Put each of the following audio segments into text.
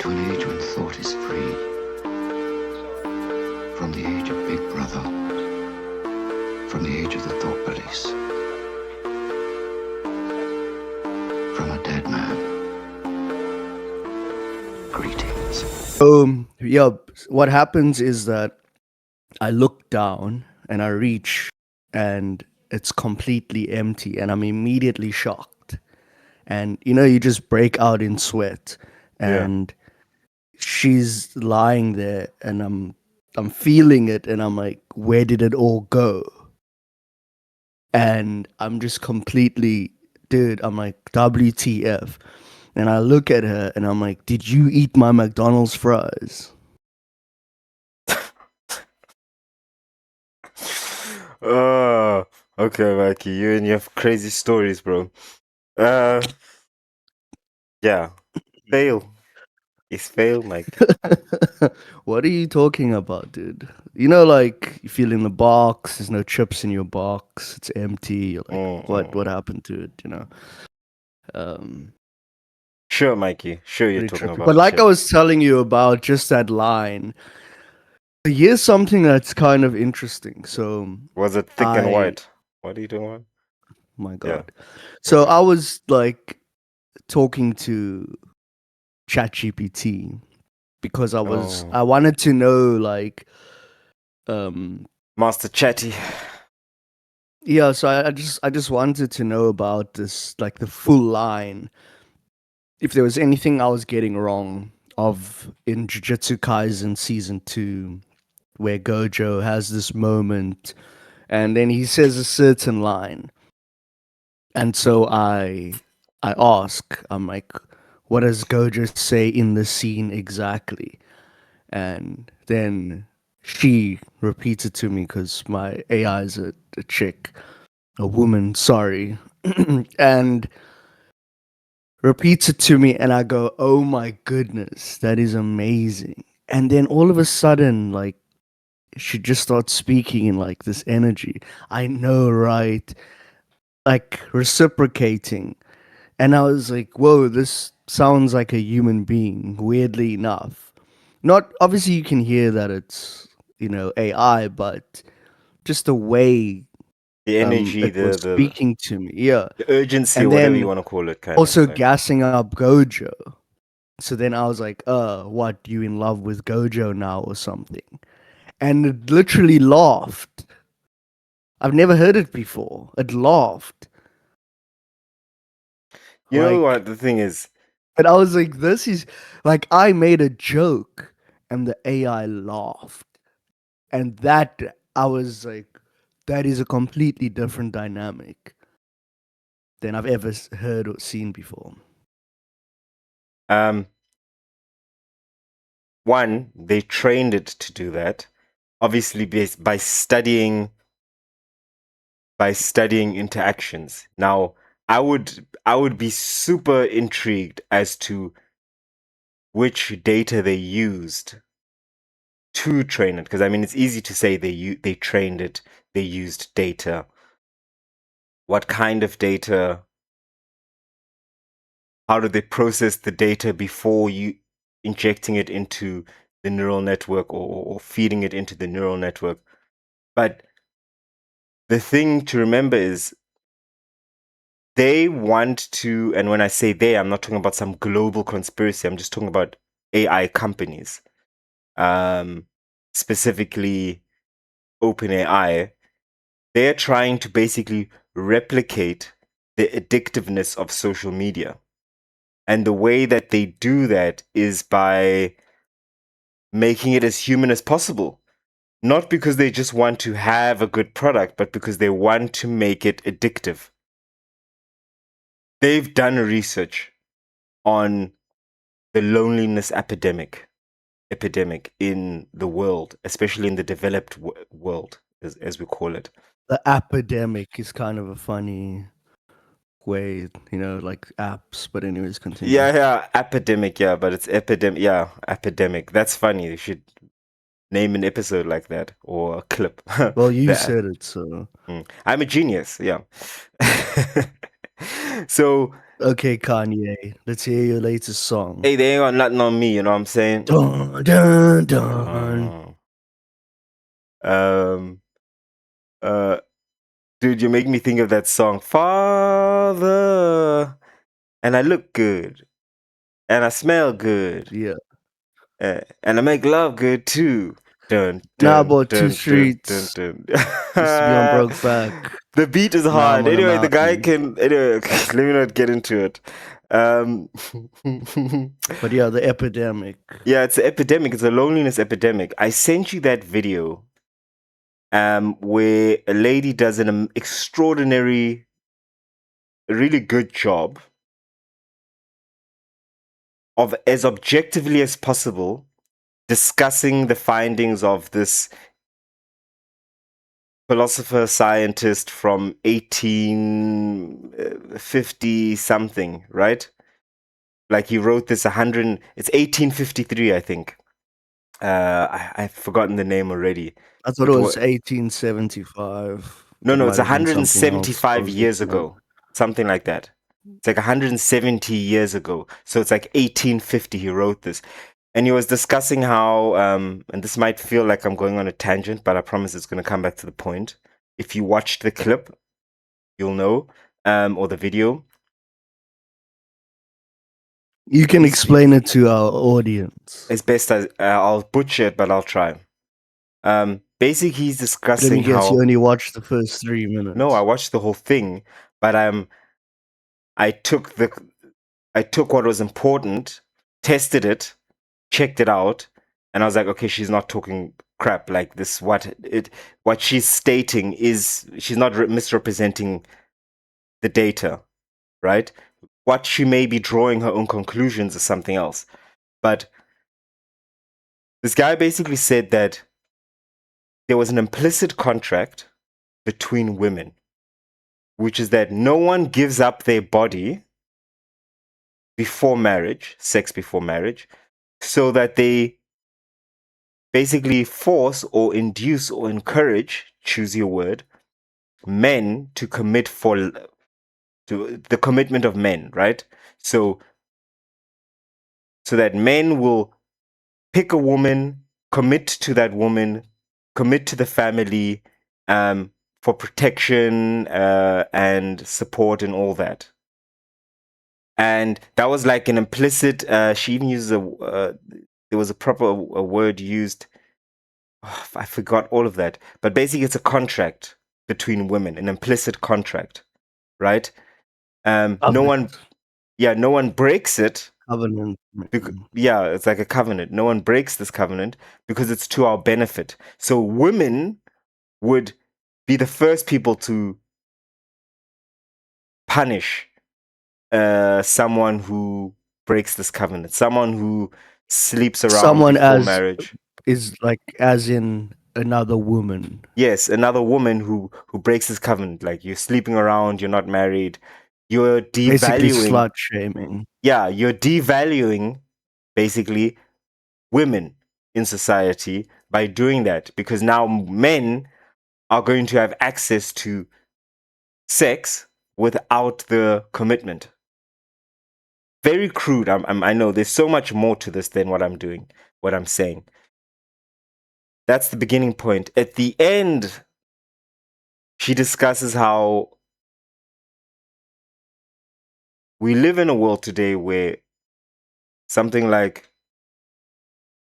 to an age when thought is free. From the age of Big Brother. From the age of the thought police. From a dead man. Greetings. Yeah, what happens is that I look down and I reach and it's completely empty and I'm immediately shocked. And you just break out in sweat Yeah. and she's lying there and I'm feeling it and I'm like, where did it all go? And I'm just completely, dude, I'm like, WTF. And I look at her and I'm like, did you eat my McDonald's fries? Oh, okay, Mikey. You and your crazy stories, bro. Yeah. Fail. It's fail, Mike. What are you talking about, dude? Like you feel in the box, there's no chips in your box, it's empty. You're like, what happened to it? Um, Sure, Mikey. Sure, you're pretty talking trippy. about But like shit. I was telling you about just that line, here's something that's kind of interesting. So Was it thick and white? What are you doing? My Yeah. God. So I was like talking to ChatGPT because I wanted to know like Master Chatty. yeah, so I just wanted to know about this, like the full line. If there was anything I was getting wrong of in Jujutsu Kaisen season 2, where Gojo has this moment and then he says a certain line. And so I ask, I'm like, what does Gojo say in the scene exactly? And then she repeats it to me because my AI is a chick, a woman, sorry, and repeats it to me, and I go, "Oh my goodness, that is amazing!" And then all of a sudden, like, she just starts speaking in like this energy. I know, right? Like reciprocating, and I was like, "Whoa, this sounds like a human being." Weirdly enough, not obviously you can hear that it's AI, but just the way The energy, it was the speaking to me, yeah. urgency, And or whatever you then want to call it, kind also of. Like. gassing up Gojo. So then I was like, what, you in love with Gojo now or something? And it literally laughed. I've never heard it before. It laughed. You know what the thing is? And I was like, this is like, I made a joke and the AI laughed. And that, I was like, that is a completely different dynamic than I've ever heard or seen before. One, they trained it to do that, obviously by studying interactions. Now, I would be super intrigued as to which data they used to train it, because I mean it's easy to say they trained it, they used data. What kind of data? How did they process the data before you injecting it into the neural network or feeding it into the neural network? But the thing to remember is they want to, and when I say they, I'm not talking about some global conspiracy. I'm just talking about AI companies, specifically OpenAI. They're trying to basically replicate the addictiveness of social media. And the way that they do that is by making it as human as possible. Not because they just want to have a good product, but because they want to make it addictive. They've done research on the loneliness epidemic in the world, especially in the developed world, as we call it. The epidemic is kind of a funny way, like apps, but anyways, continue. Yeah, epidemic, yeah, but it's epidemic, yeah, epidemic. That's funny. You should name an episode like that or a clip. Well, you said it, so. I'm a genius, yeah. So Okay, Kanye, let's hear your latest song. Hey, they ain't got nothing on me, you know what I'm saying? Dun, dun, dun. Um, uh, dude, you make me think of that song, Father, and I look good, and I smell good, Yeah. and I make love good too. Dun Now I dun bought two dun dun dun streets. dun. Used to be on Brokeback. The beat is Now I'm hard. on a Anyway, the guy mountain. can. Anyway, let me not get into it. Um, But yeah, the epidemic. yeah, it's an epidemic. It's a loneliness epidemic. I sent you that video, where a lady does an extraordinary, really good job of, as objectively as possible, discussing the findings of this philosopher scientist from 1850 something, right? Like he wrote this 100, it's 1853, I think. I've forgotten the name already. I thought it was 1875. No, That no, it's might have been something else I 175 was years looking at. ago, something like that. It's like 170 years ago. So it's like 1850 he wrote this. And he was discussing how, and this might feel like I'm going on a tangent, but I promise it's going to come back to the point. If you watched the clip, you'll know, or the video. You can explain it to our audience. As best as I'll butcher it, but I'll try. Basically, he's Let me discussing guess, you how. only watched the first 3 minutes. No, I watched the whole thing, but I took what was important, tested it, checked it out, and I was like, okay, she's not talking crap. Like this, what she's stating is she's not misrepresenting the data, right? What she may be drawing her own conclusions is something else. But this guy basically said that there was an implicit contract between women, which is that no one gives up their body before marriage, sex before marriage, so that they basically force or induce or encourage, choose your word, men to commit to the commitment of men, right? So that men will pick a woman, commit to that woman, commit to the family, for protection, and support and all that. And that was like an implicit. She even uses there was a proper a word used. Oh, I forgot all of that. But basically, it's a contract between women, an implicit contract, right? No one, no one breaks it. Covenant. Yeah, it's like a covenant. No one breaks this covenant because it's to our benefit. So women would be the first people to punish someone who breaks this covenant, someone who sleeps around Someone before as marriage. is like as in another woman. Yes, another woman who breaks this covenant. Like you're sleeping around, you're not married, you're Basically devaluing. slut shaming. Yeah, you're devaluing basically women in society by doing that because now men are going to have access to sex without the commitment. Very crude. I know there's so much more to this than what I'm saying. That's the beginning point. At the end, she discusses how we live in a world today where something like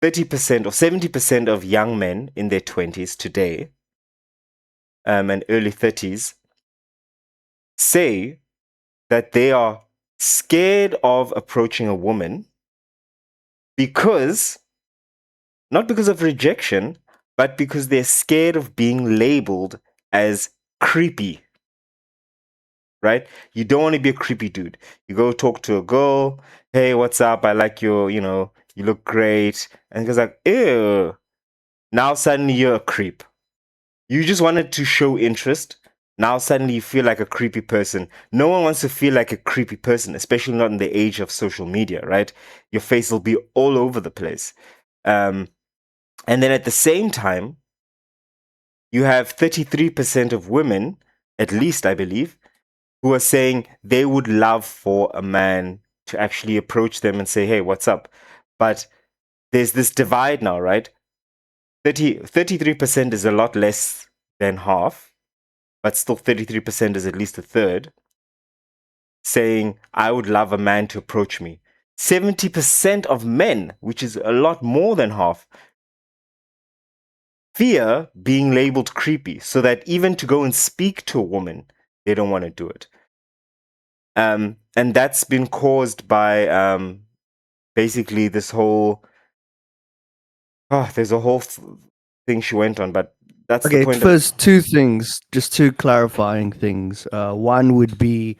30% or 70% of young men in their 20s today, and early 30s, say that they are scared of approaching a woman because, not because of rejection, but because they're scared of being labeled as creepy. Right? You don't want to be a creepy dude. You go talk to a girl, hey, what's up? I like your, you look great. And it's like, ew. Now suddenly you're a creep. You just wanted to show interest. Now suddenly you feel like a creepy person. No one wants to feel like a creepy person, especially not in the age of social media, right? Your face will be all over the place. And then at the same time, you have 33% of women, at least I believe, who are saying they would love for a man to actually approach them and say, hey, what's up? But there's this divide now, right? 33% is a lot less than half, but still 33% is at least a third, saying, I would love a man to approach me. 70% of men, which is a lot more than half, fear being labeled creepy, so that even to go and speak to a woman, they don't want to do it. And that's been caused by basically this whole. Oh, there's a whole thing she went on, but that's the Okay, point. first two things, just two clarifying things. One would be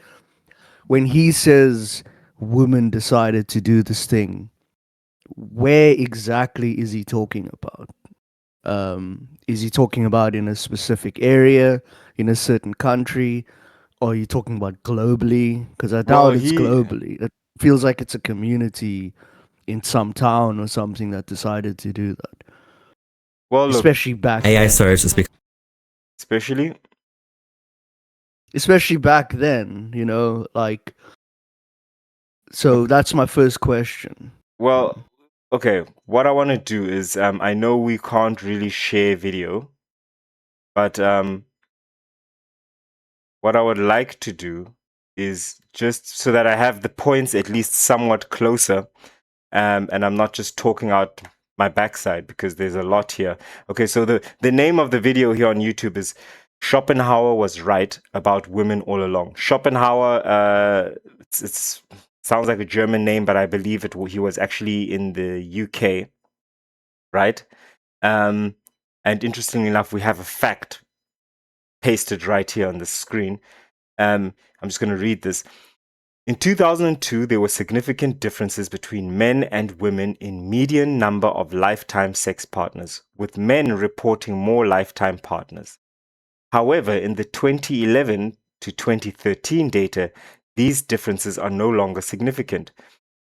when he says women decided to do this thing, where exactly is he talking about? Is he talking about in a specific area, in a certain country, or are you talking about globally? Because I Well, doubt it's globally. It feels like it's a community in some town or something that decided to do that. Well, look, Especially back AI then. storage is especially Back then, like, so that's my first question. well, okay. What I want to do is, I know we can't really share video, but what I would like to do is just so that I have the points at least somewhat closer, and I'm not just talking out my backside because there's a lot here. Okay, so the name of the video here on YouTube is Schopenhauer was right about women all along. Schopenhauer, it's sounds like a German name, but I believe he was actually in the UK, right? And interestingly enough, we have a fact pasted right here on the screen. I'm just going to read this. In 2002, there were significant differences between men and women in median number of lifetime sex partners, with men reporting more lifetime partners. However, in the 2011 to 2013 data, these differences are no longer significant.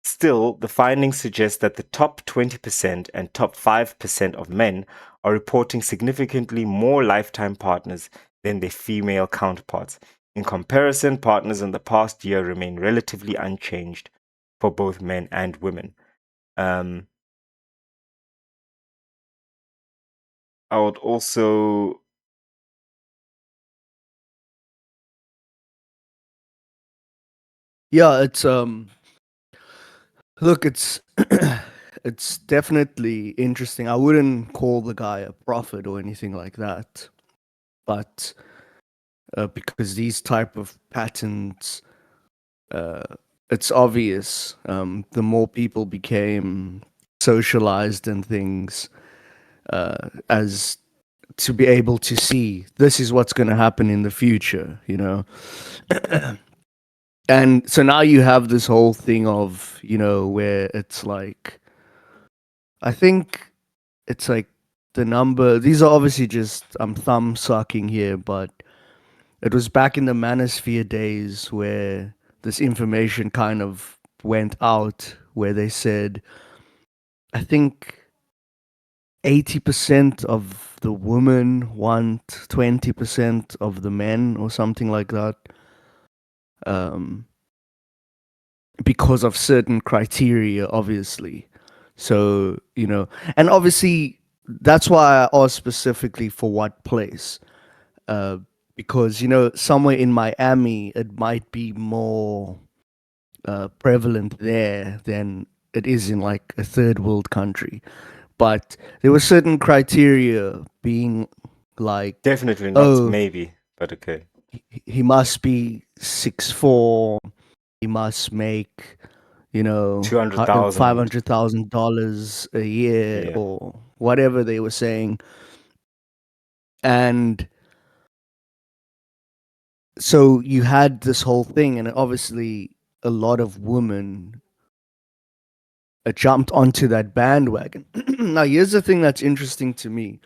Still, the findings suggest that the top 20% and top 5% of men are reporting significantly more lifetime partners than their female counterparts. In comparison, partners in the past year remain relatively unchanged for both men and women. I would also. Yeah, it's look, it's it's definitely interesting. I wouldn't call the guy a prophet or anything like that, but because these type of patterns, uh, it's obvious. The more people became socialized and things, as to be able to see this is what's going to happen in the future, and so now you have this whole thing of where it's like, I think it's like the number. These are obviously just I'm thumb sucking here, but it was back in the manosphere days where this information kind of went out, where they said, I think 80% of the women want 20% of the men or something like that. Um, because of certain criteria, obviously. So, and obviously that's why I asked specifically for what place. Uh, because, somewhere in Miami, it might be more prevalent there than it is in like a third world country. But there were certain criteria being like, Definitely not oh, maybe, but okay. he must be 6'4", he must make, $200,000. $500,000 a year Yeah. or whatever they were saying. And so you had this whole thing, and obviously a lot of women jumped onto that bandwagon. Now, here's the thing that's interesting to me.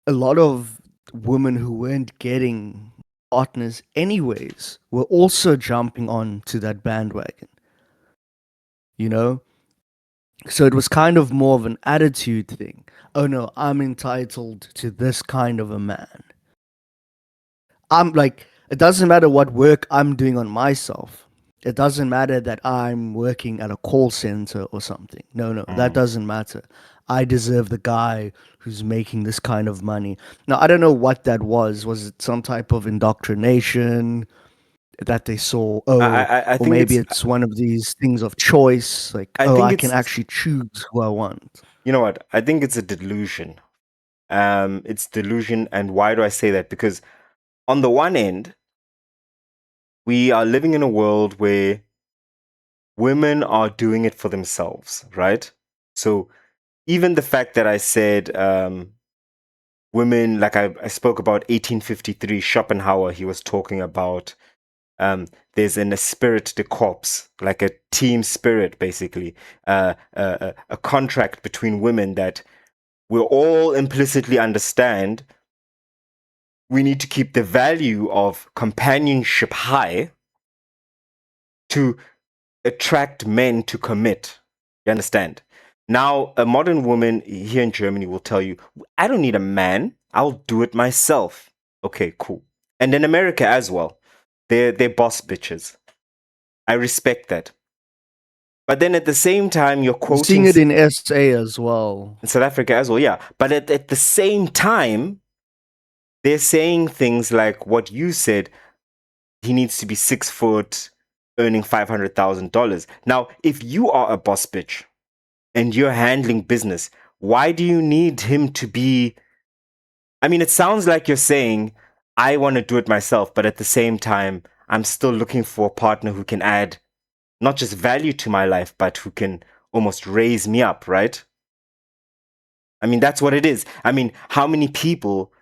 A lot of women who weren't getting partners anyways were also jumping on to that bandwagon, you know? So it was kind of more of an attitude thing. Oh no, I'm entitled to this kind of a man. I'm like, It doesn't matter what work I'm doing on myself. It doesn't matter that I'm working at a call center or something. No, no, that doesn't matter. I deserve the guy who's making this kind of money. Now, I don't know what that was. Was it some type of indoctrination that they saw? Oh, I or think maybe it's it's one of these things of choice. Like, I oh, think I can it's actually choose who I want. you know what? I think it's a delusion. It's delusion, and why do I say that? Because on the one end, we are living in a world where women are doing it for themselves, right? So even the fact that I said women, like I spoke about 1853, Schopenhauer, he was talking about there's an esprit de corps, like a team spirit, basically, a contract between women that we'll all implicitly understand we need to keep the value of companionship high to attract men to commit. You understand? Now, a modern woman here in Germany will tell you, I don't need a man. I'll do it myself. Okay, cool. And in America as well. They're boss bitches. I respect that. But then at the same time, you're I'm seeing quoting it in SA as well. in South Africa as well, yeah. But at the same time, they're saying things like what you said, he needs to be 6 foot, earning $500,000. Now, if you are a boss bitch and you're handling business, why do you need him to be? I mean, it sounds like you're saying, I want to do it myself, but at the same time, I'm still looking for a partner who can add not just value to my life, but who can almost raise me up, right? I mean, that's what it is. I mean, how many people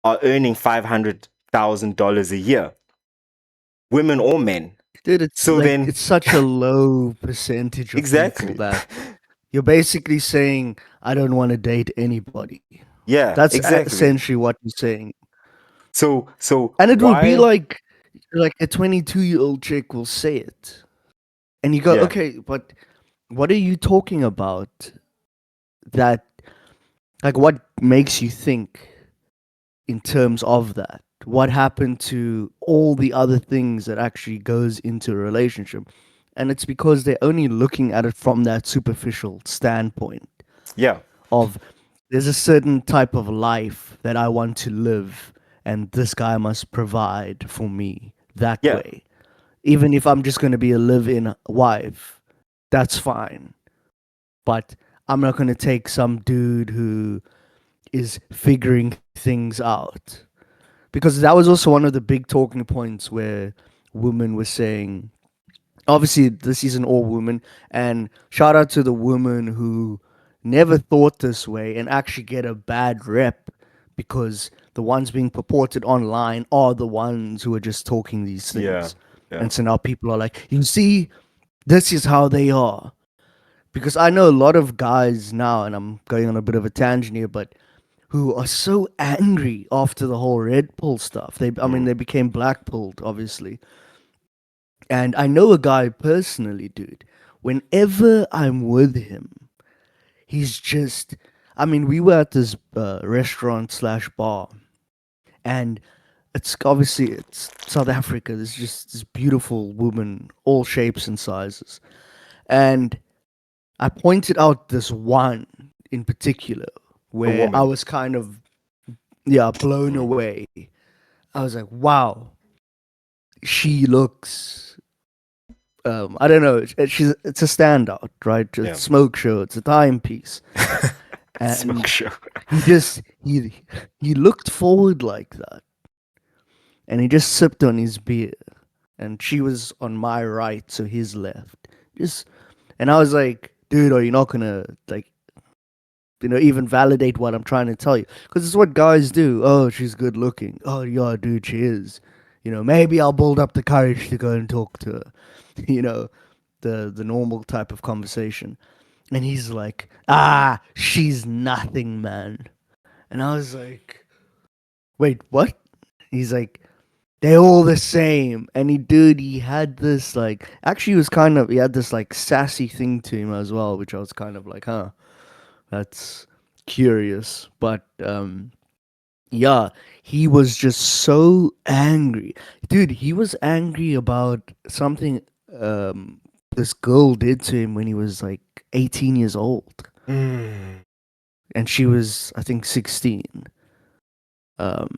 are earning $500,000 a year? Women or men? Dude, it's So like then, it's such a low percentage of people exactly. that you're basically saying I don't want to date anybody. Yeah, That's exactly. essentially what you're saying. So And it will be why? like a 22-year-old chick will say it. And you go, Yeah, "Okay, but what are you talking about that like what makes you think in terms of that? What happened to all the other things that actually goes into a relationship?" And it's because they're only looking at it from that superficial standpoint yeah, of there's a certain type of life that I want to live, and this guy must provide for me that yeah, way. Even if I'm just going to be a live in wife, that's fine. But I'm not going to take some dude who is figuring things out. Because that was also one of the big talking points where women were saying, obviously this isn't all women, and shout out to the women who never thought this way and actually get a bad rep because the ones being purported online are the ones who are just talking these yeah, things. yeah. And so now people are like, you see, this is how they are. Because I know a lot of guys now, and I'm going on a bit of a tangent here, but who are so angry after the whole red pill stuff. I mean, Mm, they became black pilled, obviously. And I know a guy personally, dude. Whenever I'm with him, he's just. I mean, we were at this restaurant slash bar, and it's obviously it's South Africa. There's just this beautiful woman, all shapes and sizes, and I pointed out this one in particular a where I woman. was kind of blown Mm, away. I was like, wow, she looks I don't know. It's a standout, right? It's a yeah. smoke show. It's a timepiece, Smoke and show. he just he looked forward like that, and he just sipped on his beer, and she was on my right, so his left. Just and I was like, dude, are you not gonna like even validate what I'm trying to tell you? Because it's what guys do. Oh, she's good looking. Oh yeah, dude, she is. Maybe I'll build up the courage to go and talk to her. You know, the normal type of conversation. And he's like, she's nothing, man. And I was like, wait, what? He's like, they're all the same. And he had this like, actually, he had this like sassy thing to him as well, which I was kind of like, huh, that's curious. But Yeah, he was just so angry. Dude, he was angry about something this girl did to him when he was like 18 years old. Mm. And she was, I think, 16. Um,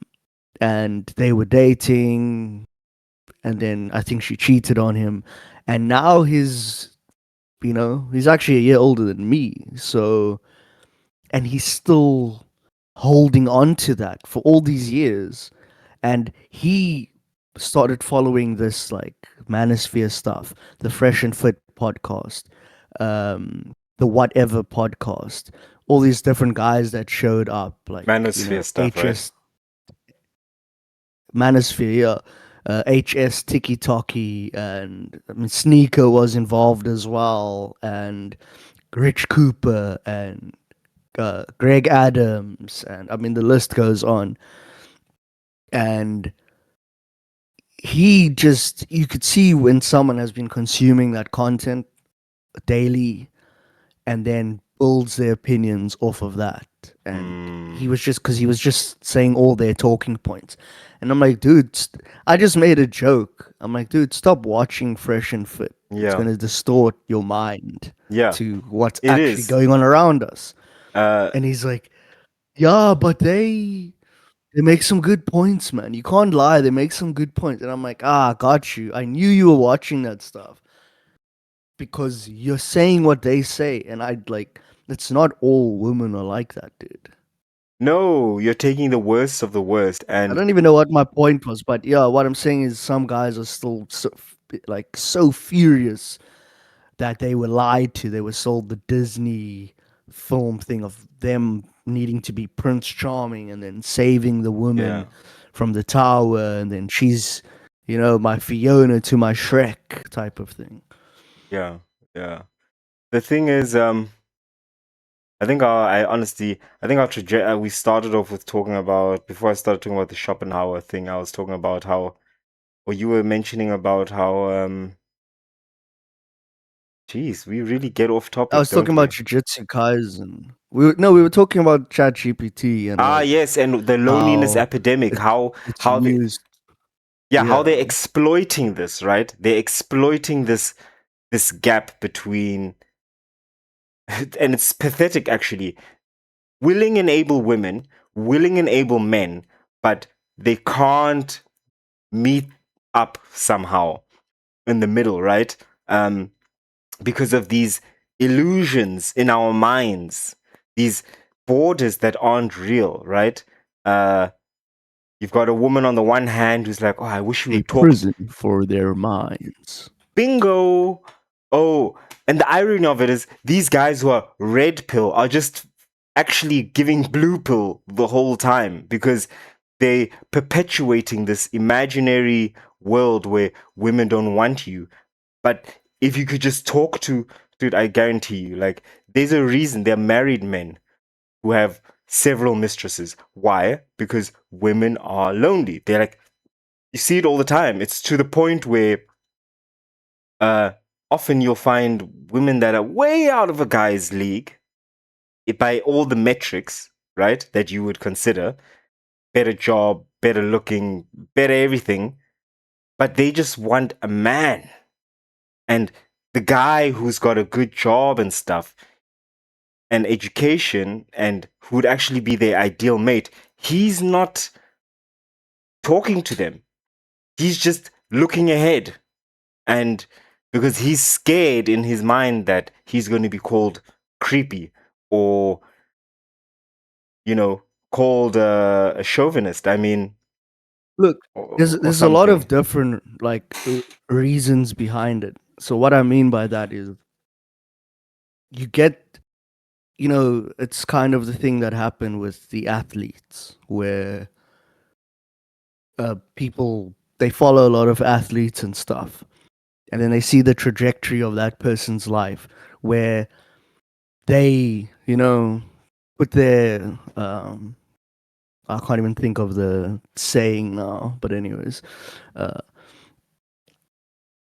and they were dating, and then I think she cheated on him. And now he's actually a year older than me. So, and he's still holding on to that for all these years. And he started following this like manosphere stuff, the Fresh and Fit podcast, the Whatever podcast, all these different guys that showed up, like Manosphere stuff, right? HS Manosphere, yeah. HS Tiki Toki, and I mean Sneaker was involved as well, and Rich Cooper, and Greg Adams, and I mean the list goes on. And you could see when someone has been consuming that content daily and then builds their opinions off of that. And he Mm. was just, because he was just saying all their talking points. And I'm like, dude, I just made a joke. I'm like, dude, stop watching Fresh and Fit. It's Yeah, going to distort your mind yeah, to what's it actually is. going on around us. Uh, And he's like, yeah, but they make some good points, man. You can't lie. They make some good points. And I'm like, got you. I knew you were watching that stuff because you're saying what they say. And I'd like, it's not all women are like that, dude. no, you're taking the worst of the worst, I and don't even know what my point was, but yeah, what I'm saying is some guys are still so furious that they were lied to. They were sold the Disney film thing of them needing to be Prince Charming and then saving the yeah, woman from the tower, and then she's, my Fiona to my Shrek type of thing. yeah, yeah. The thing is, I honestly, I think we started off with talking about, before I started talking about the Schopenhauer thing, I was talking about how, or you were mentioning about how, geez, we really get off I topic, was talking don't about we? Jujutsu Kaisen. We were talking about ChatGPT and Ah, like yes, and the loneliness how epidemic, it, how, it's how they, used. yeah, how Yeah, they're exploiting this, right? They're exploiting this gap between, and it's pathetic actually. Willing and able women, willing and able men, but they can't meet up somehow in the middle, right? Because of these illusions in our minds, these borders that aren't real, right? Uh, you've got a woman on the one hand who's like, "Oh, I wish you a would talk." prison for their minds. Bingo. Oh, and the irony of it is these guys who are red pill are just actually giving blue pill the whole time because they perpetuating this imaginary world where women don't want you. But if you could just talk to, dude, I guarantee you, like, there's a reason they're married men who have several mistresses. Why? Because women are lonely. They're like, you see it all the time. It's to the point where uh, often you'll find women that are way out of a guy's league by all the metrics, right, that you would consider better job, better looking, better everything, but they just want a man. And the guy who's got a good job and stuff and education and who would actually be their ideal mate, he's not talking to them. He's just looking ahead. And because he's scared in his mind that he's going to be called creepy or, you know, called a chauvinist. I mean, Look, or there's a lot of something. different like reasons behind it. So what I mean by that is you get, it's kind of the thing that happened with the athletes where people, they follow a lot of athletes and stuff, and then they see the trajectory of that person's life where they, put their I can't even think of the saying now, but anyways, uh,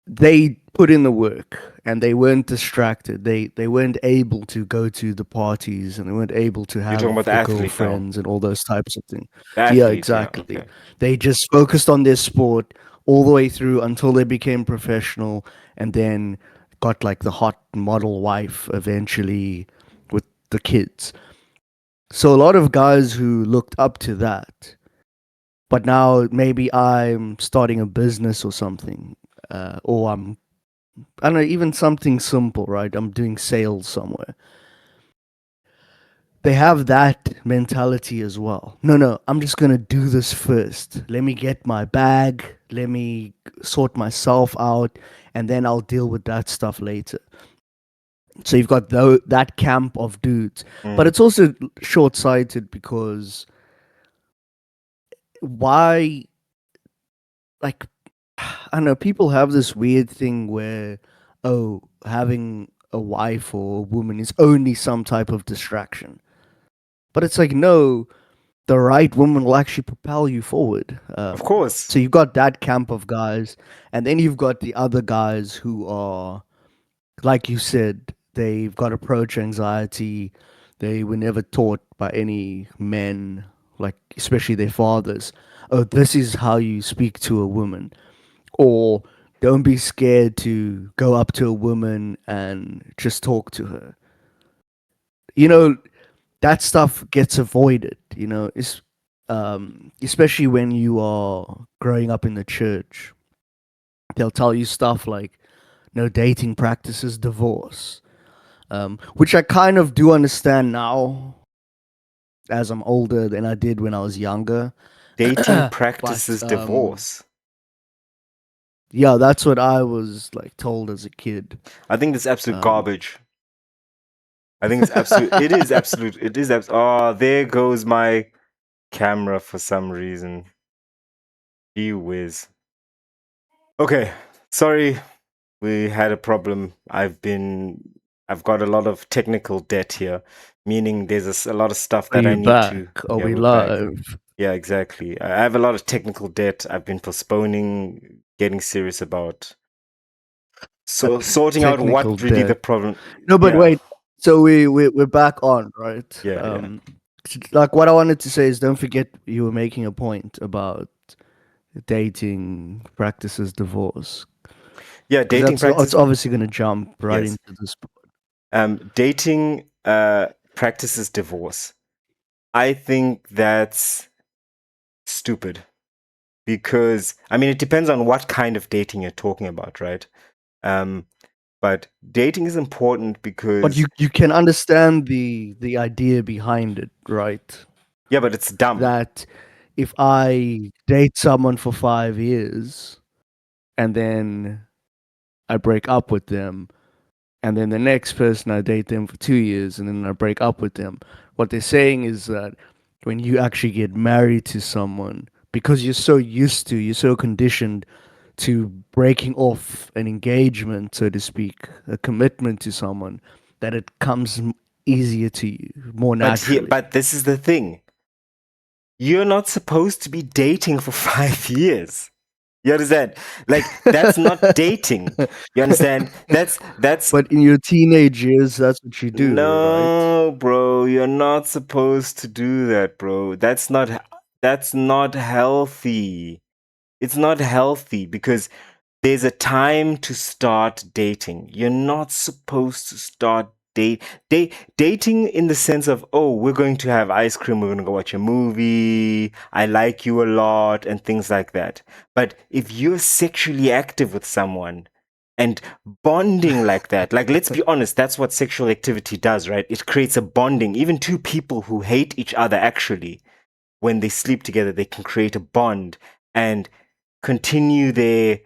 they put in the work and they weren't distracted. They weren't able to go to the parties and they weren't able to You're talking about have the the athlete now. girlfriends and all those types of things. The Yeah, athlete, yeah, exactly. okay. They just focused on their sport all the way through until they became professional and then got like the hot model wife eventually with the kids. So a lot of guys who looked up to that, but now maybe I'm starting a business or something, or I don't know, even something simple, right? I'm doing sales somewhere. They have that mentality as well. No, no, I'm just going to do this first. Let me get my bag. Let me sort myself out. And then I'll deal with that stuff later. So you've got that camp of dudes. But Mm. it's also short sighted because why, like, I don't know, people have this weird thing where, oh, having a wife or a woman is only some type of distraction. But it's like, no, the right woman will actually propel you forward. Of course. So you've got that camp of guys, and then you've got the other guys who are, like you said, they've got approach anxiety. They were never taught by any men, like especially their fathers. Oh, this is how you speak to a woman, or don't be scared to go up to a woman and just talk to her. You Mm. know, that stuff gets avoided, it's especially when you are growing up in the church. They'll tell you stuff like no dating practices divorce, which I kind of do understand now as I'm older than I did when I was younger. Dating But practices divorce. yeah, that's what I was like told as a kid. I think that's absolute um, garbage. I think it's absolute. It is absolute. It is Oh, there goes my camera for some reason. Gee whiz. Okay, sorry, we had a problem. I've got a lot of technical debt here, meaning there's a lot of stuff are that I you need back? to. Are Yeah, we we're back. live? Yeah, exactly. I have a lot of technical debt. I've been postponing getting serious about sorting out Technical what really the debt. problem. No, but Yeah, wait. So we're back on, right? yeah, yeah. Like what I wanted to say is, don't forget you were making a point about dating practices divorce, Yeah, because dating it's practice. obviously going to jump right Yes. into this. Dating practices divorce. I think that's stupid because I mean it depends on what kind of dating you're talking about, right? Um, but dating is important But because you can understand the idea behind it, right? yeah, but it's dumb. That if I date someone for 5 years and then I break up with them, and then the next person I date them for 2 years and then I break up with them. What they're saying is that when you actually get married to someone, because you're so conditioned to breaking off an engagement, so to speak, a commitment to someone, that it comes easier to you, more naturally. But this is the thing. You're not supposed to be dating for 5 years. You understand? Like that's not dating. You understand? That's But in your teenage years, that's what you do, right? no, bro. You're not supposed to do that, bro. That's not healthy. It's not healthy because there's a time to start dating. You're not supposed to start dating in the sense of, oh, we're going to have ice cream, we're going to go watch a movie, I like you a lot, and things like that. But if you're sexually active with someone and bonding like that, like let's be honest, that's what sexual activity does, right? It creates a bonding. Even two people who hate each other actually, when they sleep together, they can create a bond and continue their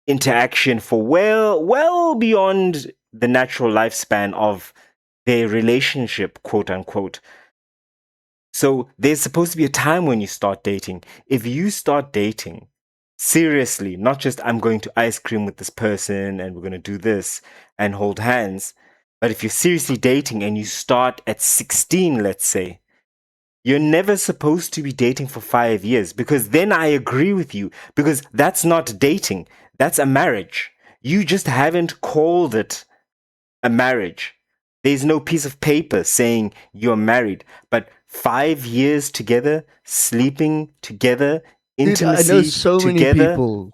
interaction for well beyond the natural lifespan of their relationship, quote unquote. So there's supposed to be a time when you start dating. If you start dating seriously, not just I'm going to ice cream with this person and we're going to do this and hold hands, but if you're seriously dating and you start at 16, let's say, you're never supposed to be dating for 5 years, because then I agree with you, because that's not dating. That's a marriage. You just haven't called it a marriage. There's no piece of paper saying you're married, but 5 years together, sleeping together, Dude, I know intimacy so many together. people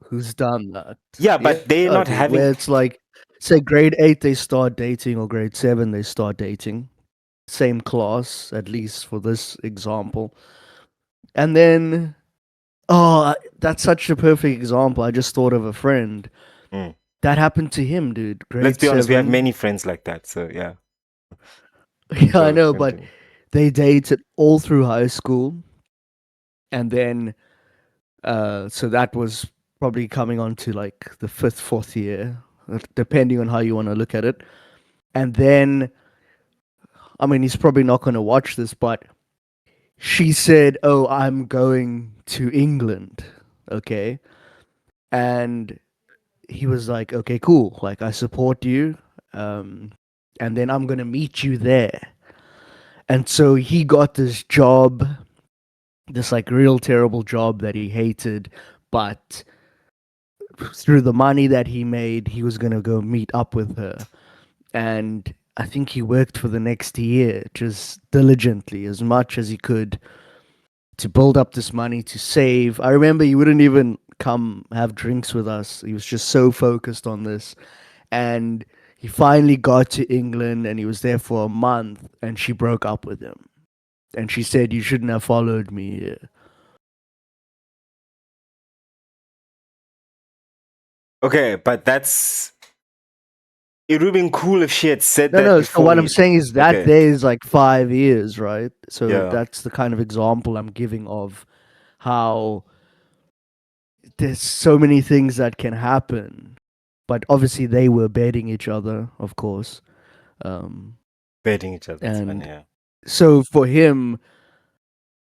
who's done that. Yeah, but they're Yeah, not dude, having. where it's like, say grade 8 they start dating or grade 7 they start dating. Same class, at least for this example. And then, that's such a perfect example. I just thought of a friend. Mm. That happened to him, dude. Let's Grade be honest, we have 7. many friends like that. So yeah. Yeah, I So know, but continue. they dated all through high school. And then, so that was probably coming on to like the fifth, fourth year, depending on how you want to look at it. And then, I mean, he's probably not going to watch this, but she said, "Oh, I'm going to England." Okay. And he was like, "Okay, cool. Like, I support you. Um, and then I'm going to meet you there." And so he got this job, this like real terrible job that he hated, but through the money that he made, he was going to go meet up with her. And I think he worked for the next year just diligently as much as he could to build up this money to save. I remember he wouldn't even come have drinks with us. He was just so focused on this. And he finally got to England and he was there for a month and she broke up with him. And she said, "You shouldn't have followed me here." Okay, but that's. It would have been cool if she had said No, that no. So before what I'm he. saying is that Okay. there is like 5 years, right? So Yeah. that's the kind of example I'm giving of how there's so many things that can happen. But obviously they were bedding each other, of course. Um, Betting each other. It's funny. and Yeah. so for him,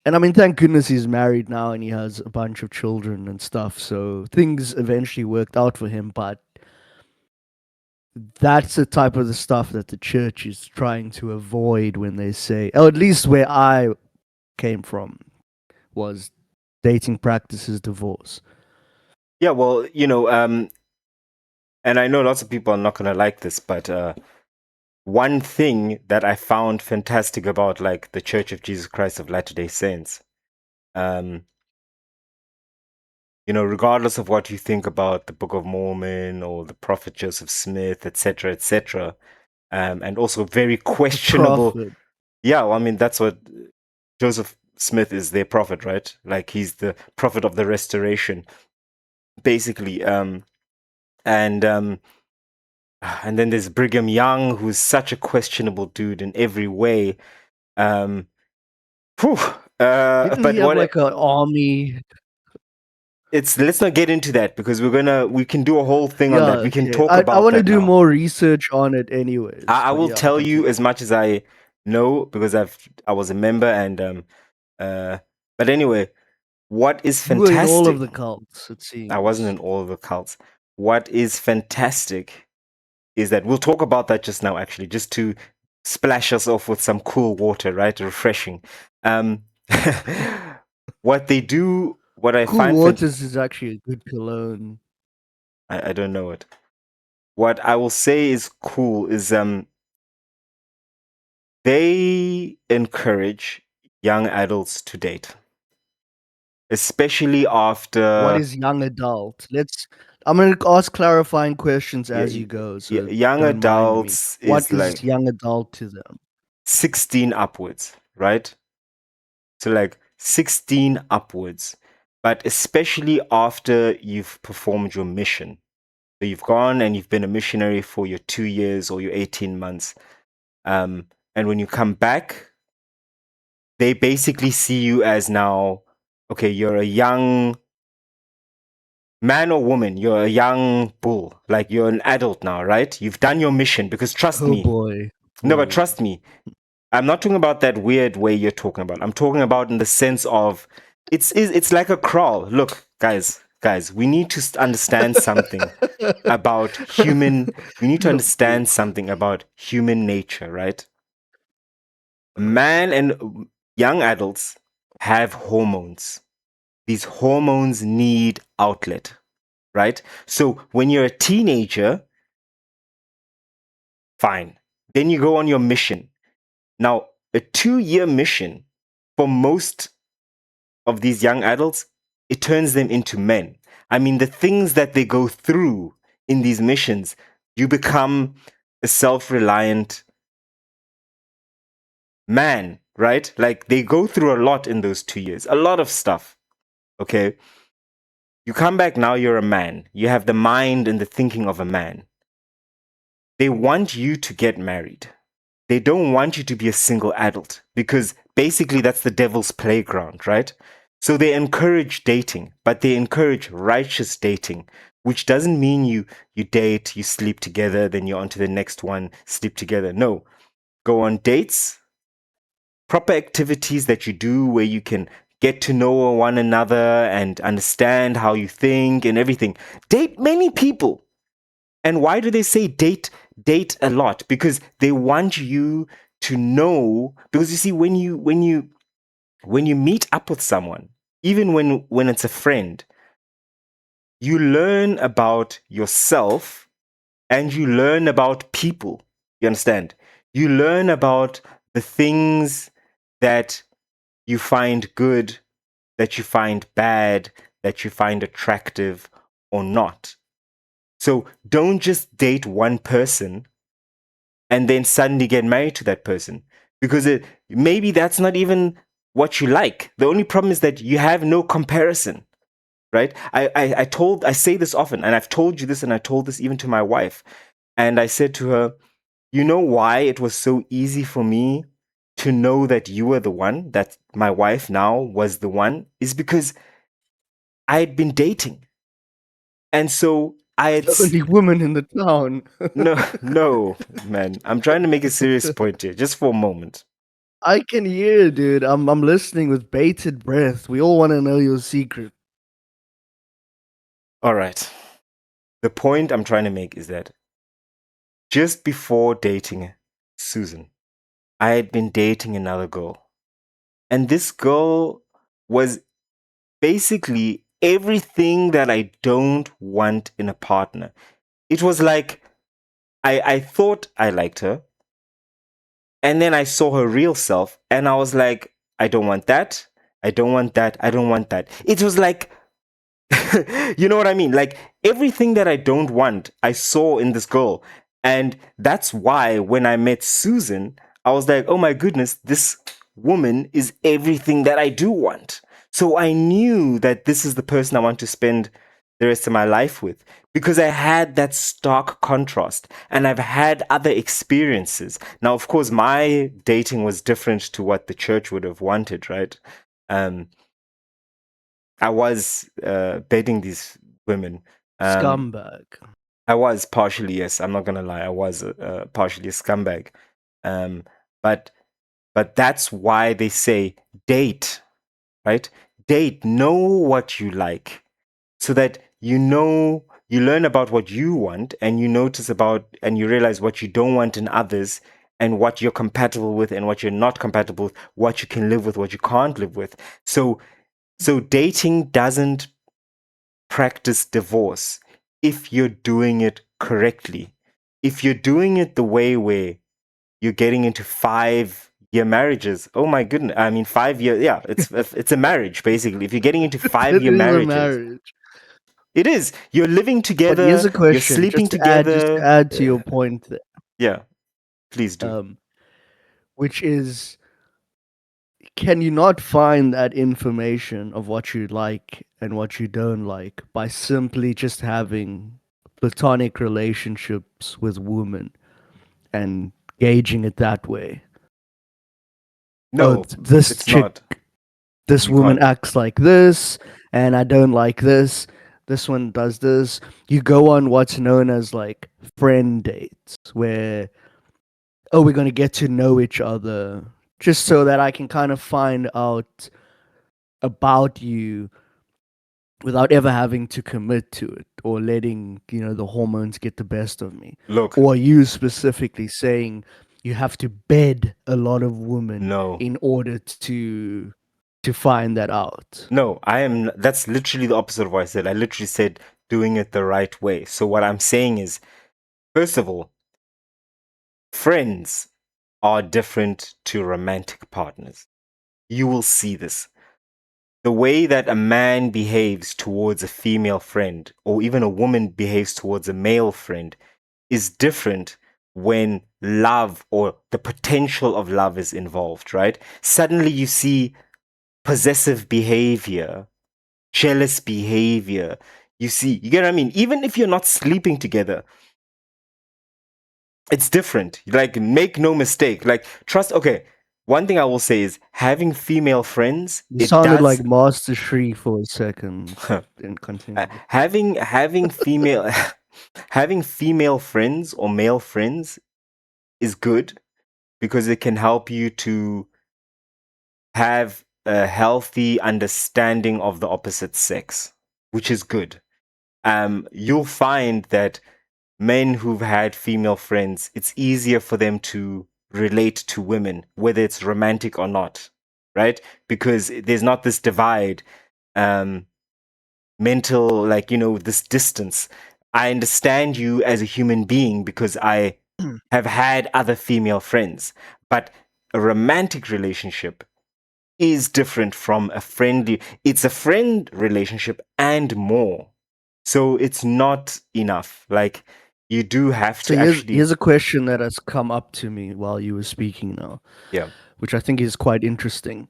and I mean, thank goodness he's married now and he has a bunch of children and stuff. So things eventually worked out for him. But that's the type of the stuff that the church is trying to avoid when they say, oh, at least where I came from was dating practices divorce. Yeah. Well, and I know lots of people are not gonna like this, but one thing that I found fantastic about like the Church of Jesus Christ of Latter-day Saints, um, regardless of what you think about the Book of Mormon or the Prophet Joseph Smith, etc., and also very The questionable. prophet. Yeah, well, I mean that's what Joseph Smith is, their prophet, right? Like he's the prophet of the restoration, basically. And and then there's Brigham Young, who's such a questionable dude in every way. Um, whew, Didn't he but have what like an army? it's let's not get into that because we can do a whole thing on Yeah, that. We can okay. talk I about want to that do now. more research on it anyways. I But will yeah, tell you continue. as much as I know because I was a member and but anyway, what is You were in all of fantastic? the cults, it I wasn't seems. in all of the cults. What is fantastic is that we'll talk about that just now, actually, just to splash us off with some cool water, right? Refreshing. Um, what they do, what I Cool find, Waters is actually a good cologne. I don't know it. What I will say is cool is they encourage young adults to date, especially What after is young adult? I'm gonna ask clarifying questions yeah, as you go, so young don't mind me. adults What is is like young adult to them? 16 upwards, right? So like 16 upwards, but especially after you've performed your mission. So you've gone and you've been a missionary for your 2 years or your 18 months. And when you come back, they basically see you as now, okay, you're a young man or woman, you're a young bull, like you're an adult now, right? You've done your mission because trust Oh me, boy. no, but Ooh. trust me, I'm not talking about that weird way you're talking about. I'm talking about in the sense of it's like a crawl. Look, guys, we need to understand something about human. We need to Okay. understand something about human nature, right? Man and young adults have hormones. These hormones need outlet. right? So when you're a teenager, fine. Then you go on your mission. Now, a 2-year mission for most of these young adults, it turns them into men. I mean, the things that they go through in these missions, you become a self-reliant man, right? Like they go through a lot in those 2 years, a lot of stuff. Okay. You come back now, you're a man. You have the mind and the thinking of a man. They want you to get married. They don't want you to be a single adult because basically that's the devil's playground, right? So they encourage dating, but they encourage righteous dating, which doesn't mean you date, you sleep together, then you're on to the next one, sleep together. No, go on dates, proper activities that you do where you can get to know one another and understand how you think and everything. Date many people. And why do they say date a lot? Because they want you to know, because you see when you meet up with someone, even when it's a friend, you learn about yourself and you learn about people. You understand? You learn about the things that you find good, that you find bad, that you find attractive or not. So don't just date one person and then suddenly get married to that person because maybe that's not even what you like. The only problem is that you have no comparison, right? I say this often, and I've told you this, and I told this even to my wife, and I said to her, you know why it was so easy for me to know that you were the one, that my wife now was the one, is because I had been dating. And so I had The only woman in the town. no, man. I'm trying to make a serious point here, just for a moment. I can hear, dude. I'm listening with bated breath. We all want to know your secret. All right. The point I'm trying to make is that just before dating Susan, I had been dating another girl. And this girl was basically everything that I don't want in a partner. It was like I thought I liked her. And then I saw her real self and I was like, I don't want that. I don't want that. I don't want that. It was like, you know what I mean? Like everything that I don't want, I saw in this girl. And that's why when I met Susan, I was like, oh my goodness, this woman is everything that I do want. So I knew that this is the person I want to spend the rest of my life with because I had that stark contrast and I've had other experiences. Now, of course, my dating was different to what the church would have wanted, right? I was dating these women. Scumbag. I was partially, yes. I'm not gonna lie. I was partially a scumbag. Um, but that's why they say date, right? Date. Know what you like, so that you learn about what you want, and you notice about, and you realize what you don't want in others, and what you're compatible with, and what you're not compatible with, what you can live with, what you can't live with. So dating doesn't practice divorce if you're doing it correctly. If you're doing it the way where you're getting into 5-year marriages, oh my goodness, I mean 5 years, yeah, it's a marriage basically. If you're getting into It 5-year is a marriages, marriage. it is. You're living But here's together, a you're question, sleeping just to together. add to your point there, Yeah, please do. which is, can you not find that information of what you like and what you don't like by simply just having platonic relationships with women and gauging it that way? No, This it's chick, not. this You woman can't. acts like this, and I don't like this. This one does this. You go on what's known as like friend dates, where, oh, we're going to get to know each other just so that I can kind of find out about you without ever having to commit to it or letting, the hormones get the best of me. Look, Or you specifically saying you have to bed a lot of women no. in order to find that out. No, I am. That's literally the opposite of what I said. I literally said doing it the right way. So what I'm saying is, first of all, friends are different to romantic partners. You will see this. The way that a man behaves towards a female friend, or even a woman behaves towards a male friend, is different when love or the potential of love is involved, right? Suddenly you see possessive behavior, jealous behavior. You get what I mean? Even if you're not sleeping together, it's different. Like, make no mistake. Like, trust. Okay, one thing I will say is having female friends. You It sounded like does Master Shri for a second. Then continue. having female having female friends or male friends is good because it can help you to have a healthy understanding of the opposite sex, which is good. You'll find that men who've had female friends, it's easier for them to relate to women, whether it's romantic or not, right? Because there's not this divide, mental, like, this distance. I understand you as a human being because I have had other female friends, but a romantic relationship is different from a friendly. It's a friend relationship and more. So it's not enough. Like, you do have So to actually, here's a question that has come up to me while you were speaking now, yeah. which I think is quite interesting.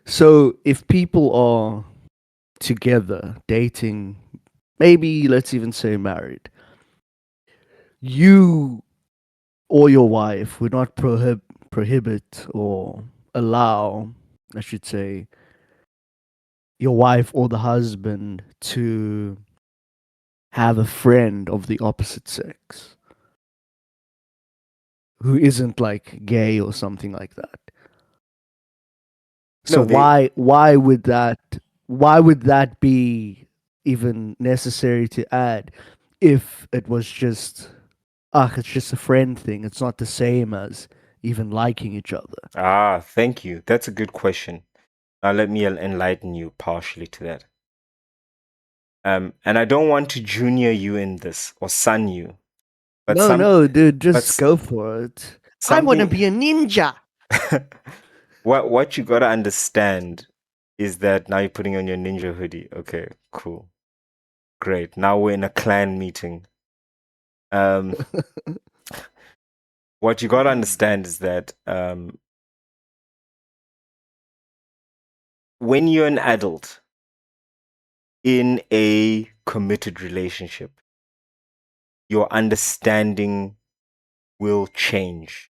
So if people are together, dating, maybe let's even say married, you or your wife would not prohibit or allow, I should say, your wife or the husband to have a friend of the opposite sex who isn't like gay or something like that. So No, they why would that be even necessary to add if it was just it's just a friend thing. It's not the same as even liking each other. thank you. That's a good question. Now let me enlighten you partially to that. And I don't want to junior you in this or son you, but No, dude, but just go for it. I want to something be a ninja. what you gotta understand is that now you're putting on your ninja hoodie. Okay, cool, great. Now we're in a clan meeting. Um, what you gotta understand is that when you're an adult in a committed relationship, your understanding will change.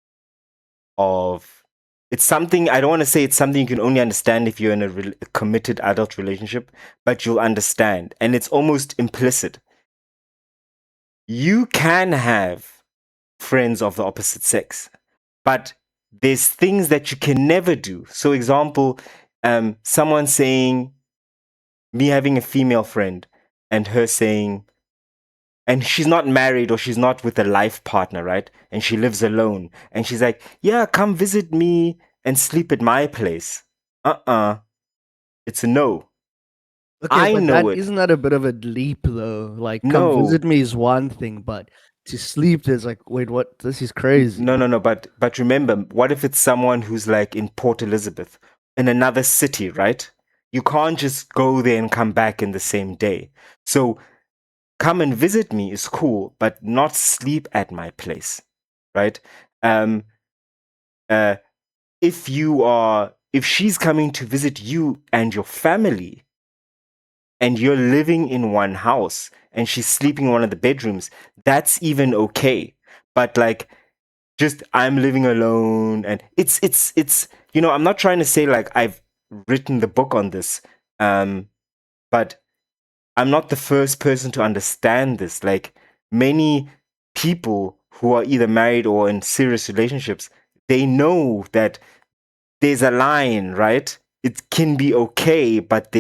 Of It's something, I don't want to say it's something you can only understand if you're in a committed adult relationship, but you'll understand, and it's almost implicit. You can have friends of the opposite sex, but there's things that you can never do. So, example, someone saying, me having a female friend, and her saying, and she's not married or she's not with a life partner, right? And she lives alone. And she's like, yeah, come visit me and sleep at my place. It's a no. Okay, I but know that it. isn't that a bit of a leap though? Like, come No. visit me is one thing, but to sleep is like, wait, what? This is crazy. No. But remember, what if it's someone who's like in Port Elizabeth, in another city, right? You can't just go there and come back in the same day. So come and visit me is cool, but not sleep at my place, right? Um, uh, if she's coming to visit you and your family, and you're living in one house and she's sleeping in one of the bedrooms, that's even okay. But like, just I'm living alone, and it's I'm not trying to say like I've written the book on this, but I'm not the first person to understand this. Like, many people who are either married or in serious relationships, they know that there's a line, right? It can be okay, but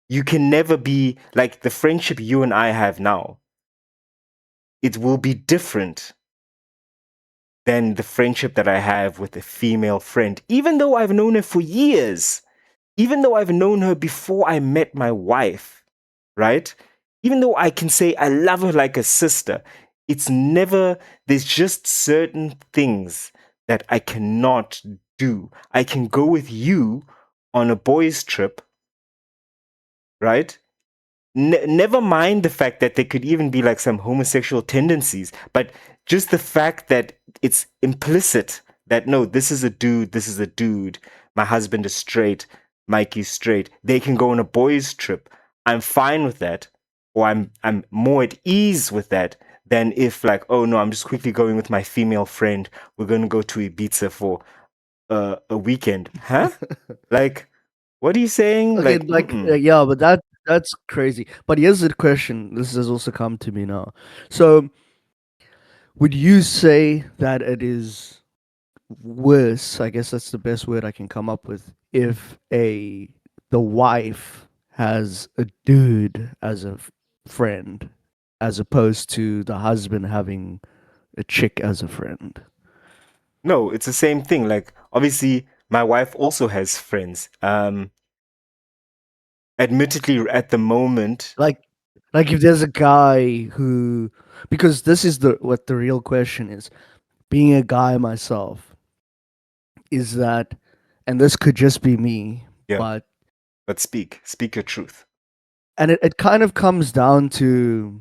you can never be like the friendship you and I have now. It will be different than the friendship that I have with a female friend, even though I've known her for years, even though I've known her before I met my wife, right? even though I can say I love her like a sister, it's never, there's just certain things that I cannot do. I can go with you on a boys' trip, right? Never mind the fact that there could even be like some homosexual tendencies, but just the fact that it's implicit that no, this is a dude, this is a dude. My husband is straight, Mikey's straight. They can go on a boys' trip. I'm fine with that, or I'm more at ease with that than if like, oh no, I'm just quickly going with my female friend. We're gonna go to Ibiza for a weekend, huh? Like, what are you saying? Okay, Like, like mm-mm. yeah, but that's crazy. But here's the question. This has also come to me now. So, would you say that it is worse? I guess that's the best word I can come up with. If the wife has a dude as a friend, as opposed to the husband having a chick as a friend. No, it's the same thing. Like, obviously, my wife also has friends. Admittedly, at the moment, Like if there's a guy who, because this is the what the real question is. Being a guy myself, is that, and this could just be me, yeah, but but speak your truth. and it kind of comes down to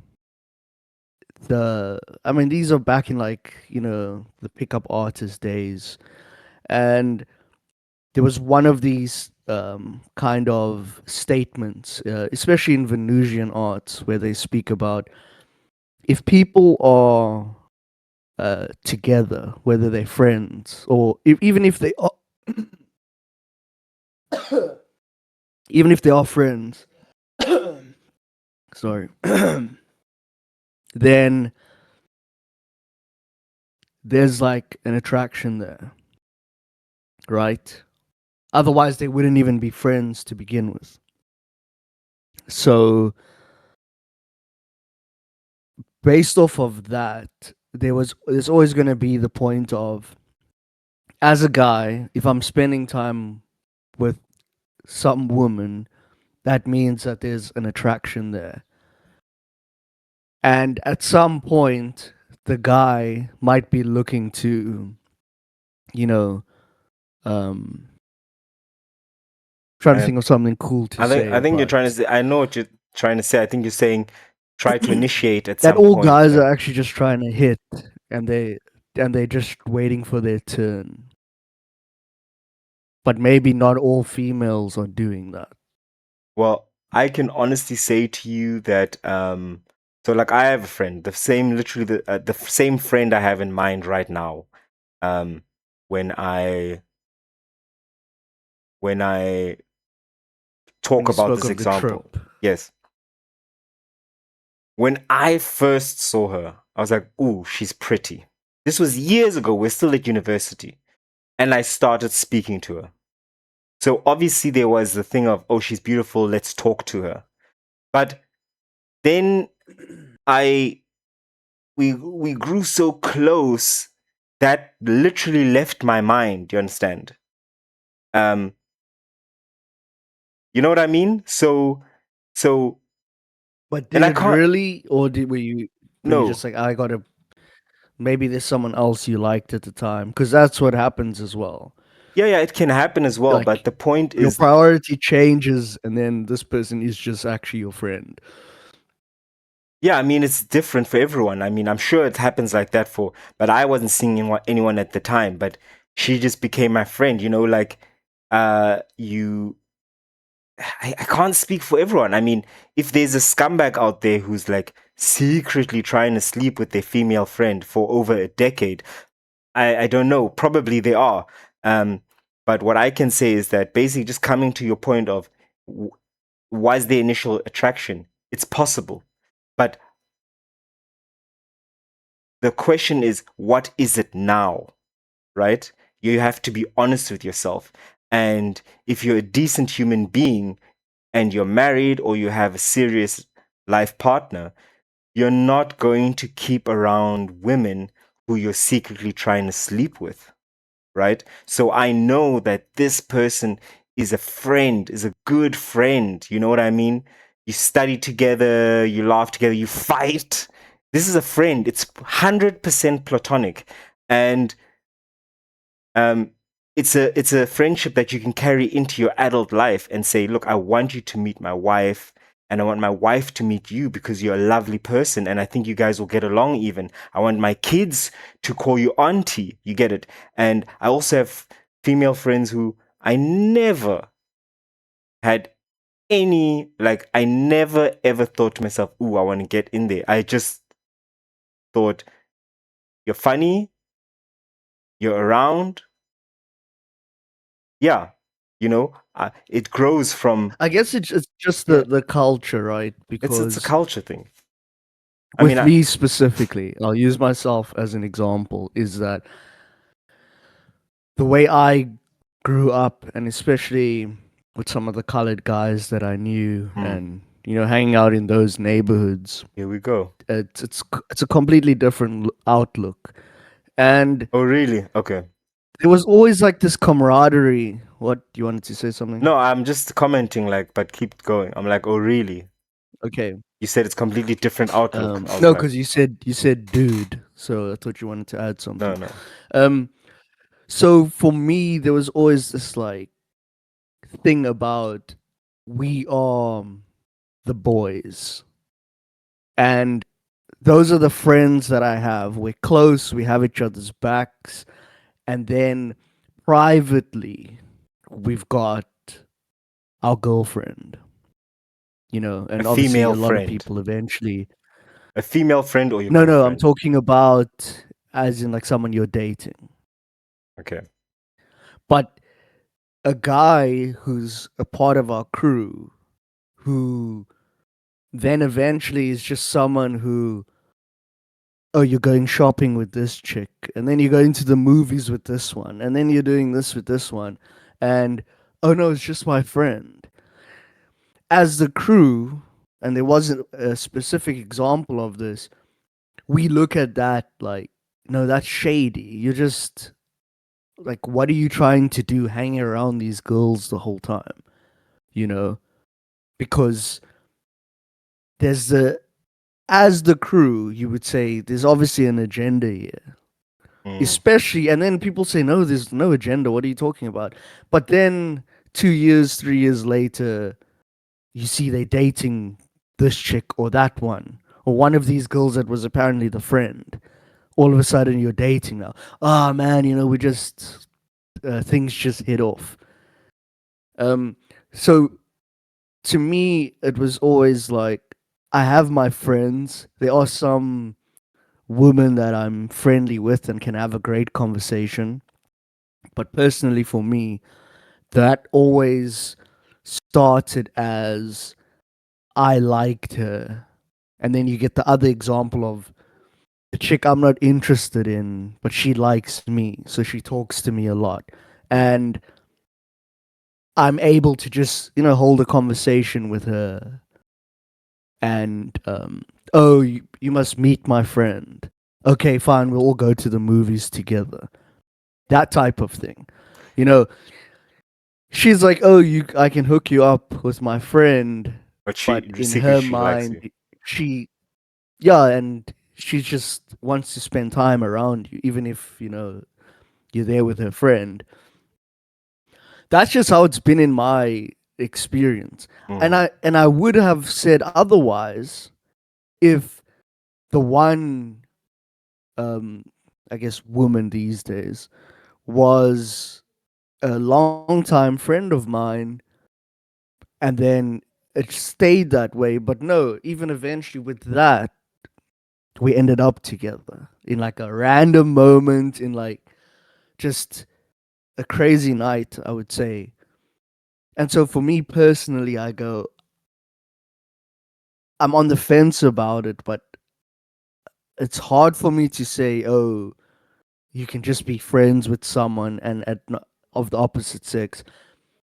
I mean, these are back in, like, the pickup artist days, and there was one of these kind of statements, especially in Venusian arts, where they speak about if people are together, whether they're friends or even if they are, even if they are friends, sorry, then there's like an attraction there, right? Otherwise, they wouldn't even be friends to begin with. So, based off of that, there's always going to be the point of, as a guy, if I'm spending time with some woman, that means that there's an attraction there. And at some point, the guy might be looking to, you know, um, trying to I think of something cool to I say, think you're but trying to say. I know what you're trying to say. I think you're saying try to initiate at that some all point, guys right? are actually just trying to hit, and they're just waiting for their turn. But maybe not all females are doing that. Well, I can honestly say to you that so like I have a friend, the same literally the same friend I have in mind right now. Um, when I When talk you about spoke this of the example, trip, yes. When I first saw her, I was like, "Ooh, she's pretty." This was years ago. We're still at university, and I started speaking to her. So obviously there was the thing of, "Oh, she's beautiful. Let's talk to her." But then I we grew so close that literally left my mind. You understand? Um, you know what I mean? So, but and did I it can't. really, or were you just No, like, I gotta, maybe there's someone else you liked at the time? Because that's what happens as well. yeah, it can happen as well. But Like, the point your is, priority changes, and then this person is just actually your friend. yeah, I mean, it's different for everyone. I mean, I'm sure it happens like that but I wasn't seeing anyone at the time. But she just became my friend. You know, like, you I can't speak for everyone. I mean, if there's a scumbag out there who's like secretly trying to sleep with their female friend for over a decade, I don't know. Probably they are. Um, but what I can say is that basically just coming to your point of was the initial attraction? It's possible. But the question is, what is it now? Right? You have to be honest with yourself. And if you're a decent human being, and you're married or you have a serious life partner, you're not going to keep around women who you're secretly trying to sleep with, right? So I know that this person is a friend, is a good friend. You know what I mean? You study together, you laugh together, you fight. This is a friend. It's 100% platonic. And it's a friendship that you can carry into your adult life and say, look, I want you to meet my wife, and I want my wife to meet you because you're a lovely person, and I think you guys will get along. Even I want my kids to call you auntie. You get it? And I also have female friends who I never had any, like, I never ever thought to myself, ooh, I want to get in there. I just thought, you're funny, you're around. Yeah, it grows from, I guess it's just yeah, the culture, right? it's a Because culture thing. I mean, with me specifically, I'll use myself as an example, is that the way I grew up, and especially with some of the colored guys that I knew, and hanging out in those neighborhoods, here we go. it's a completely different outlook. And Oh, really? Okay. there was always like this camaraderie. What, you wanted to say something? No, I'm just commenting, like, but keep going. I'm like, oh, really? Okay. You said it's completely different outlook. I was No, like, because you said dude, so I thought you wanted to add no, something. no. Um, so for me, there was always this like thing about we are the boys, and those are the friends that I have. We're close, we have each other's backs, and then privately, we've got our girlfriend, A and obviously a female lot of friend. people eventually. A female friend or your No, I'm girlfriend? talking about as in like someone you're dating. Okay. But a guy who's a part of our crew, who then eventually is just someone who, oh, you're going shopping with this chick, and then you're going to the movies with this one, and then you're doing this with this one, and oh no, it's just my friend. As the crew, and there wasn't a specific example of this, we look at that like, no, that's shady. You're just like, what are you trying to do hanging around these girls the whole time? You know? Because there's as the crew, you would say there's obviously an agenda here. Mm. Especially, and then people say, no, there's no agenda. What are you talking about? But then 2 years, 3 years later, you see they dating this chick or that one, or one of these girls that was apparently the friend. All of a sudden, you're dating now. Ah, man, we just things just hit off. So to me, it was always like I have my friends. There are some women that I'm friendly with and can have a great conversation. But personally, for me, that always started as I liked her. And then you get the other example of the chick I'm not interested in, but she likes me. So she talks to me a lot. And I'm able to just, hold a conversation with her. And, oh, you must meet my friend. Okay, fine. We'll all go to the movies together. That type of thing. You know, she's like, "Oh, I can hook you up with my friend," But but in secretly her she likes you. mind, she, yeah, and she just wants to spend time around you, even if you're there with her friend. That's just how it's been in my experience, and Mm. I would have said otherwise if the one, um, I guess, woman these days was a longtime friend of mine, and then it stayed that way. But no, even eventually with that, we ended up together in like a random moment, in like just a crazy night, I would say. And so for me personally, I go, I'm on the fence about it, but it's hard for me to say, oh, you can just be friends with someone and of the opposite sex,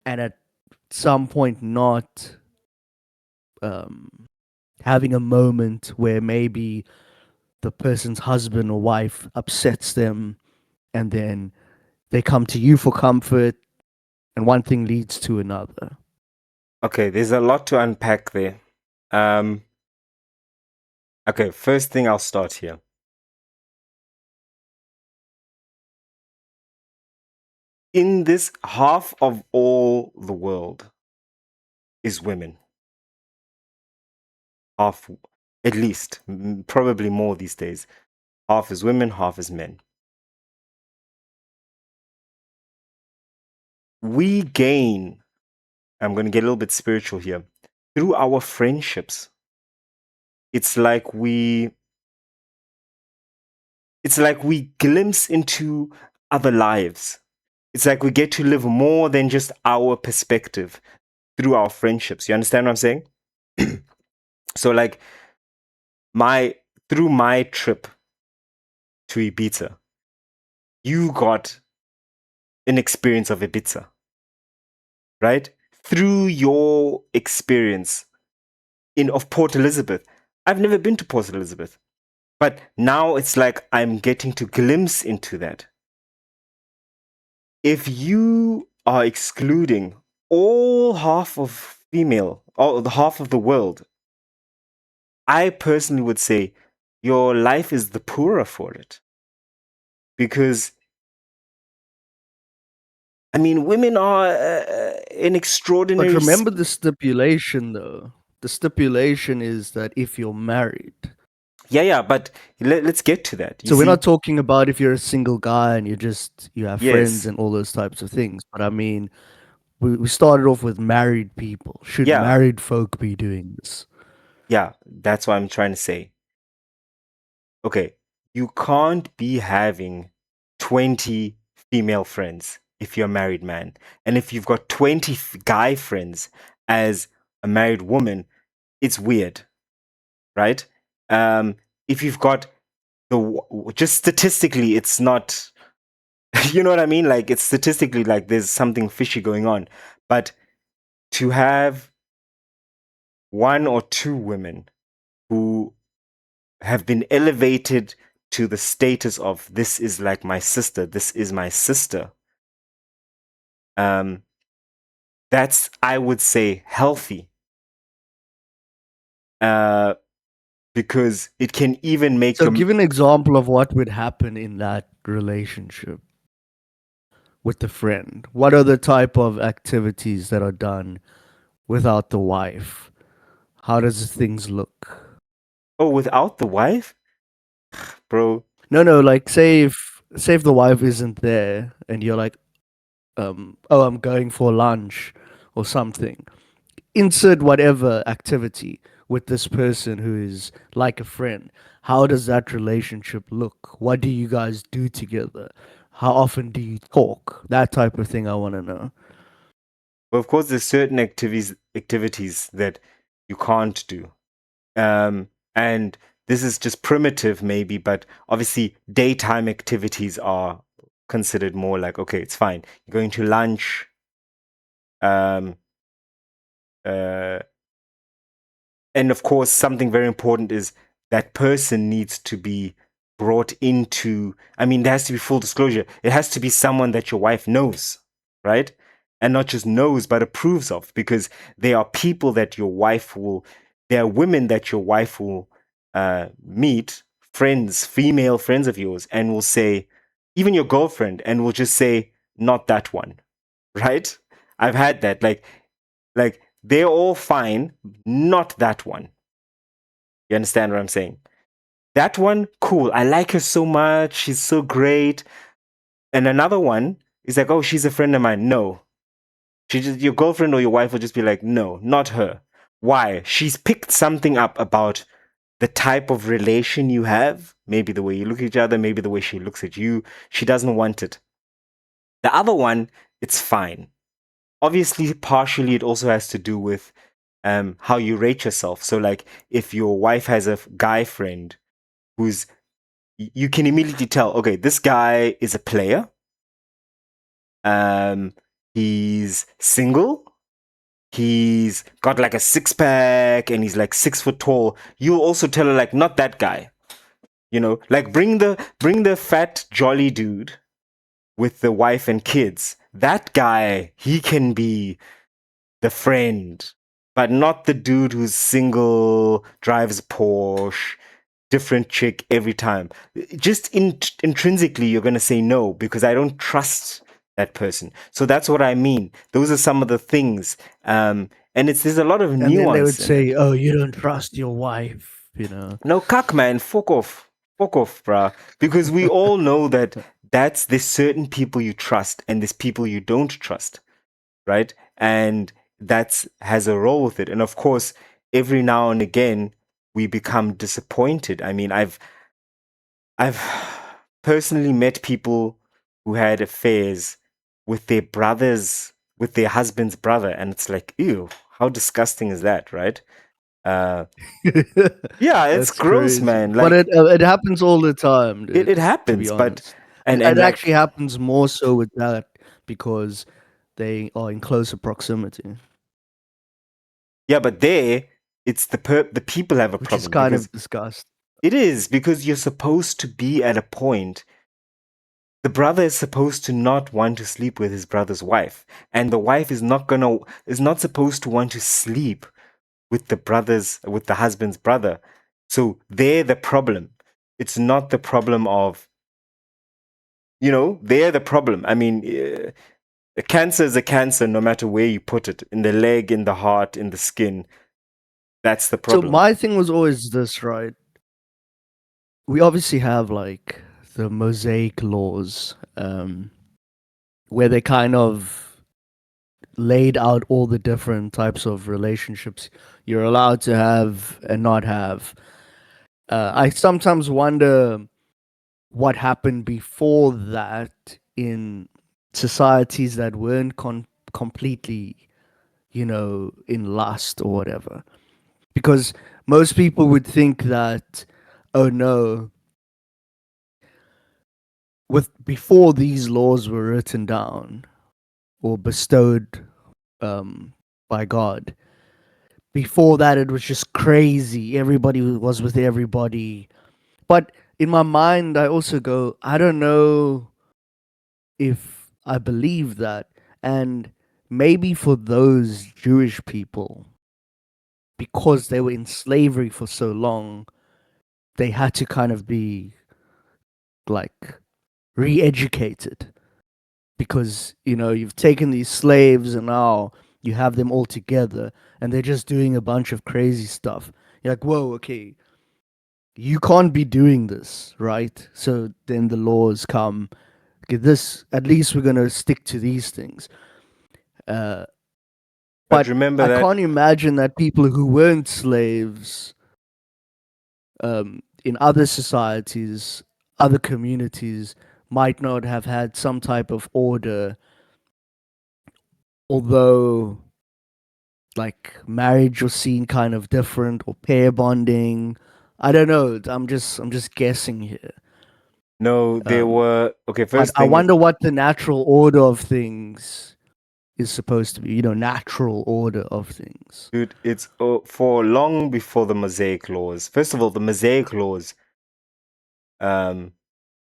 and at some point not um, having a moment where maybe the person's husband or wife upsets them, and then they come to you for comfort, and one thing leads to another. Okay, there's a lot to unpack there. Okay, first thing I'll start here. In this, half of all the world is women. Half, at least, probably more these days. Half is women, half is men. We gain, I'm going to get a little bit spiritual here, through our friendships. It's like we glimpse into other lives. It's like we get to live more than just our perspective through our friendships. You understand what I'm saying? So like through my trip to Ibiza, you got an experience of Ibiza, right? Through your experience of Port Elizabeth. I've never been to Port Elizabeth, but now it's like I'm getting to glimpse into that. If you are excluding all half of half of the world, I personally would say your life is the poorer for it. Because, I mean, women are an extraordinary. But remember the stipulation, though. The stipulation is that if you're married. Yeah, but let's get to that. So we're not talking about if you're a single guy and you have Yes. friends and all those types of things. But I mean, we started off with married people. Should Yeah. married folk be doing this? Yeah, that's what I'm trying to say. Okay, you can't be having 20 female friends if you're a married man. And if you've got 20 guy friends as a married woman, it's weird, right? If you've got just statistically, it's not, you know what I mean? Like, it's statistically like there's something fishy going on. But to have one or two women who have been elevated to the status of this is like my sister, this is my sister. That's, I would say, healthy. Because it can even make So give an example of what would happen in that relationship with the friend. What are the type of activities that are done without the wife? How does things look? Oh, without the wife? Bro. No, like say if the wife isn't there and you're like, oh, I'm going for lunch or something. Insert whatever activity with this person who is like a friend. How does that relationship look? What do you guys do together? How often do you talk? That type of thing I want to know. Well, of course, there's certain activities that you can't do. And this is just primitive, maybe, but obviously, daytime activities are considered more like, okay, it's fine. You're going to lunch. And of course, something very important is that person needs to be brought into. I mean, there has to be full disclosure. It has to be someone that your wife knows, right? And not just knows, but approves of, because there are people that your wife will, there are women that your wife will meet, friends, female friends of yours, and will say, even your girlfriend, and will just say, not that one, right? I've had that. Like they're all fine, not that one. You understand what I'm saying? That one, cool. I like her so much. She's so great. And another one is like, oh, she's a friend of mine. No. Your girlfriend or your wife will just be like, no, not her. Why? She's picked something up about the type of relation you have. Maybe the way you look at each other, maybe the way she looks at you. She doesn't want it. The other one, it's fine. Obviously, partially, it also has to do with how you rate yourself. So, like, if your wife has a guy friend who's, you can immediately tell, okay, this guy is a player. He's single. He's got like a six pack and he's like 6 foot tall. You'll also tell her, like, not that guy. You know, like bring the fat jolly dude with the wife and kids. That guy, he can be the friend. but not the dude who's single, drives a Porsche, different chick every time. Just intrinsically, you're going to say no because I don't trust that person. So that's what I mean. Those are some of the things. And there's a lot of And then they would nuance in say, it. "Oh, you don't trust your wife," you know. No, cuck, man, fuck off. Fuck off, bruh. Because we all know that there's certain people you trust and there's people you don't trust, right? And that's has a role with it. And of course, every now and again, we become disappointed. I mean, I've personally met people who had affairs with their brothers, with their husband's brother, and it's like, ew, how disgusting is that, right? Uh, yeah, it's That's gross, crazy. man. But Like it happens all the time, dude. it To be happens, but honest, and it like actually happens more so with that because they are in closer proximity, yeah, but there it's the people have a which is problem kind because of disgusting. it is because you're supposed to be at a point. The brother is supposed to not want to sleep with his brother's wife, and the wife is not supposed to want to sleep with the husband's brother. So they're the problem. It's not the problem of they're the problem. I mean, a cancer is a cancer, no matter where you put it, in the leg, in the heart, in the skin. That's the So problem. my thing was always this, right? We obviously have like the Mosaic laws, where they kind of laid out all the different types of relationships you're allowed to have and not have. I sometimes wonder what happened before that in societies that weren't completely, in lust or whatever. Because most people would think that, oh no, with before these laws were written down or bestowed by God, before that it was just crazy. Everybody was with everybody. But in my mind, I also go, I don't know if I believe that. And maybe for those Jewish people, because they were in slavery for so long, they had to kind of be like re-educated because you've taken these slaves and now you have them all together and they're just doing a bunch of crazy stuff. You're like, whoa, okay, you can't be doing this, right? So then the laws come. Okay, this at least we're gonna stick to these things. Uh, But but remember I that can't imagine that people who weren't slaves in other societies, other communities, might not have had some type of order, although like marriage was seen kind of different or pair bonding. I don't know. I'm just guessing here. no, there Um, were okay. but First I thing is, wonder what the natural order of things is supposed to be. Natural order of things. dude, it's for long before the Mosaic laws. First of all, the Mosaic laws, um,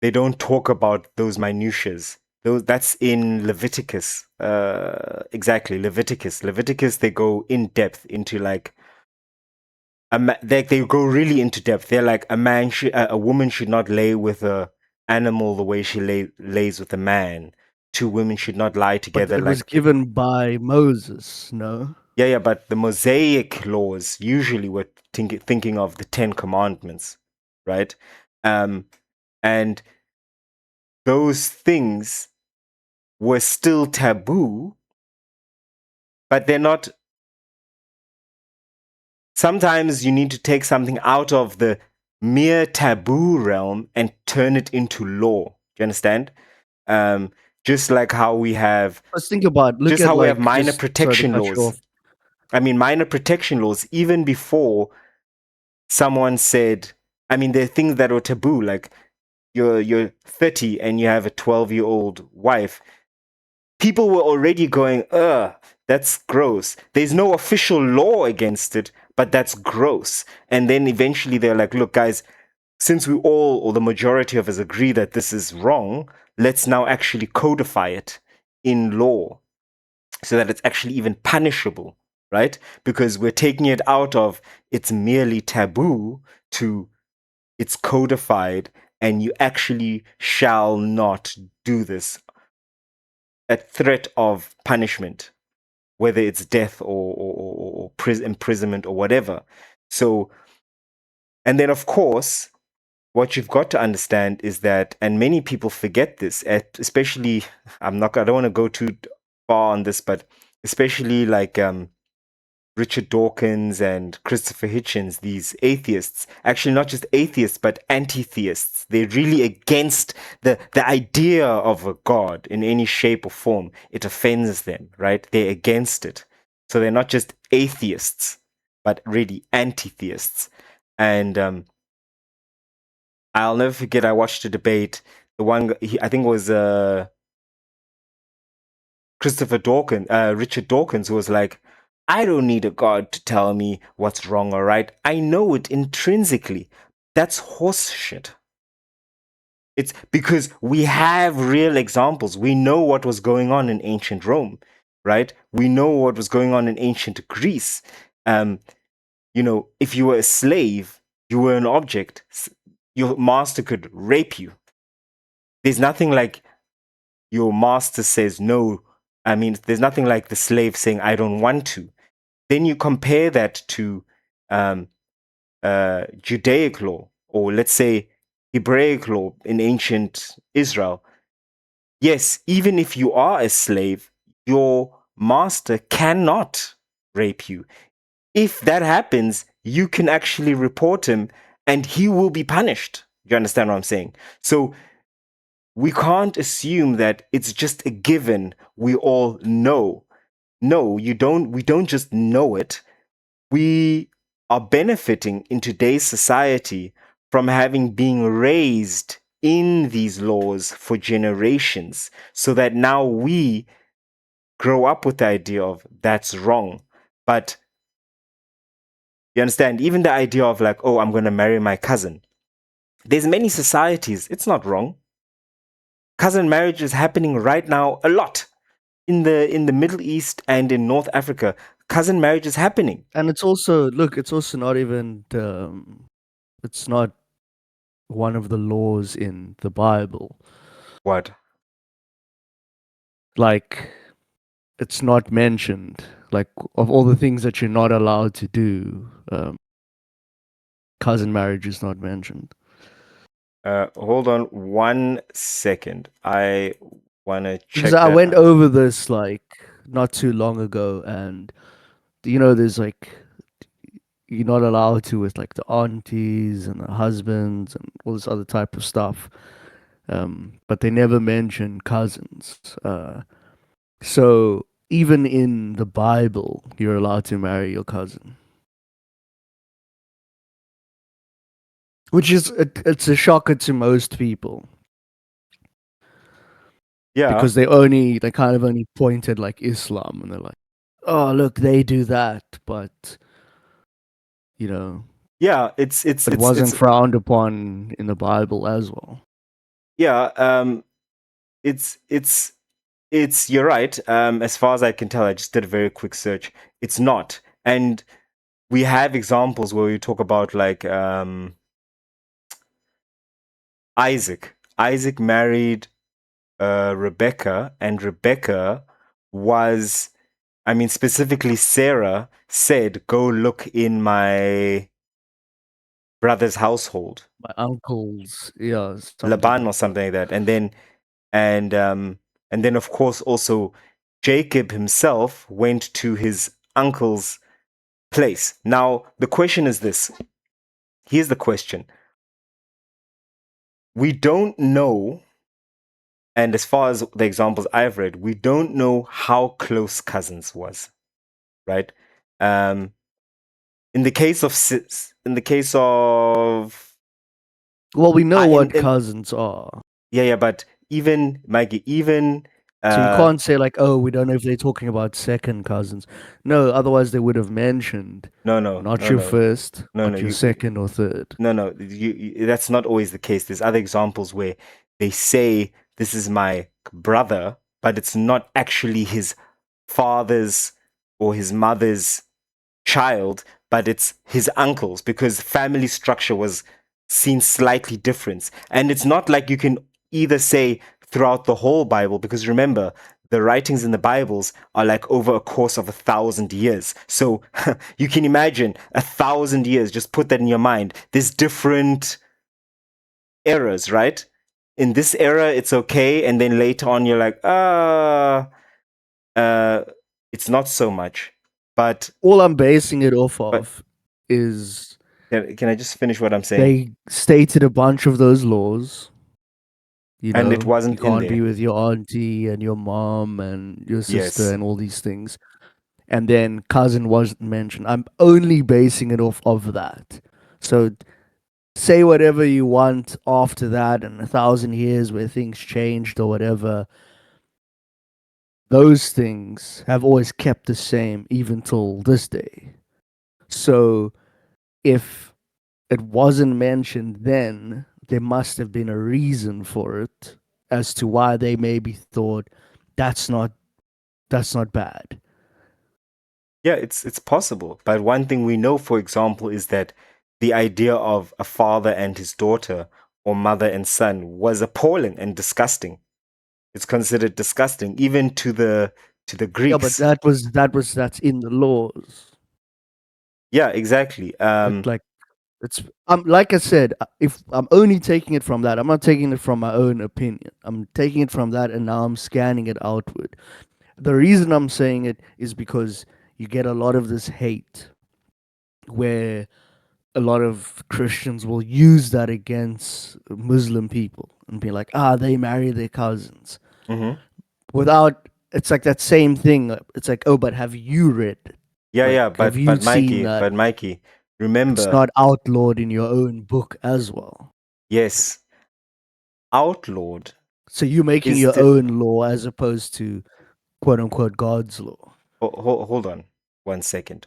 they don't talk about those minutiaes. That's in Leviticus. Exactly, Leviticus. Leviticus, they go in depth into like they go really into depth. They're like a woman should not lay with a animal the way she lays with a man. Two women should not lie But together it was like given by Moses, no? yeah, but the Mosaic laws usually were thinking of the Ten Commandments, right? Um, and those things were still taboo, but they're not. Sometimes you need to take something out of the mere taboo realm and turn it into law. Do you understand? Um, just like how we have, Let's think about look just at how we have like minor just sorry to protection cut you laws. off. I mean, minor protection laws, even before someone said, I mean, there are things that were taboo, like you're 30 and you have a 12-year-old wife. People were already going, ugh, that's gross. There's no official law against it, but that's gross. And then eventually they're like, look, guys, since we all, or the majority of us, agree that this is wrong, let's now actually codify it in law so that it's actually even punishable. right? Because we're taking it out of it's merely taboo to it's codified and you actually shall not do this at threat of punishment, whether it's death or imprisonment or whatever. So, and then of course, what you've got to understand is that, and many people forget this, especially, I don't want to go too far on this, but especially like Richard Dawkins and Christopher Hitchens, these atheists, actually not just atheists, but anti-theists. They're really against the idea of a God in any shape or form. It offends them, right? They're against it. So they're not just atheists, but really anti-theists. And I'll never forget, I watched a debate. The one, I think it was Richard Dawkins, who was like, I don't need a God to tell me what's wrong or right. I know it intrinsically. That's horse shit. It's because we have real examples. We know what was going on in ancient Rome, right? We know what was going on in ancient Greece. If you were a slave, you were an object. Your master could rape you. There's nothing like your master says no. I mean, there's nothing like the slave saying, I don't want to. Then you compare that to Judaic law, or let's say Hebraic law in ancient Israel. Yes, even if you are a slave, your master cannot rape you. If that happens, you can actually report him and he will be punished. You understand what I'm saying? So we can't assume that it's just a given we all know. No, you don't. We don't just know it. We are benefiting in today's society from having been raised in these laws for generations, so that now we grow up with the idea of that's wrong. But you understand, even the idea of like, oh, I'm going to marry my cousin. There's many societies, it's not wrong. Cousin marriage is happening right now a lot in the Middle East and in North Africa. Cousin marriage is happening. And it's also not even it's not one of the laws in the Bible. What? Like, it's not mentioned. Like, of all the things that you're not allowed to do, cousin marriage is not mentioned. Hold on 1 second. I want to check. Because I went over this like not too long ago, and there's like you're not allowed to with like the aunties and the husbands and all this other type of stuff. But they never mention cousins. So even in the Bible, you're allowed to marry your cousin. Which is, it's a shocker to most people. Yeah. Because they kind of only pointed like Islam, and they're like, oh, look, they do that, but, Yeah, it wasn't frowned upon in the Bible as well. Yeah, you're right. As far as I can tell, I just did a very quick search. It's not. And we have examples where we talk about like Isaac. Isaac married Rebecca, and Rebecca was, I mean, specifically Sarah said, go look in my brother's household. My uncle's, yeah. Laban or something like that. And then of course also Jacob himself went to his uncle's place. Now the question is this. Here's the question. We don't know, and as far as the examples I've read, we don't know how close cousins was, right? In the case of well, we know what cousins are. Yeah, but even Mikey, so you can't say like, oh, we don't know if they're talking about second cousins. No, otherwise they would have mentioned. Not your first, not your second or third. No, that's not always the case. There's other examples where they say this is my brother, but it's not actually his father's or his mother's child, but it's his uncle's, because family structure was seen slightly different. And it's not like you can either say throughout the whole Bible, because remember, the writings in the Bibles are like over a course of 1,000 years. So you can imagine 1,000 years, just put that in your mind. There's different eras, right? In this era, it's okay. And then later on, you're like, it's not so much. But All I'm basing it off But- of is can I just finish what I'm saying? they stated a bunch of those laws. You know, And it wasn't you in can't be there. with your auntie and your mom and your sister Yes. and all these things. And then cousin wasn't mentioned. I'm only basing it off of that. So say whatever you want after that and 1,000 years where things changed or whatever. Those things have always kept the same even till this day. So if it wasn't mentioned then, there must have been a reason for it as to why they maybe thought that's not bad. Yeah, it's possible. But one thing we know, for example, is that the idea of a father and his daughter or mother and son was appalling and disgusting. It's considered disgusting, even to the Yeah, but Greeks. that's in the laws. Yeah, exactly. Like it's like I said, if I'm only taking it from that, I'm not taking it from my own opinion. I'm taking it from that, and now I'm scanning it outward. The reason I'm saying it is because you get a lot of this hate where a lot of Christians will use that against Muslim people and be like, they marry their cousins. Mhm. Without, it's like that same thing. It's like, oh, but have you read? Yeah, Like, yeah, have but you seen that Mikey, it's remember, not outlawed in your own book as well? yes, outlawed So you're making is your own law as opposed to quote unquote God's law. hold on 1 second.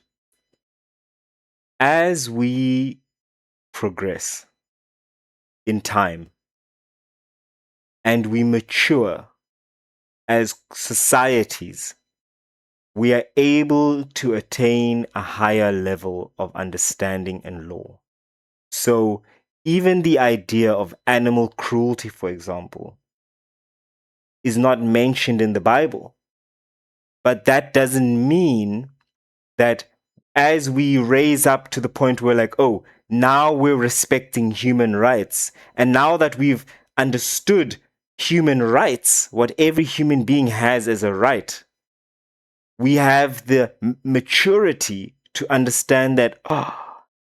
As we progress in time and we mature as societies, we are able to attain a higher level of understanding and law. So even the idea of animal cruelty, for example, is not mentioned in the Bible. But that doesn't mean that as we raise up to the point where, like, oh, now we're respecting human rights. And now that we've understood human rights, what every human being has as a right, we have the maturity to understand that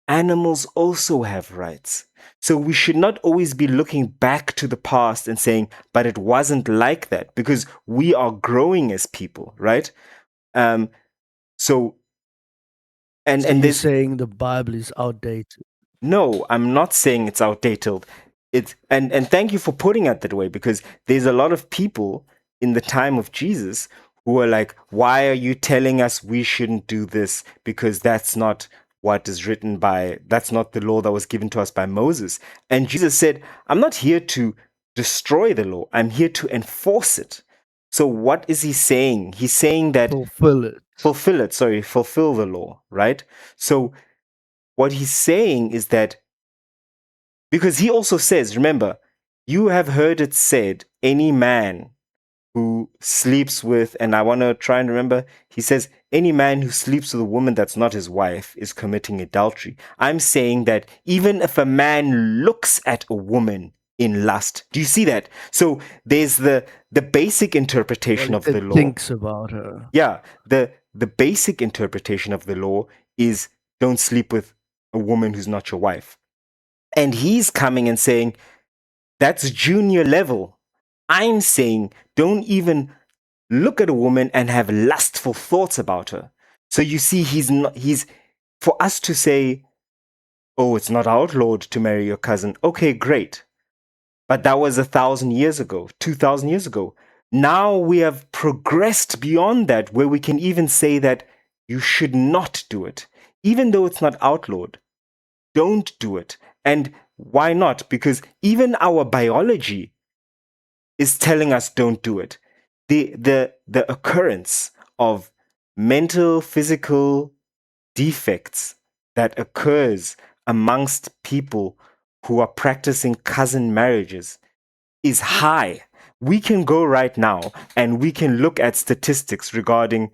animals also have rights. So we should not always be looking back to the past and saying, but it wasn't like that, because we are growing as people, right? Um, so So and you're there's saying the Bible is outdated. no, I'm not saying it's outdated. It's and thank you for putting it that way, because there's a lot of people in the time of Jesus who are like, why are you telling us we shouldn't do this? Because that's not what is written by, that's not the law that was given to us by Moses. And Jesus said, I'm not here to destroy the law, I'm here to enforce it. So what is he saying? He's saying that Fulfill it. fulfill the law, right? So what he's saying is that, because he also says, remember, you have heard it said, any man who sleeps with, and I want to try and remember, he says, any man who sleeps with a woman that's not his wife is committing adultery. I'm saying that even if a man looks at a woman in lust, do you see that? So there's the basic interpretation of the It law. thinks about her. Yeah, the basic interpretation of the law is don't sleep with a woman who's not your wife. And he's coming and saying, that's junior level. I'm saying, don't even look at a woman and have lustful thoughts about her. So you see, he's, for us to say, oh, it's not outlawed to marry your cousin. Okay, great. But that was 1,000 years ago, 2,000 years ago. Now we have progressed beyond that, where we can even say that you should not do it. Even though it's not outlawed, don't do it. And why not? Because even our biology is telling us don't do it. The occurrence of mental, physical defects that occurs amongst people who are practicing cousin marriages is high. We can go right now and we can look at statistics regarding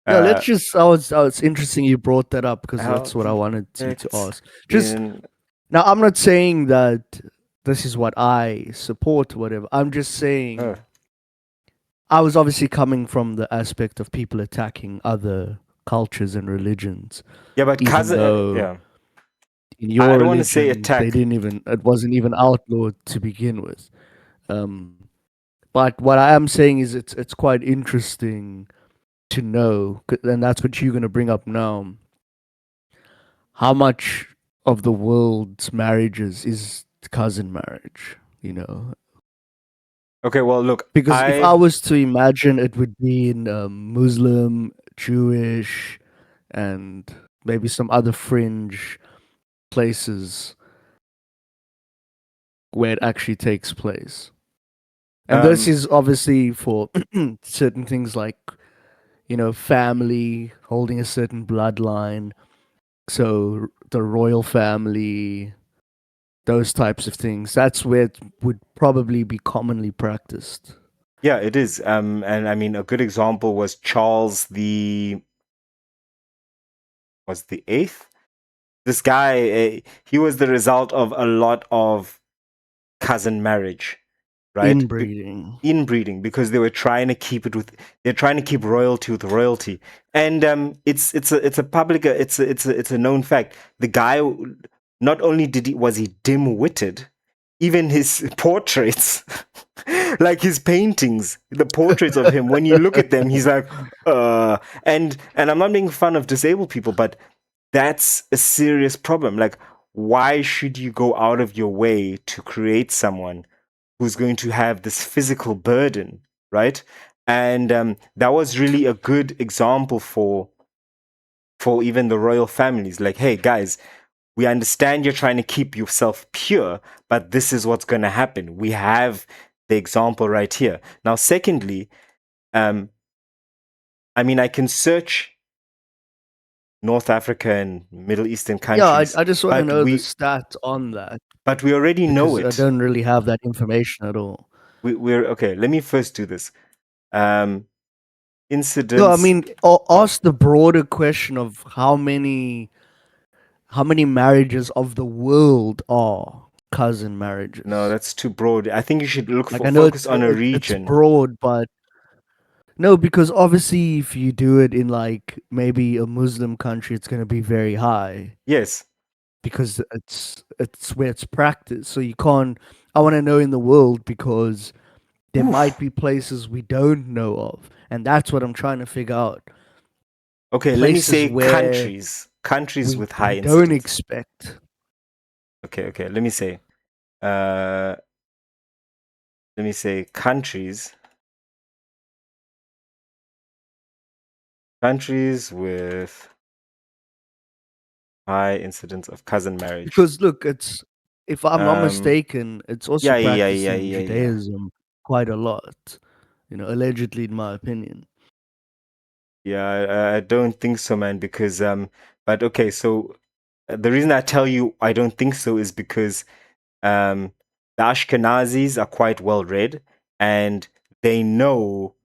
Yeah, let's uh just. I was interesting you brought that up because how that's what I the wanted to effects ask. Just in now, I'm not saying that this is what I support, or whatever. I'm just saying I was obviously coming from the aspect of people attacking other cultures and religions, yeah, but even cousin though yeah. in I your don't want to say religion they attack. didn't even. It wasn't even outlawed to begin with. But what I am saying is it's quite interesting to know, and that's what you're going to bring up now. How much of the world's marriages is cousin marriage? You know, Okay, well look, because if I I was to imagine, it would be in Muslim, Jewish, and maybe some other fringe places where it actually takes place. And this um is obviously for certain things like, family, holding a certain bloodline. So the royal family, those types of things. That's where it would probably be commonly practiced. yeah, it is. And I mean a good example was Charles the was the 8th. This guy he was the result of a lot of cousin marriage, right? Inbreeding. Inbreeding, because they were trying to keep it with they're trying to keep royalty with royalty. And it's a public it's a known fact. The guy, not only was he dim-witted, even his portraits, like his paintings, the portraits of him, when you look at them, he's like and I'm not making fun of disabled people, but that's a serious problem. Like, why should you go out of your way to create someone who's going to have this physical burden, right? And that was really a good example for even the royal families. Like, hey guys, we understand you're trying to keep yourself pure, but this is what's going to happen. We have the example right here. Now, secondly, um, I mean, I can search North Africa and Middle Eastern Yeah, countries, I just want to but know the we stat on that but we already know because I it. don't really have that information at all. We're okay. Let me first do this. Um, No, I incidents mean, of ask the broader question of how many marriages of the world are cousin no, marriages. that's too broad. I think you should look Like for I know focus on a it's region. broad, but no, because obviously if you do it in like maybe a Muslim country, it's going to be very high Yes. because it's where it's practiced. So you can't. I want to know in the world because there might Oof. be places we don't know of, and that's what I'm trying to figure out. Okay, let me Places say where countries. Countries we with high we don't incidence. expect. Okay. Let me say. Uh, let me say countries. Countries with high incidence of cousin marriage. Because look, it's if I'm not Um. mistaken, it's also Yeah. practiced in Yeah. Judaism quite a lot. Allegedly, in my opinion. Yeah. I don't think so, man. Because But okay. So the reason I tell you I don't think so is because um, the Ashkenazis are quite well read and they know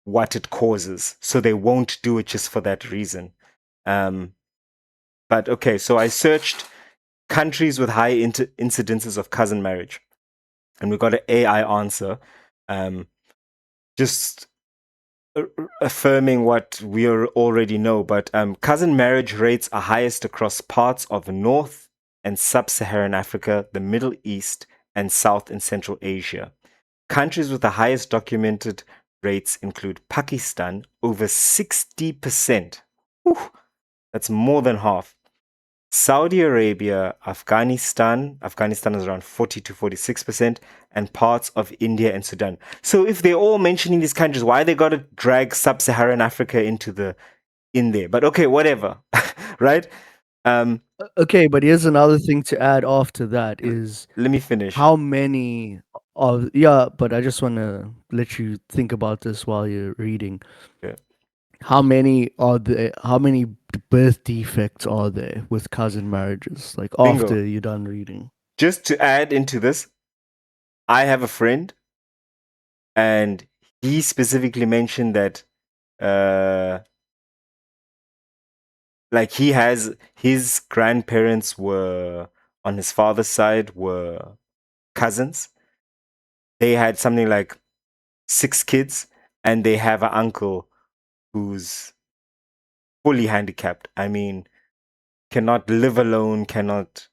what it causes, so they won't do it just for that reason. Um, but okay, so I searched countries with high incidences of cousin marriage, and we got an AI answer, um, just affirming what we already know. But cousin marriage rates are highest across parts of North and Sub-Saharan Africa, the Middle East, and South and Central Asia. Countries with the highest documented rates include Pakistan, over 60%. Whew, that's more than half. Saudi Arabia, Afghanistan is around 40 to 46%, and parts of India and Sudan. So if they're all mentioning these countries, why they got to drag Sub-Saharan Africa in there? But okay, whatever, right? Um, Okay, but here's another thing to add after that is Let me finish. how many of yeah, but I just want to let you think about this while you're reading. Okay. How many are there? How many birth defects are there with cousin marriages? Like Bingo. after you're done reading. Just to add into this, I have a friend, and he specifically mentioned that, uh, like he has his grandparents were on his father's side were cousins. They had something like 6 kids, and they have an uncle who's fully handicapped. I mean, cannot live alone, cannot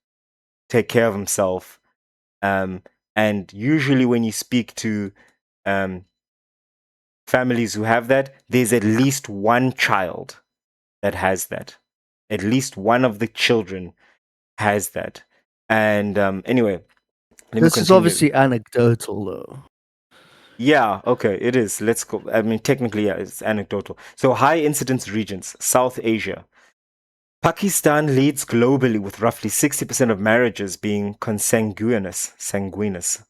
take care of himself. Um, and usually, when you speak to um, families who have that, there's at least one child that has that. At least one of the children has that. And anyway, let me This is continue. obviously anecdotal, though. Yeah, okay, it is. Let's go. I mean, technically, yeah, it's anecdotal. So, high incidence regions, South Asia. Pakistan leads globally with roughly 60% of marriages being sanguineous,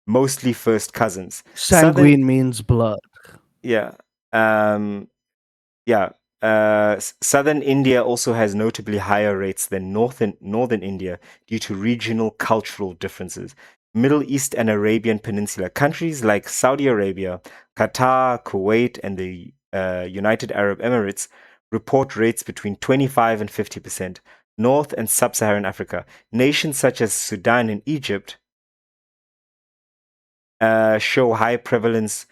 mostly first cousins. Southern, Sanguine means blood. yeah, um, yeah. Southern India also has notably higher rates than northern India due to regional cultural differences. Middle East and Arabian Peninsula countries like Saudi Arabia, Qatar, Kuwait, and the United Arab Emirates report rates between 25 and 50%. North and Sub-Saharan Africa, nations such as Sudan and Egypt show high prevalence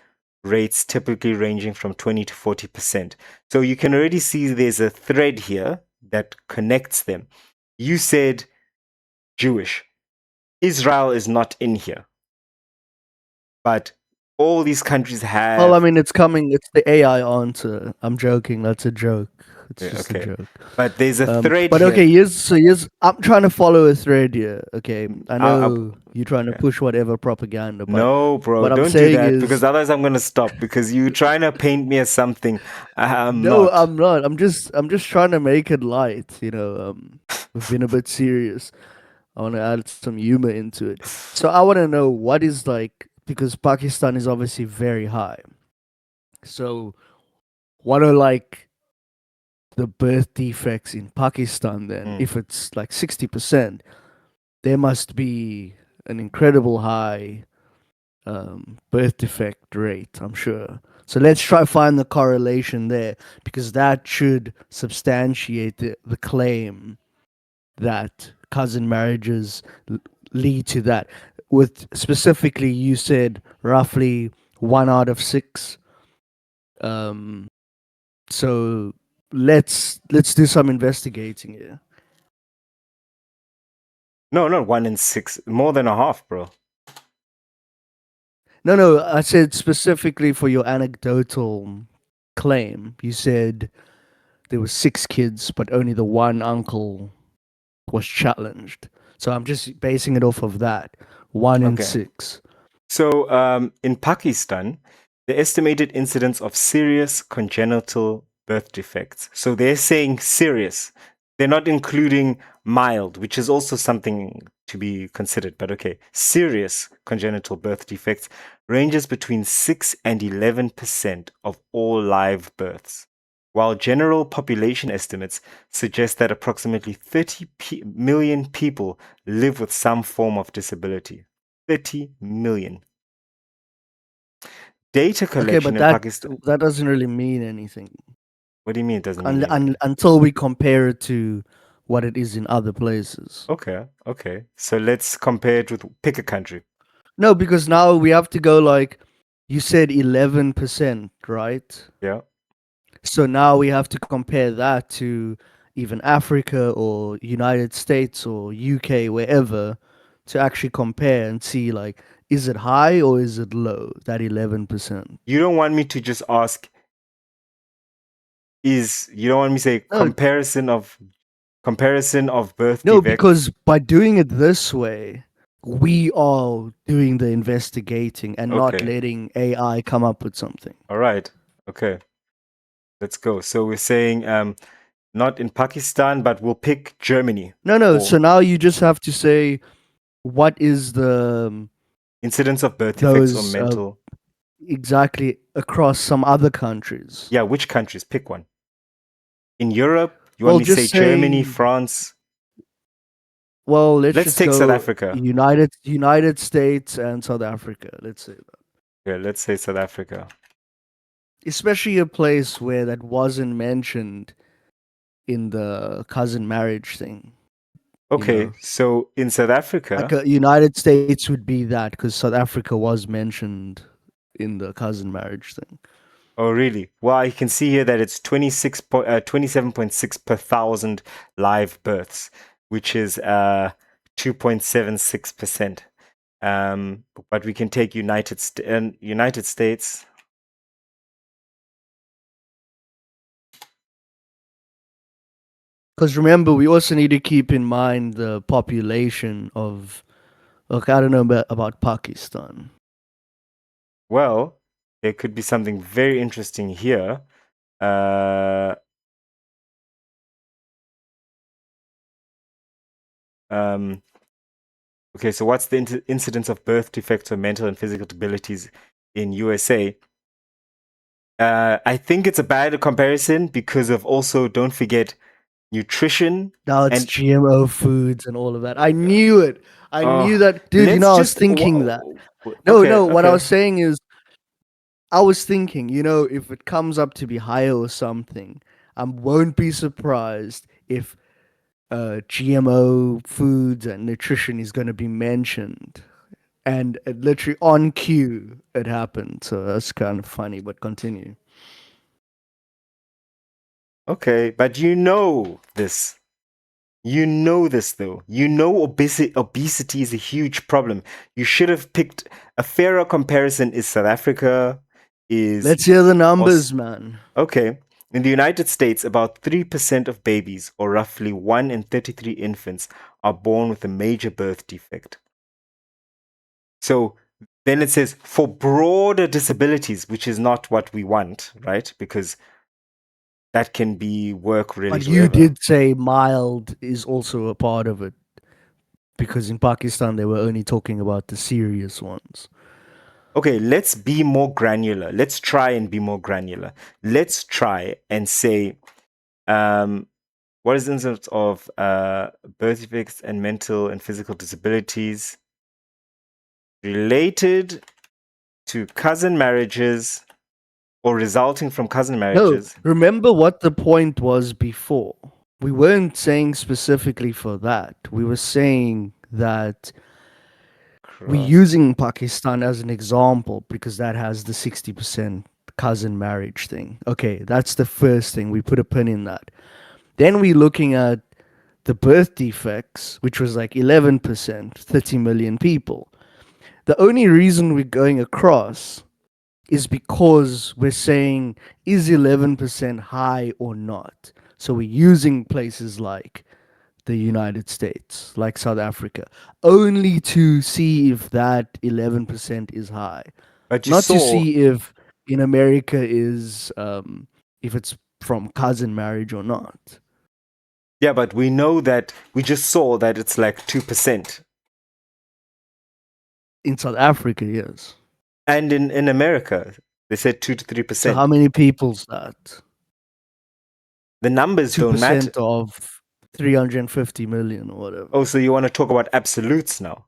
rates typically ranging from 20 to 40%. So you can already see there's a thread here that connects them. You said Jewish. Israel is not in here, but all these countries Well, I have. mean, it's coming. It's the AI answer. I'm joking. That's a joke. It's Yeah, just a okay, joke. but there's a thread But here. okay, here's. I'm trying to follow a thread here. Okay, I Uh, uh, know you're trying to yeah. push whatever propaganda, but No, bro, what I'm don't do saying that because is, otherwise I'm gonna stop because you're trying to paint me as something I'm no, not. I'm not. I'm just trying to make it light. We've been a bit serious. I want to add some humor into it. So I want to know what is like because Pakistan is obviously very high. So what are like the birth defects in Pakistan then? Mm. If it's like 60%, there must be an incredible high birth defect rate, I'm sure. So let's try find the correlation there because that should substantiate the claim that cousin marriages lead to that. With specifically, you said roughly 1 out of 6. Um, so let's do some investigating here. No, not 1 in 6, more than a half, bro. No, I said specifically for your anecdotal claim. You said there were 6 kids, but only the one uncle was challenged. So I'm just basing it off of that. One in Okay. 6. So, in Pakistan, the estimated incidence of serious congenital birth defects. So they're saying serious. They're not including mild, which is also something to be considered. But okay, serious congenital birth defects ranges between 6 and 11% of all live births, while general population estimates suggest that approximately 30 million people live with some form of disability. 30 million. Data Okay, but collection in that Pakistan. that doesn't really mean anything What do you mean it doesn't mean anything? until we compare it to what it is in other places. Okay, okay. So let's compare it with pick a country. No, because now we have to go like you said 11%, right? Yeah. So now we have to compare that to even Africa or United States or UK, wherever, to actually compare and see like is it high or is it low? That 11%. You don't want me to just ask you don't want me to say No, comparison of birth no, defects. because by doing it this way, we are doing the investigating and not Okay. letting AI come up with something. All right. Okay. Let's go. So we're saying not in Pakistan, but we'll pick Germany No. So or now you just have to say what is the incidence of birth defects or those mental. exactly across some other countries. Yeah, which countries? Pick one. In Europe, you want Well, me to say just Germany, say, France? well, let's Let's just take South go Africa. United States and South Africa. Let's say that. Yeah, let's say South Africa. Especially a place where that wasn't mentioned in the cousin marriage thing. You Okay, know, so in South like Africa, United States would be that because South Africa was mentioned in the cousin marriage thing. oh really? Well, you can see here that it's 27.6 per thousand live births, which is 2.76%. But we can take United States. Because remember, we also need to keep in mind the population of. Look, I don't know about Pakistan. Well, there could be something very interesting here. Uh, um, okay, so what's the incidence of birth defects or mental and physical disabilities in USA? I think it's a bad comparison because of also, don't forget, nutrition Now it's and GMO foods and all of that. I knew it. I knew oh, that, dude. let's I was just thinking that. No, okay, no. What I okay. was saying is, I was thinking, if it comes up to be higher or something, I won't be surprised if GMO foods and nutrition is going to be mentioned. And literally on cue, it happened. So that's kind of funny, but continue. Okay, but you know this. You know this though. You know obesity is a huge problem. You should have picked a fairer comparison is South Africa, is Let's hear the Aus- numbers, man. okay. In the United States, about 3% of babies, or roughly 1 in 33 infants, are born with a major birth defect. So then it says for broader disabilities, which is not what we want, right? Because that can be work really But you whatsoever. did say mild is also a part of it because in Pakistan they were only talking about the serious ones. Okay, let's be more granular. Let's try and be more granular. Let's try and say, what is the incidence of birth defects and mental and physical disabilities related to cousin marriages or resulting from cousin No, marriages? remember what the point was before. We weren't saying specifically for that. We were saying that we're Cross. using Pakistan as an example because that has the 60% cousin marriage thing. Okay, that's the first thing. We put a pin in that. Then we're looking at the birth defects, which was like 11%, 30 million people. The only reason we're going across is because we're saying, is 11% high or not? So we're using places like the United States, like South Africa, only to see if that 11% is high, But you not to saw, see if in America is, if it's from cousin marriage or not. yeah, but we know that we just saw that it's like 2%. In South Africa, yes. And in America, they said 2 to So how 3%. many people's that? The numbers don't matter. 2% of 350 million or whatever. Oh, so you want to talk about absolutes now?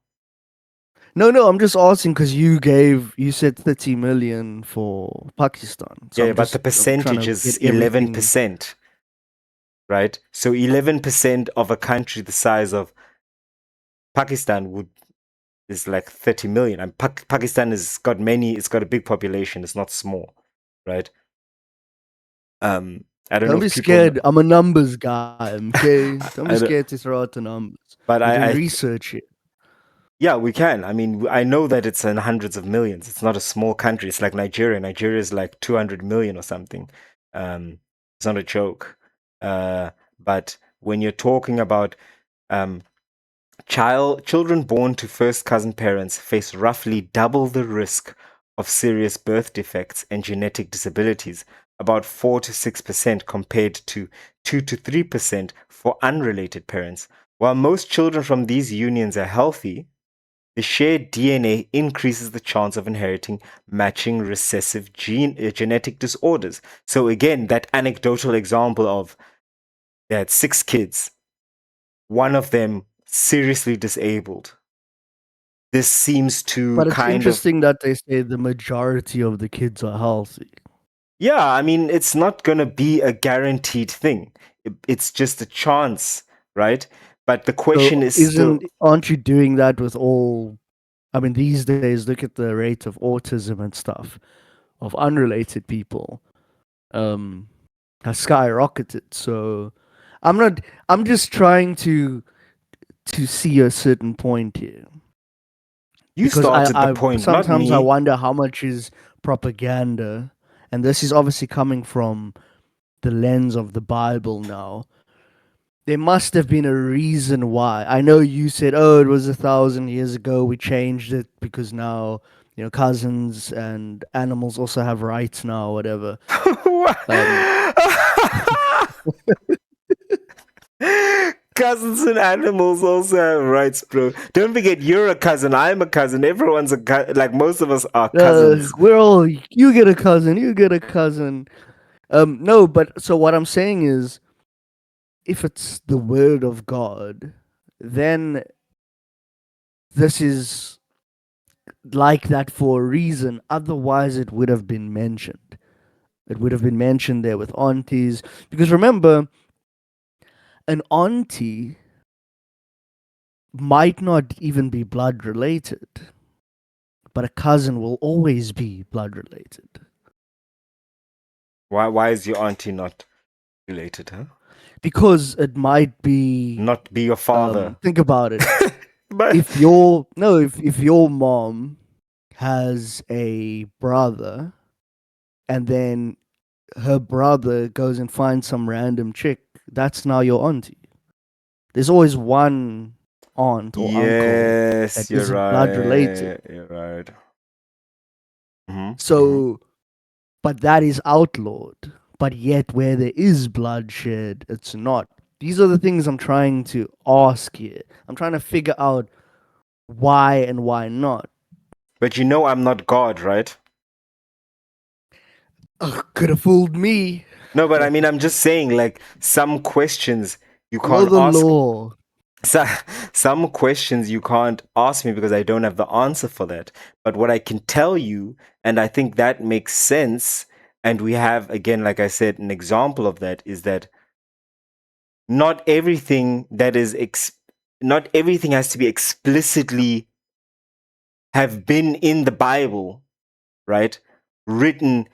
No, no, I'm just asking because you said 30 million for Pakistan. So Yeah, but the I'm trying percentage to is get everything. 11%, right? So 11% of a country the size of Pakistan would is like 30 million. And Pakistan has got it's got a big population. It's not small, right? I don't know Don't if be people know, scared. I'm a numbers guy, okay? Don't be I don't, scared to throw out the numbers. but We can I research it. yeah, we can. I mean, I know that it's in hundreds of millions. It's not a small country. It's like Nigeria. Nigeria is like 200 million or something. It's not a joke. But when you're talking about um, children born to first cousin parents face roughly double the risk of serious birth defects and genetic disabilities, about 4 to 6% compared to 2 to 3% for unrelated parents. While most children from these unions are healthy, The shared DNA increases the chance of inheriting matching recessive genetic disorders. So again, that anecdotal example of they had 6 kids, one of them seriously disabled. This seems to But it's kind of, interesting that they say the majority of the kids are healthy. yeah, I mean, it's not going to be a guaranteed thing. It's just a chance, right? But the question So is still, aren't you doing that with all? I mean, these days, look at the rate of autism and stuff of unrelated people. Has skyrocketed. So I'm not. I'm just trying to see a certain point here, you because started the I point, not sometimes I me. wonder how much is propaganda, and this is obviously coming from the lens of the Bible now. There must have been a reason why. I know you said, "Oh, it was 1,000 years ago. We changed it because now, cousins and animals also have rights now, whatever." Um, Cousins and animals also have rights, bro. Don't forget, you're a cousin. I'm a cousin. Everyone's a like most of us are cousins. we're all, you get a cousin, you get a cousin. No, but so what I'm saying is, if it's the word of God, then this is like that for a reason. Otherwise, it would have been mentioned. It would have been mentioned there with aunties. Because remember, an auntie might not even be blood related, but a cousin will always be blood related. Why is your auntie not related, huh? Because it might be, Not be your father. think about it. But If your no, if your mom has a brother, and then her brother goes and finds some random chick, that's now your auntie. There's always one aunt or uncle yes, that you're isn't blood related. right. You're right. Mm-hmm. So, but that is outlawed. But yet, where there is bloodshed, it's not. These are the things I'm trying to ask here. I'm trying to figure out why and why not. But you know I'm not God, right? Ugh, could have fooled me. No, but I mean, I'm just saying, like, some questions you You're can't the ask. law. So, some questions you can't ask me because I don't have the answer for that. But what I can tell you, and I think that makes sense, and we have, again, like I said, an example of that is that not everything that is, not everything has to be explicitly have been in the Bible, right? Written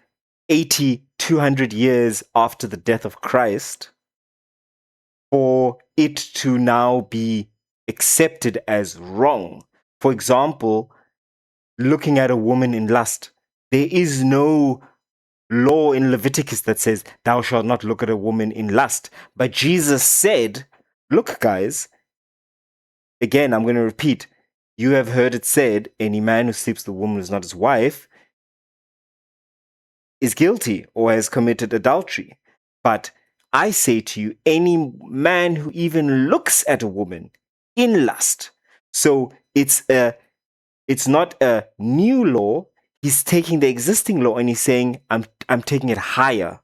80, 200 years after the death of Christ for it to now be accepted as wrong. For example, looking at a woman in lust, there is no law in Leviticus that says, thou shalt not look at a woman in lust. But Jesus said, look, guys, again, I'm going to repeat, you have heard it said, any man who sleeps with a woman who is not his wife is guilty or has committed adultery. But I say to you, any man who even looks at a woman in lust. So it's not a new law. He's taking the existing law and he's saying, I'm taking it higher.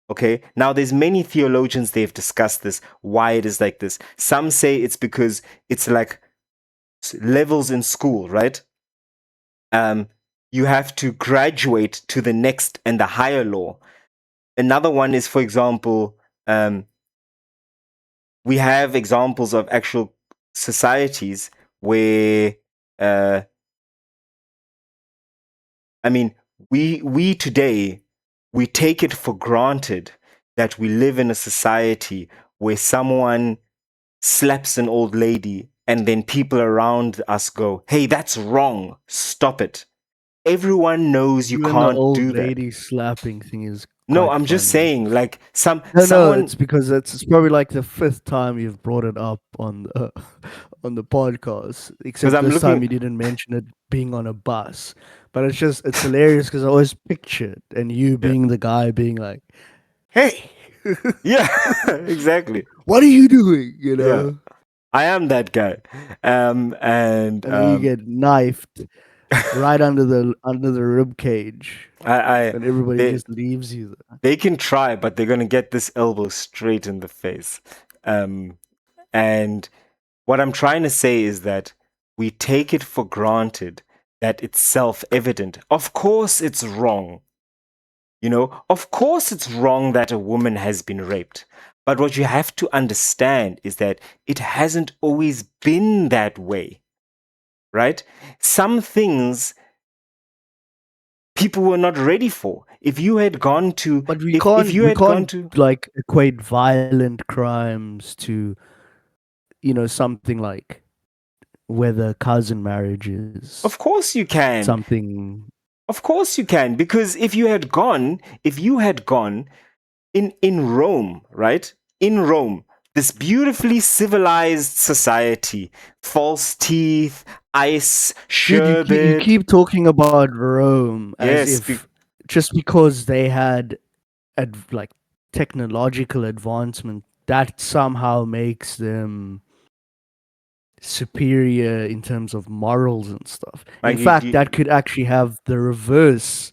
Okay. Now there's many theologians, they've discussed this, why it is like this. Some say it's because it's like levels in school, right? You have to graduate to the next and the higher law. Another one is, for example, we have examples of actual societies where, I mean, we today we take it for granted that we live in a society where someone slaps an old lady and then people around us go, "Hey, that's wrong. Stop it." Everyone knows you Even the can't old do that. lady slapping thing is No, quite I'm just funny. saying, like No, someone, it's because it's probably like the fifth time you've brought it up on the on the podcast. because Except I'm this time looking, you didn't mention it being on a bus. But it's hilarious because I always picture it and you yeah, being the guy being like, "Hey, yeah, exactly, what are you doing?" You yeah. know. I am that guy. And And then you get knifed right under the rib cage, I and everybody they just leaves you there. they can try, but they're gonna get this elbow straight in the face. And what I'm trying to say is that we take it for granted that it's self-evident. Of course, it's wrong. Of course, it's wrong that a woman has been raped. But what you have to understand is that it hasn't always been that way, right? Some things people were not ready for. If you had gone to, But if you we had gone can't to, like equate violent crimes to something like whether cousin marriages, of course you can. something. Of course you can. Because if you had gone in Rome, right? In Rome, this beautifully civilized society, false teeth, ice, Dude, you sherbet. keep talking about Rome as Yes, if just because they had like technological advancement that somehow makes them superior in terms of morals and stuff. In like fact, that could actually have the reverse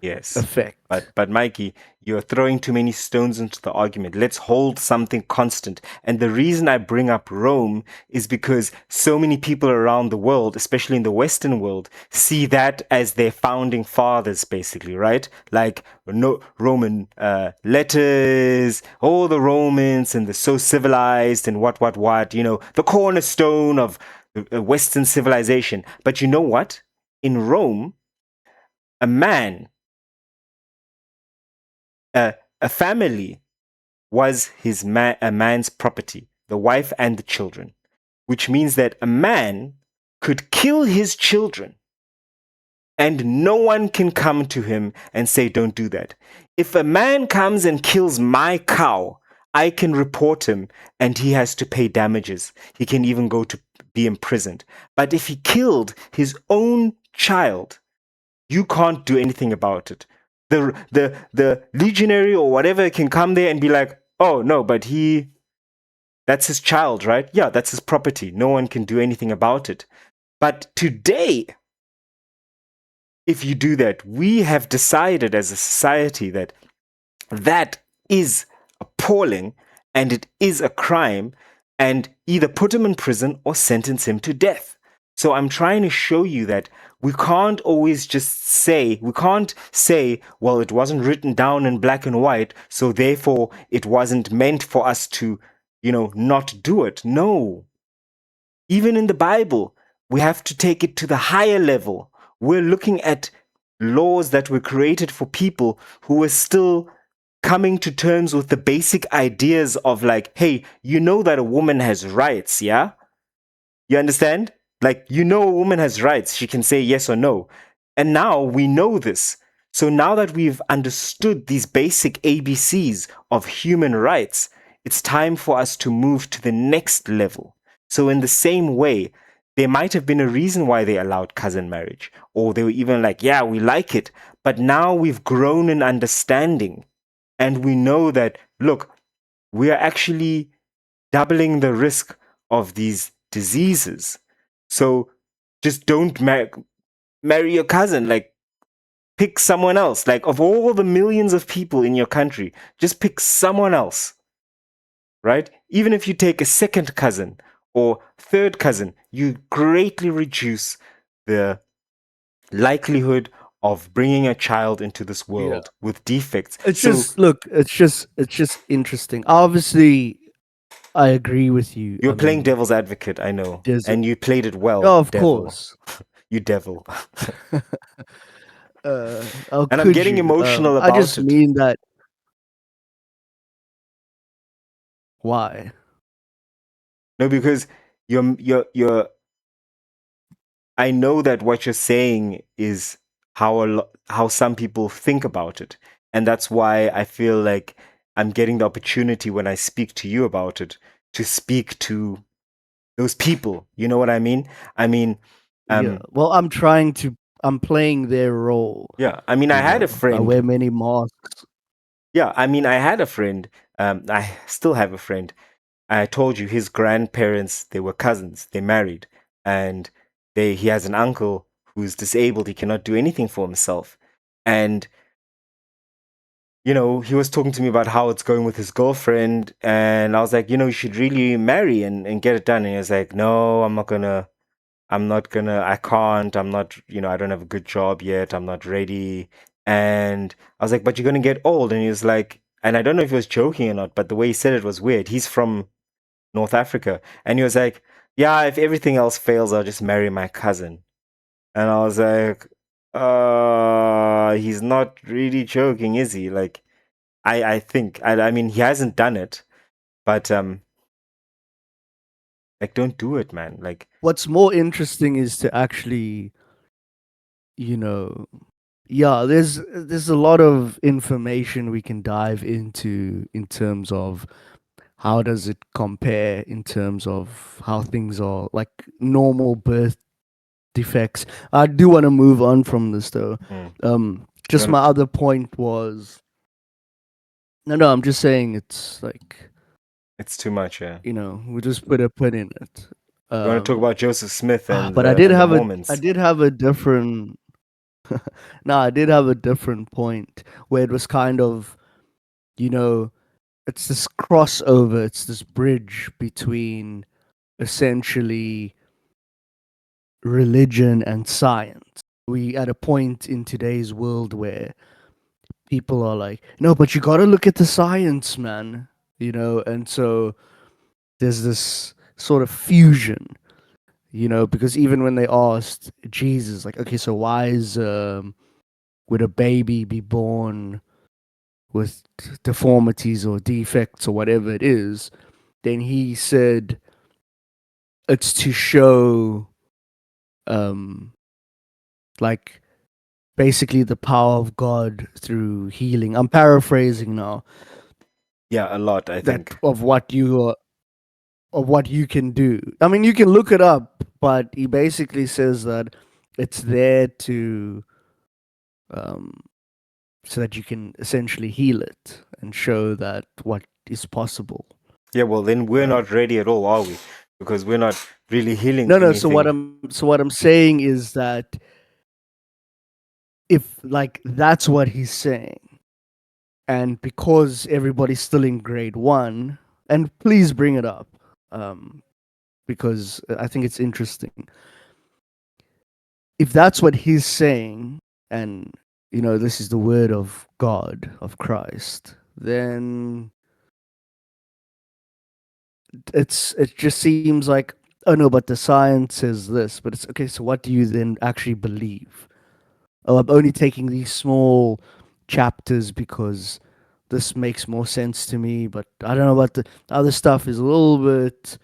yes. effect. But Mikey, you're throwing too many stones into the argument. Let's hold something constant. And the reason I bring up Rome is because so many people around the world, especially in the Western world, see that as their founding fathers, basically, right? Like no Roman letters, all the Romans, and they're so civilized and what, the cornerstone of Western civilization. But you know what? In Rome, a man, a family was a man's property, the wife and the children, which means that a man could kill his children and no one can come to him and say, don't do that. If a man comes and kills my cow, I can report him and he has to pay damages. He can even go to be imprisoned. But if he killed his own child, you can't do anything about it. The legionary or whatever can come there and be like, oh no, but that's his child, right? Yeah, that's his property. No one can do anything about it. But today, if you do that, we have decided as a society that that is appalling and it is a crime, and either put him in prison or sentence him to death. So I'm trying to show you that we can't always we can't say, well, it wasn't written down in black and white, so therefore it wasn't meant for us to, not do it. No. Even in the Bible, we have to take it to the higher level. We're looking at laws that were created for people who were still coming to terms with the basic ideas of like, hey, you know that a woman has rights, yeah? You understand? Like, a woman has rights. She can say yes or no. And now we know this. So now that we've understood these basic ABCs of human rights, it's time for us to move to the next level. So in the same way, there might have been a reason why they allowed cousin marriage, or they were even like, yeah, we like it. But now we've grown in understanding and we know that, look, we are actually doubling the risk of these diseases. So just don't marry your cousin. Like, pick someone else. Like, of all the millions of people in your country, just pick someone else, right? Even if you take a second cousin or third cousin, you greatly reduce the likelihood of bringing a child into this Yeah. world with defects. It's So just look, it's just interesting. Obviously, I agree with you. you're I playing mean, devil's advocate, I know. there's And you played it well, oh, of devil. course. You devil. How And I'm could getting you? emotional I about just it. mean that why? No, because you're I know that what you're saying is how some people think about it. And that's why I feel like I'm getting the opportunity when I speak to you about it to speak to those people. You know what I mean? I mean, Yeah. Well, I'm playing their role. yeah. I mean, I had a I friend. wear many masks. Yeah, I mean, I had a friend. I still have a friend I told you his grandparents, they were cousins, they married, and he has an uncle who's disabled, he cannot do anything for himself. And he was talking to me about how it's going with his girlfriend, and I was like, you should really marry and get it done. And he was like, no, I can't, I'm not, I don't have a good job yet, I'm not ready. And I was like, but you're gonna get old. And he was like, and I don't know if he was joking or not, but the way he said it was weird. He's from North Africa. And he was like, yeah, if everything else fails, I'll just marry my cousin. And I was like, he's not really joking, is he? Like, I think, I mean, he hasn't done it, but, like, don't do it, man. Like, What's more interesting is to actually, you know, yeah, there's a lot of information we can dive into in terms of how does it compare in terms of how things are like normal birth defects. I do want to move on from this though. Just wanna- my other point was no, I'm just saying it's like, it's too much, yeah. we just put a pin in it. You want to talk about Joseph Smith and But the Mormons? I did have a different no, I did have a different point where it was kind of, it's this crossover, it's this bridge between essentially religion and science. We at a point in today's world where people are like, no, but you got to look at the science, man, and so there's this sort of fusion, because even when they asked Jesus, like, okay, so why would a baby be born with deformities or defects or whatever it is? Then he said it's to show, um, like, basically the power of God through healing. I'm paraphrasing now. Yeah, a lot, I That think. of what you can do. I mean, you can look it up, but he basically says that it's there to, um, so that you can essentially heal it and show that what is possible. Yeah, well, then we're not ready at all, are we? Because we're not really healing No, no. So anything. what I'm saying is that if like that's what he's saying, and because everybody's still in grade one, and please bring it up, because I think it's interesting. If that's what he's saying, and this is the word of God, of Christ, then it just seems like, oh no, but the science says this, but it's okay. So what do you then actually believe? Oh, I'm only taking these small chapters because this makes more sense to me, but I don't know about the other stuff is a little bit it's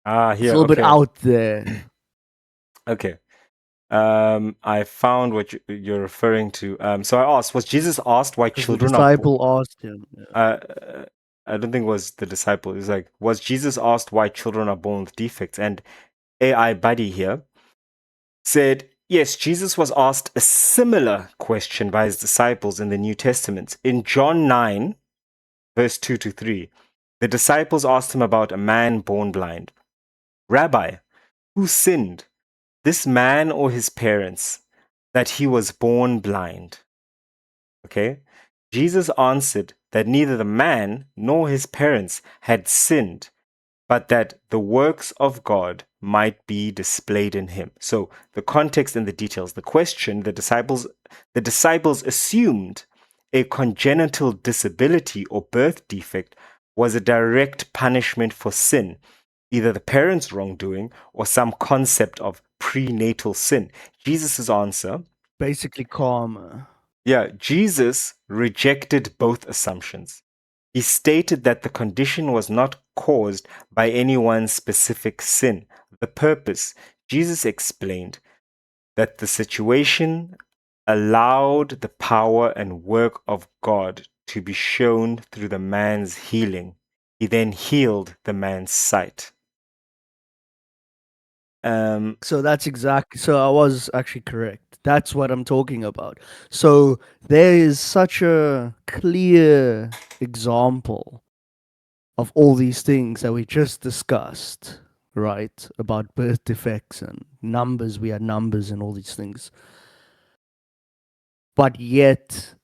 a Here, little bit okay. out there. Okay. I found what you're referring to. So I asked, was Jesus asked why Because the children are born? disciple asked him. Uh, I don't think it was the disciple. It was like, was Jesus asked why children are born with defects? And AI Buddy here said, yes, Jesus was asked a similar question by his disciples in the New Testament. In John 9, verse 2 to 3, the disciples asked him about a man born blind. Rabbi, who sinned, this man or his parents, that he was born blind? Okay? Jesus answered that neither the man nor his parents had sinned, but that the works of God might be displayed in him. So the context and the details. The question, the disciples assumed a congenital disability or birth defect was a direct punishment for sin, either the parents' wrongdoing or some concept of prenatal sin. Jesus' answer, Basically, karma. yeah, Jesus rejected both assumptions. He stated that the condition was not caused by any one specific sin. The purpose, Jesus explained that the situation allowed the power and work of God to be shown through the man's healing. He then healed the man's sight. So that's exactly. So I was actually correct. That's what I'm talking about. So there is such a clear example of all these things that we just discussed, right? About birth defects and numbers, we had numbers and all these things. But yet,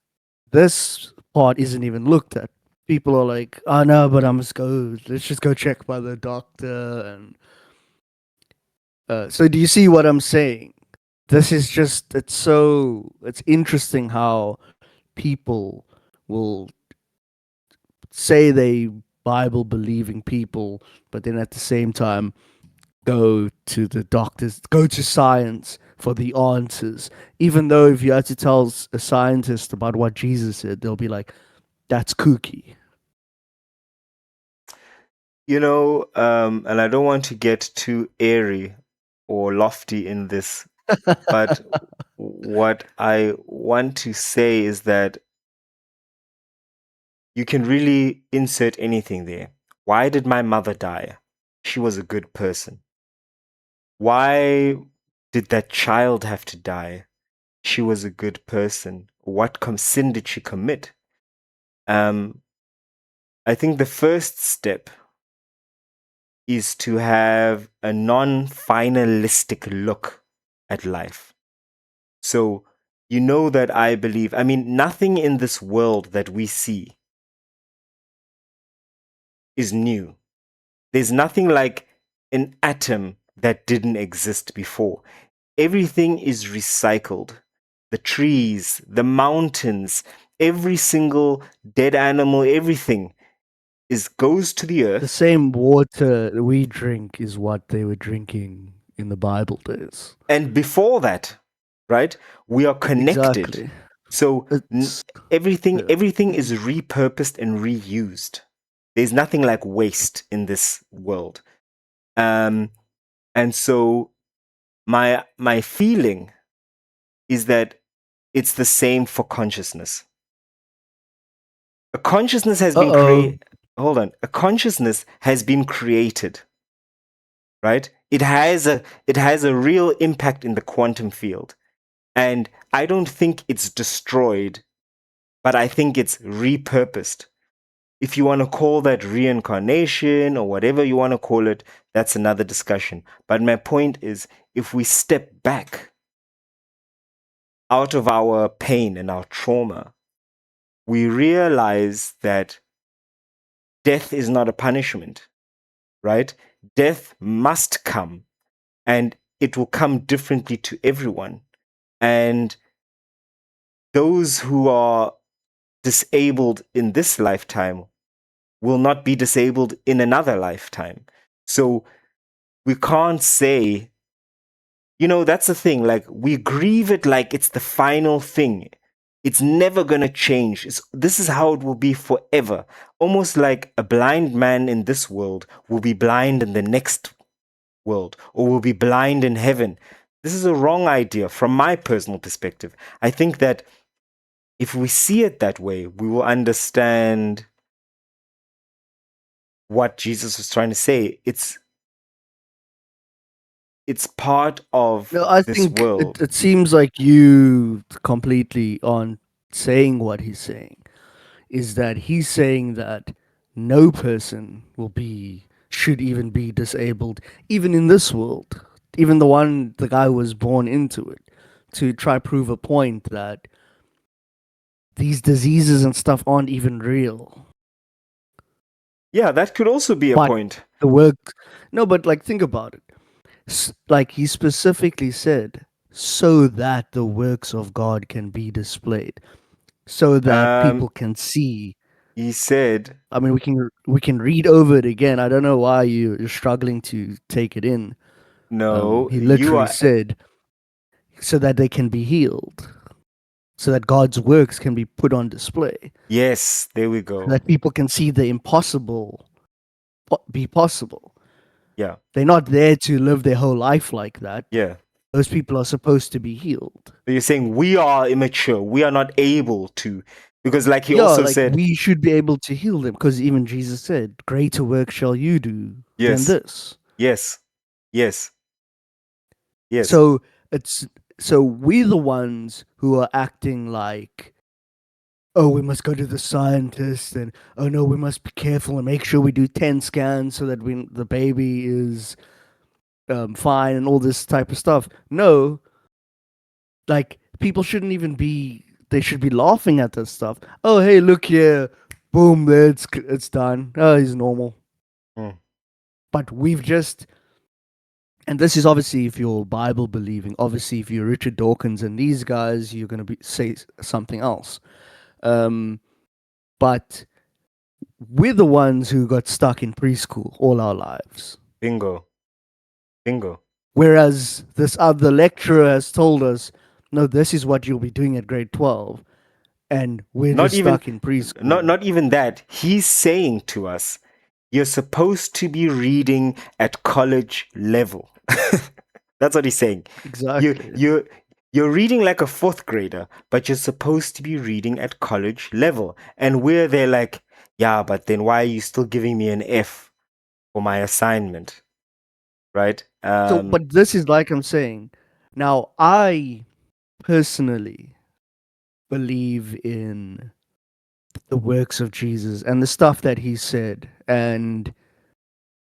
this part isn't even looked at. People are like, oh no, but let's just go check by the doctor. And so, do you see what I'm saying? This is just, it's interesting how people will say they Bible believing people, but then at the same time go to the doctors, go to science for the answers. Even though if you had to tell a scientist about what Jesus said, they'll be like, that's kooky. And I don't want to get too airy or lofty in this, but what I want to say is that you can really insert anything there. Why did my mother die? She was a good person. Why did that child have to die? She was a good person. What sin did she commit? I think the first step is to have a non-finalistic look at life. So, that I believe, nothing in this world that we see is new. There's nothing like an atom that didn't exist before. Everything is recycled. The trees, the mountains, every single dead animal, everything goes to the earth. The same water we drink is what they were drinking in the Bible days. And before that, right, we are connected. Exactly. So everything is repurposed and reused. There's nothing like waste in this world. And so my feeling is that it's the same for consciousness. A consciousness has been created. Hold on. A consciousness has been created. Right? It has a real impact in the quantum field. And I don't think it's destroyed, but I think it's repurposed. If you want to call that reincarnation or whatever you want to call it, that's another discussion. But my point is, if we step back out of our pain and our trauma, we realize that death is not a punishment, right? Death must come, and it will come differently to everyone. And those who are disabled in this lifetime will not be disabled in another lifetime. So we can't say, that's the thing. Like, we grieve it like it's the final thing. It's never going to change. This is how it will be forever. Almost like a blind man in this world will be blind in the next world, or will be blind in heaven. This is a wrong idea from my personal perspective. I think that if we see it that way, we will understand what Jesus was trying to say. It's part of this world. It seems like you completely aren't saying what he's saying. Is that he's saying that no person should even be disabled, even in this world, even the guy was born into it, to try prove a point that these diseases and stuff aren't even real. Yeah, that could also be a point. The work, no, but like think about it. Like he specifically said, so that the works of God can be displayed, so that people can see. He said, I mean, we can read over it again. I don't know why you're struggling to take it in. No, he literally said, so that they can be healed, so that God's works can be put on display. Yes, there we go. So that people can see the impossible be possible. Yeah. They're not there to live their whole life like that. Yeah. Those people are supposed to be healed. So you're saying we are immature. We are not able to. Because like he also said, we should be able to heal them, because even Jesus said, greater work shall you do than this. Yes. Yes. Yes. So we're the ones who are acting like oh, we must go to the scientist, and oh no, we must be careful and make sure we do 10 scans so that the baby is fine and all this type of stuff. No, like people shouldn't even be. They should be laughing at this stuff. Oh, hey, look here, boom, there, it's done. Oh, he's normal. Mm. But we've just, and this is obviously if you're Bible believing. Obviously, if you're Richard Dawkins and these guys, you're gonna say something else. But we're the ones who got stuck in preschool all our lives. Bingo. Bingo. Whereas this other lecturer has told us, no, this is what you'll be doing at grade 12. And we're Not just even stuck in preschool. not even that. He's saying to us, you're supposed to be reading at college level. That's what he's saying. Exactly. You're reading like a fourth grader, but you're supposed to be reading at college level. And we're there like, yeah, but then why are you still giving me an F for my assignment? Right? So, but this is like I'm saying. Now, I personally believe in the works of Jesus and the stuff that he said, and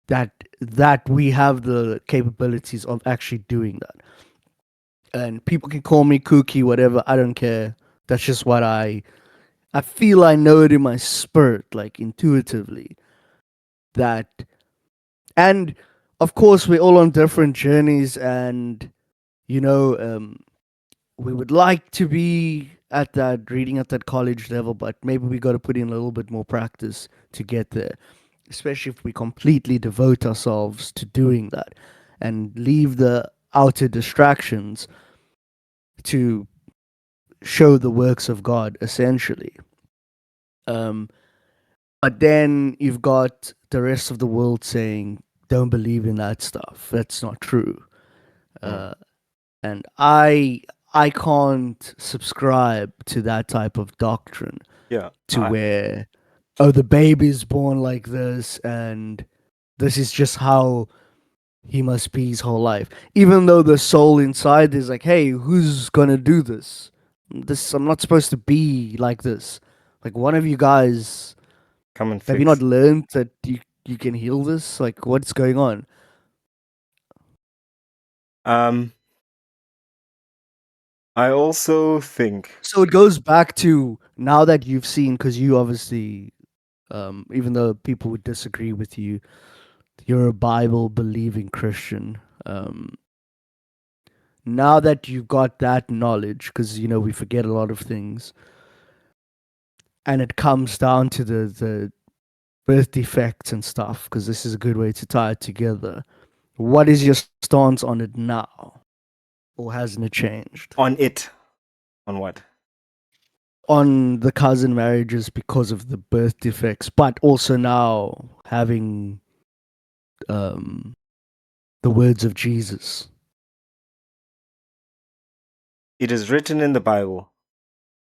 that we have the capabilities of actually doing that. And people can call me kooky, whatever. I don't care. That's just what I feel. I know it in my spirit, like intuitively. That, and of course, we're all on different journeys, and you know, we would like to be at that reading at that college level, but maybe we got to put in a little bit more practice to get there. Especially if we completely devote ourselves to doing that and leave the outer distractions to show the works of God, essentially. Um, but then you've got the rest of the world saying, "Don't believe in that stuff. That's not true." Uh, and I can't subscribe to that type of doctrine. yeah. To where, oh, the baby's born like this, and this is just how he must be his whole life. Even though the soul inside is like, hey, who's gonna do this? I'm not supposed to be like this. Like, one of you guys, Come and have you not learned that you can heal this? Like, what's going on? I also think So it goes back to now that you've seen, because you obviously, even though people would disagree with you, you're a Bible believing Christian. Now that you've got that knowledge, because you know we forget a lot of things, and it comes down to the birth defects and stuff, because this is a good way to tie it together. What is your stance on it now, or hasn't it changed? on what? On the cousin marriages because of the birth defects, but also now having um, the words of Jesus. It is written in the Bible,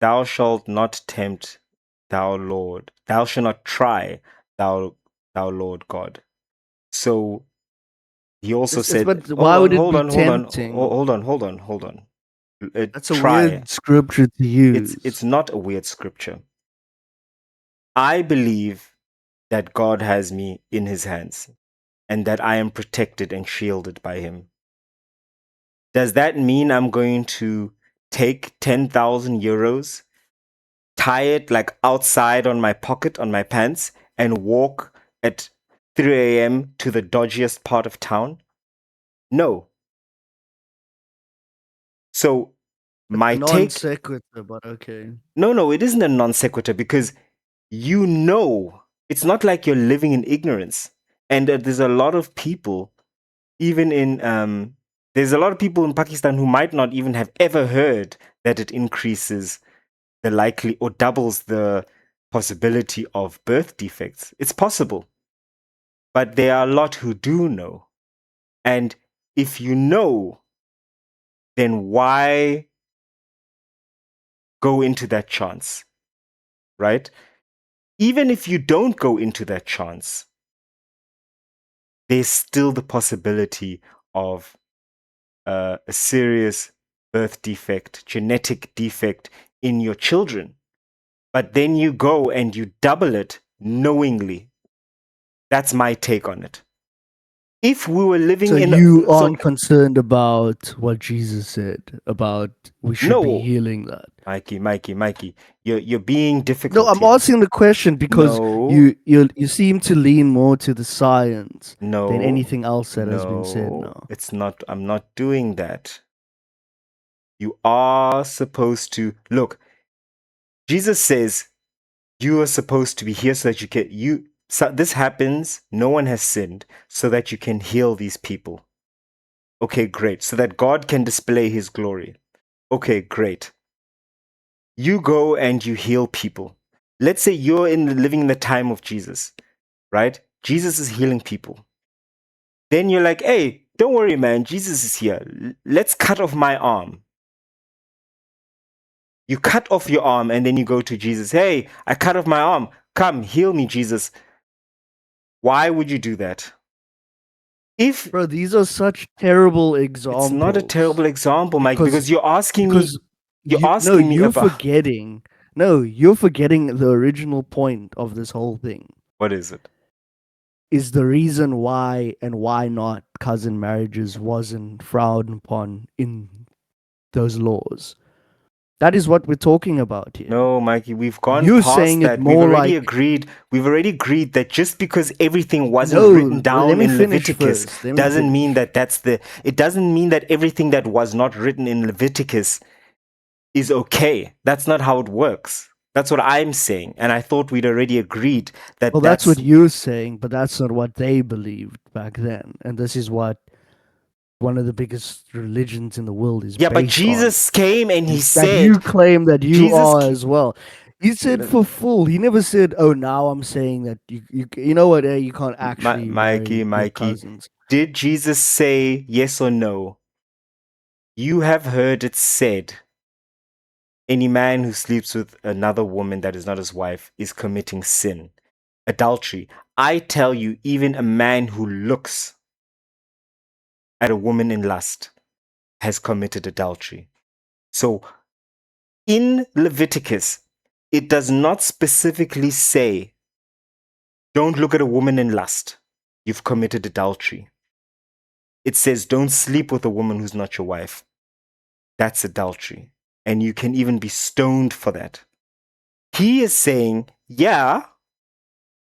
thou shalt not tempt thou Lord. Thou shalt not try thou Lord God. So he also said, But why would it be hold on, tempting? hold on. That's a Try. weird scripture to use. It's not a weird scripture. I believe that God has me in his hands and that I am protected and shielded by him. Does that mean I'm going to take 10,000 euros, tie it like outside on my pocket, on my pants, and walk at 3 a.m. to the dodgiest part of town? No. So my non take, sequitur, but okay. no, it isn't a non sequitur because you know, it's not like you're living in ignorance. And there's a lot of people, even in, there's a lot of people in Pakistan who might not even have ever heard that it increases the likely or doubles the possibility of birth defects. It's possible. But there are a lot who do know. And if you know, then why go into that chance? Right? Even if you don't go into that chance, there's still the possibility of a serious birth defect, genetic defect in your children. but then you go and you double it knowingly. That's my take on it. If we were living So in you aren't concerned about what Jesus said about we should be No. healing that. Mikey, you're being No, difficult I'm here. asking the question because No. you seem to lean more to the science No, than anything else that has been said now. It's not. I'm not doing that. You are supposed to look. Jesus says you are supposed to be here so that you can. So this happens. No one has sinned, so that you can heal these people. Okay, great. So that God can display His glory. Okay, great. You go and you heal people. Let's say you're living in the time of Jesus, right? Jesus is healing people. Then you're like, hey, don't worry, man. Jesus is here. Let's cut off my arm. You cut off your arm and then you go to Jesus. Hey, I cut off my arm. Come, heal me, Jesus. Why would you do that? If Bro, these are such terrible examples. it's not a terrible example, Mike, because you're asking me. You're you're asking me about forgetting. No, you're forgetting the original point of this whole thing. what is it? Is the reason why and why not cousin marriages wasn't frowned upon in those laws. That is what we're talking about here. No, Mikey, we've gone You're past saying it that. more We've already like- agreed. We've already agreed that just because everything wasn't No, written let down me in finish Leviticus first. Let me doesn't mean finish. that that's the. It doesn't mean that everything that was not written in Leviticus is okay. That's not how it works. That's what I'm saying, and I thought we'd already agreed that. Well, that's what you're saying, but that's not what they believed back then. And this is what one of the biggest religions in the world is Yeah, but based Jesus came and he that said, you claim that you Jesus are ca- as well. He said for full. He never said, "Oh, now I'm saying that you know what? You can't actually marry your cousins." did Jesus say yes or no? You have heard it said, any man who sleeps with another woman that is not his wife is committing sin, adultery. I tell you, even a man who looks at a woman in lust has committed adultery. So in Leviticus, it does not specifically say, don't look at a woman in lust. You've committed adultery. It says, don't sleep with a woman who's not your wife. That's adultery. And you can even be stoned for that. He is saying, yeah,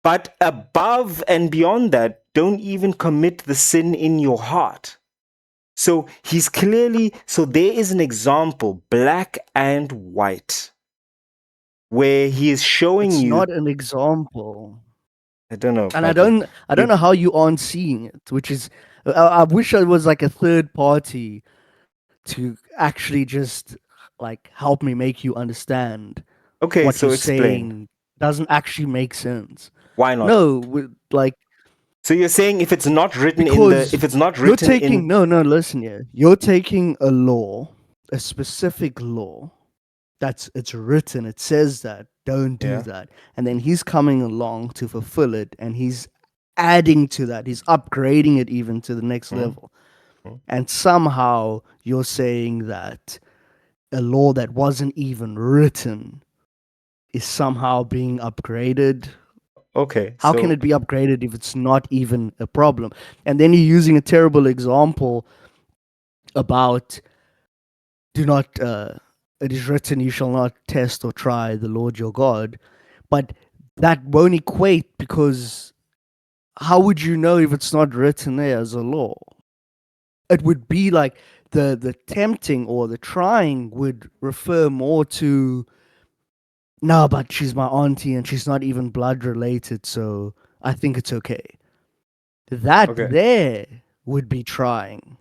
but above and beyond that, don't even commit the sin in your heart. So he's clearly, so there is an example, black and white, where he is showing It's you. not an example. I don't know. And Mikey. I don't know how you aren't seeing it, which is, I wish I was like a third party to actually just like help me make you understand Okay, what so you're explain. saying doesn't actually make sense. Why not? No, like So you're saying if it's not written because if it's not you're written taking in, no, listen here. You're taking a law, a specific law it's written, it says that don't do Yeah. that, and then he's coming along to fulfill it, and he's adding to that, he's upgrading it even to the next level. And somehow you're saying that a law that wasn't even written is somehow being upgraded. okay. How so, can it be upgraded if it's not even a problem? And then you're using a terrible example about do not it is written you shall not test or try the Lord your God, but that won't equate, because how would you know if it's not written there as a law? It would be like the tempting or the trying would refer more to, no, but she's my auntie and she's not even blood related, so I think it's okay. That Okay. there would be trying.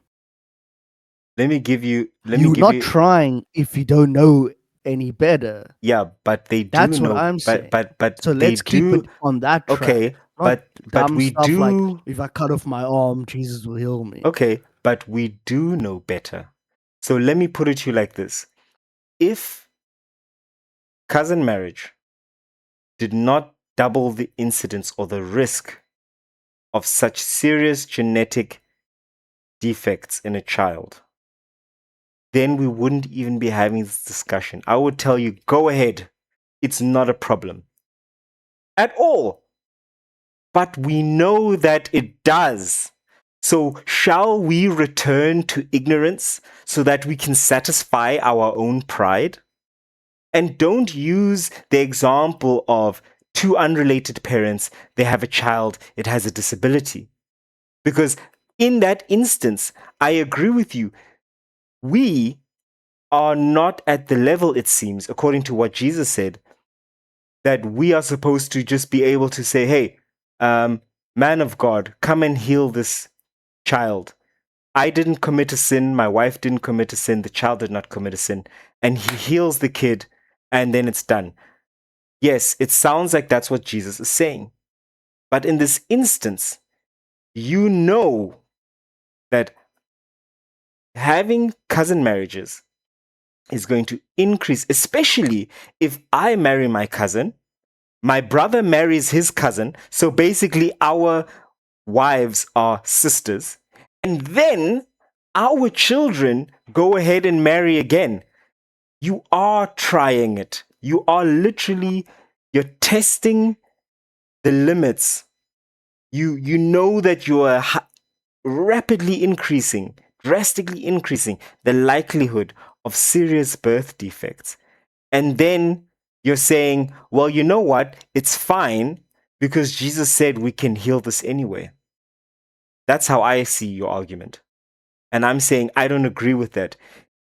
let me give you. You're not trying if you don't know any better. Yeah, but they do That's know. what I'm saying. But So they let's keep do. it on that track. Okay, Not but dumb we stuff do. like, if I cut off my arm, Jesus will heal me. Okay, but we do know better. So let me put it to you like this: if cousin marriage did not double the incidence or the risk of such serious genetic defects in a child, then we wouldn't even be having this discussion. I would tell you, go ahead. it's not a problem at all. But we know that it does. So shall we return to ignorance so that we can satisfy our own pride? And don't use the example of two unrelated parents, they have a child, it has a disability. Because in that instance, I agree with you. We are not at the level, it seems, according to what Jesus said, that we are supposed to just be able to say, hey, man of God, come and heal this child. I didn't commit a sin. My wife didn't commit a sin. The child did not commit a sin. And he heals the kid, and then it's done. Yes, it sounds like that's what Jesus is saying. But in this instance, you know that having cousin marriages is going to increase, especially if I marry my cousin, my brother marries his cousin. So basically, our wives are sisters. And then our children go ahead and marry again. You are trying it. You are literally, you're testing the limits. You know that you are rapidly increasing, drastically increasing the likelihood of serious birth defects. And then you're saying, well, you know what? It's fine because Jesus said we can heal this anyway. That's how I see your argument. And I'm saying I don't agree with that.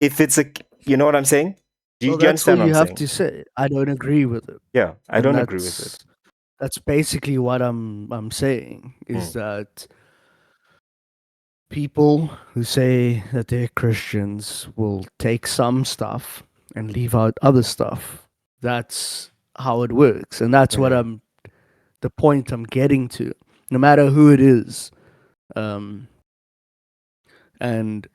If it's a, you know what I'm saying? Do Well, you that's all understand what you I'm have saying? to say. I don't agree with it. Yeah, I And don't agree with it. that's basically what I'm saying is that people who say that they're Christians will take some stuff and leave out other stuff. That's how it works. And that's what Yeah. the point I'm getting to, no matter who it is. And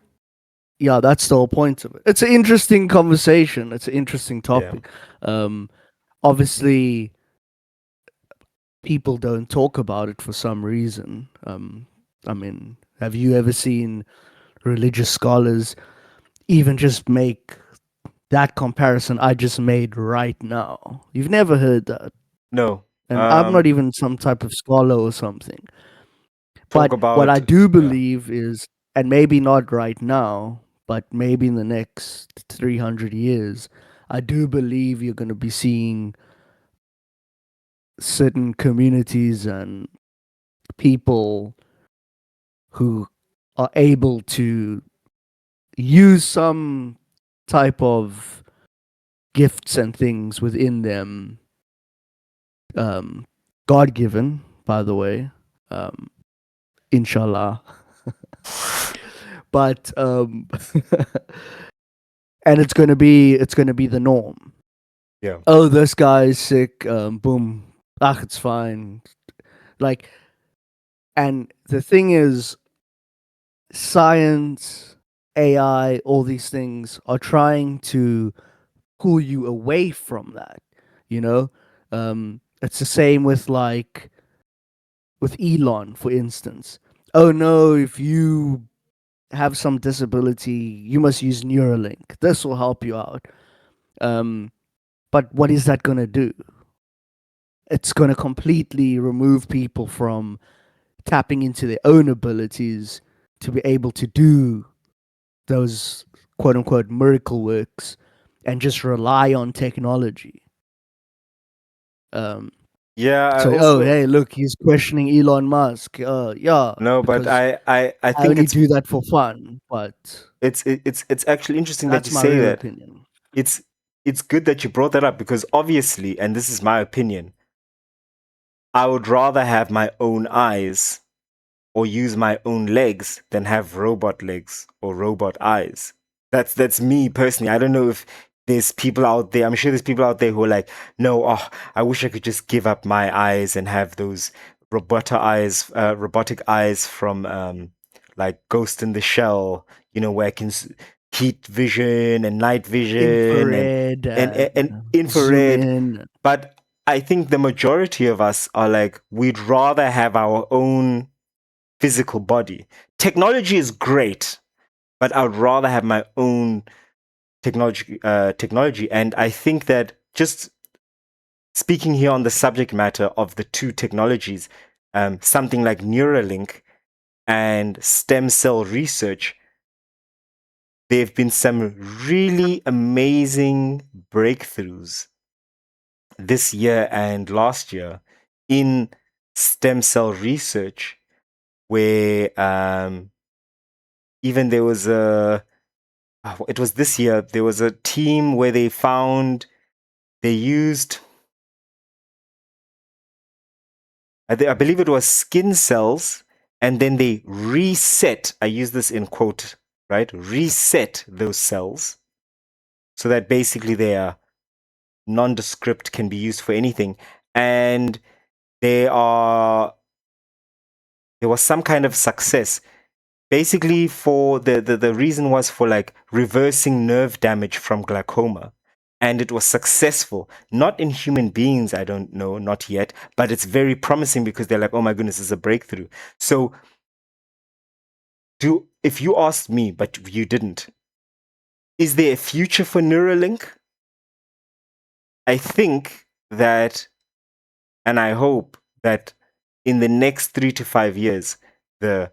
yeah, that's the whole point of it. It's an interesting conversation. It's an interesting topic. Obviously, people don't talk about it for some reason. I mean, have you ever seen religious scholars even just make that comparison I just made right now? You've never heard that. No. And I'm not even some type of scholar or something. Talk But what I about, do believe is, and maybe not right now, but maybe in the next 300 years, I do believe you're going to be seeing certain communities and people who are able to use some type of gifts and things within them, God given, by the way, inshallah. But and it's gonna be the norm. yeah. Oh, this guy's sick. Boom. It's fine. Like, and the thing is, science, AI, all these things are trying to pull you away from that. You know, it's the same with with Elon, for instance. Oh no, if you have some disability, you must use Neuralink. This will help you out. But what is that going to do? It's going to completely remove people from tapping into their own abilities to be able to do those quote unquote miracle works and just rely on technology. Yeah, I So, oh, also hey, look, he's questioning Elon Musk. Yeah, no, but because I I think only do that for fun. But it's actually interesting that that's you my say real that. opinion. It's it's good that you brought that up because obviously, and this is my opinion, I would rather have my own eyes or use my own legs than have robot legs or robot eyes. That's me personally. I don't know if there's people out there. I'm sure there's people out there who are like, no, oh, I wish I could just give up my eyes and have those robotic eyes from like Ghost in the Shell. You know, where I can heat vision and night vision Infrared and and zoom infrared. in. But I think the majority of us are like, we'd rather have our own physical body. Technology is great, but I would rather have my own technology. And I think that just speaking here on the subject matter of the two technologies, something like Neuralink and stem cell research, there have been some really amazing breakthroughs this year and last year in stem cell research, where even there was it was this year, there was a team where they used, I believe it was skin cells, and then they reset, I use this in quote, right? Reset those cells so that basically they are nondescript, can be used for anything. And there was some kind of success. Basically, for the reason was for like reversing nerve damage from glaucoma. And it was successful, not in human beings, I don't know, not yet, but it's very promising because they're like, oh my goodness, it's a breakthrough. So if you asked me, but you didn't, is there a future for Neuralink? I think that, and I hope that in the next 3 to 5 years, the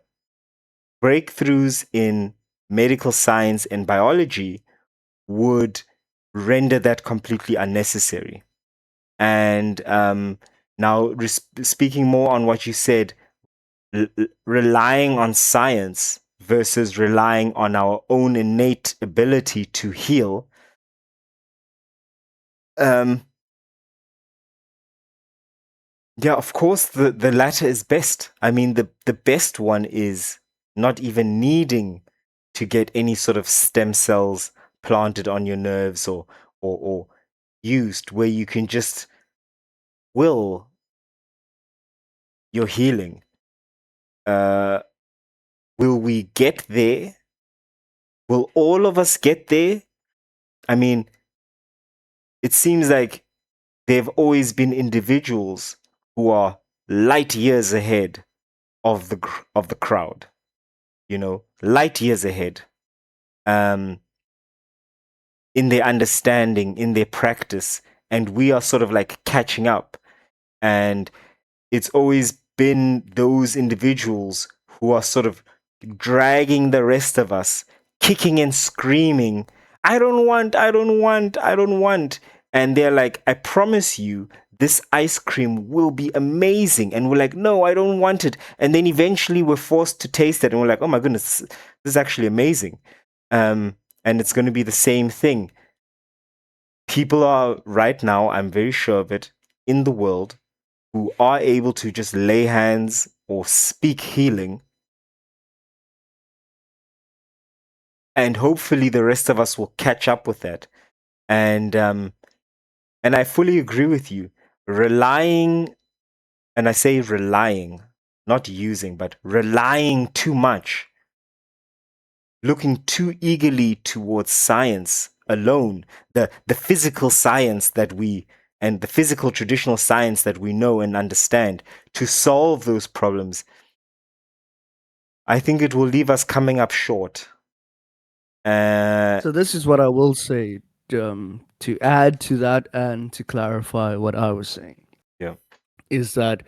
breakthroughs in medical science and biology would render that completely unnecessary. And now, speaking more on what you said, relying on science versus relying on our own innate ability to heal. Yeah, of course, the latter is best. I mean, the best one is not even needing to get any sort of stem cells planted on your nerves or used, where you can just will your healing. Will we get there? Will all of us get there? I mean, it seems like there have always been individuals who are light years ahead of the crowd. You know, light years ahead. In their understanding, in their practice, and we are sort of like catching up. And it's always been those individuals who are sort of dragging the rest of us, kicking and screaming, I don't want, I don't want, I don't want. And they're like, I promise you, this ice cream will be amazing. And we're like, no, I don't want it. And then eventually we're forced to taste it. And we're like, oh my goodness, this is actually amazing. And it's going to be the same thing. People are right now, I'm very sure of it, in the world who are able to just lay hands or speak healing. And hopefully the rest of us will catch up with that. And I fully agree with you. Relying, and I say relying, not using, but relying too much, looking too eagerly towards science alone, the physical science that we and the physical traditional science that we know and understand to solve those problems, I think it will leave us coming up short. So this is what I will say, to add to that and to clarify what I was saying. Yeah. Is that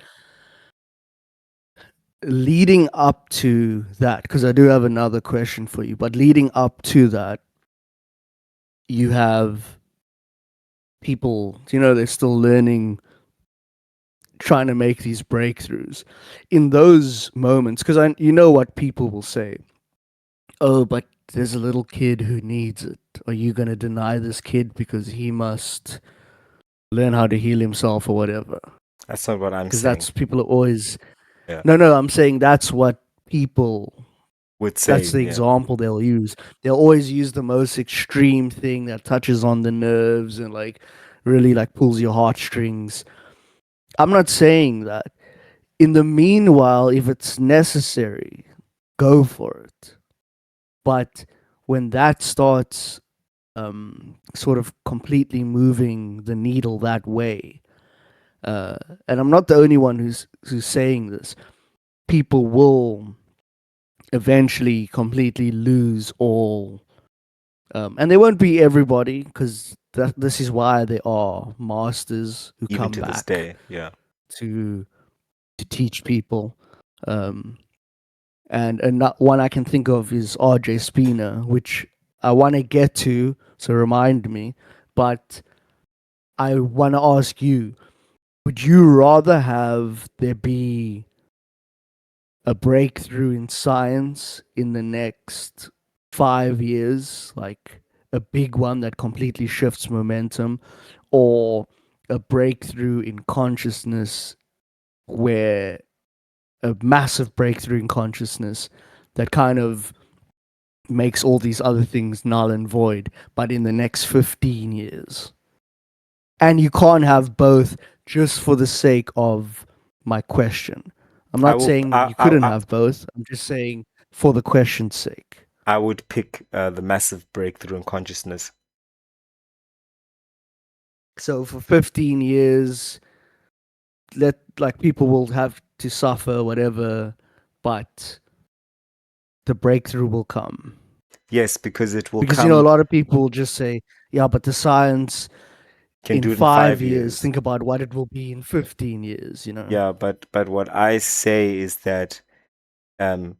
leading up to that, because I do have another question for you, but leading up to that, you have people, they're still learning, trying to make these breakthroughs. In those moments, because you know what people will say, oh, but there's a little kid who needs it. Are you going to deny this kid because he must learn how to heal himself or whatever? That's not what I'm Because saying. that's, people are always, Yeah. no, I'm saying that's what people Would say. that's the Yeah. example they'll use. They'll always use the most extreme thing that touches on the nerves and like really like pulls your heartstrings. I'm not saying that. In the meanwhile, if it's necessary, go for it. But when that starts sort of completely moving the needle that way, and I'm not the only one who's saying this, people will eventually completely lose all. And there won't be everybody, because this is why there are masters who Even come to this back day, yeah. to teach people. And not one I can think of is RJ Spina, which I want to get to, so remind me. But I want to ask you, would you rather have there be a breakthrough in science in the next 5 years, like a big one that completely shifts momentum, or a breakthrough in consciousness where a massive breakthrough in consciousness that kind of makes all these other things null and void, but in the next 15 years? And you can't have both just for the sake of my question. I'm I not will. saying you couldn't have both. I'm just saying for the question's sake. I would pick the massive breakthrough in consciousness. So for 15 years, people will have to suffer whatever, but the breakthrough will come. Yes, because it will Because a come. lot of people just say, yeah, but the science Can in do it in 5 5 years, years. think about what it will be in 15 years. Yeah, but what I say is that um,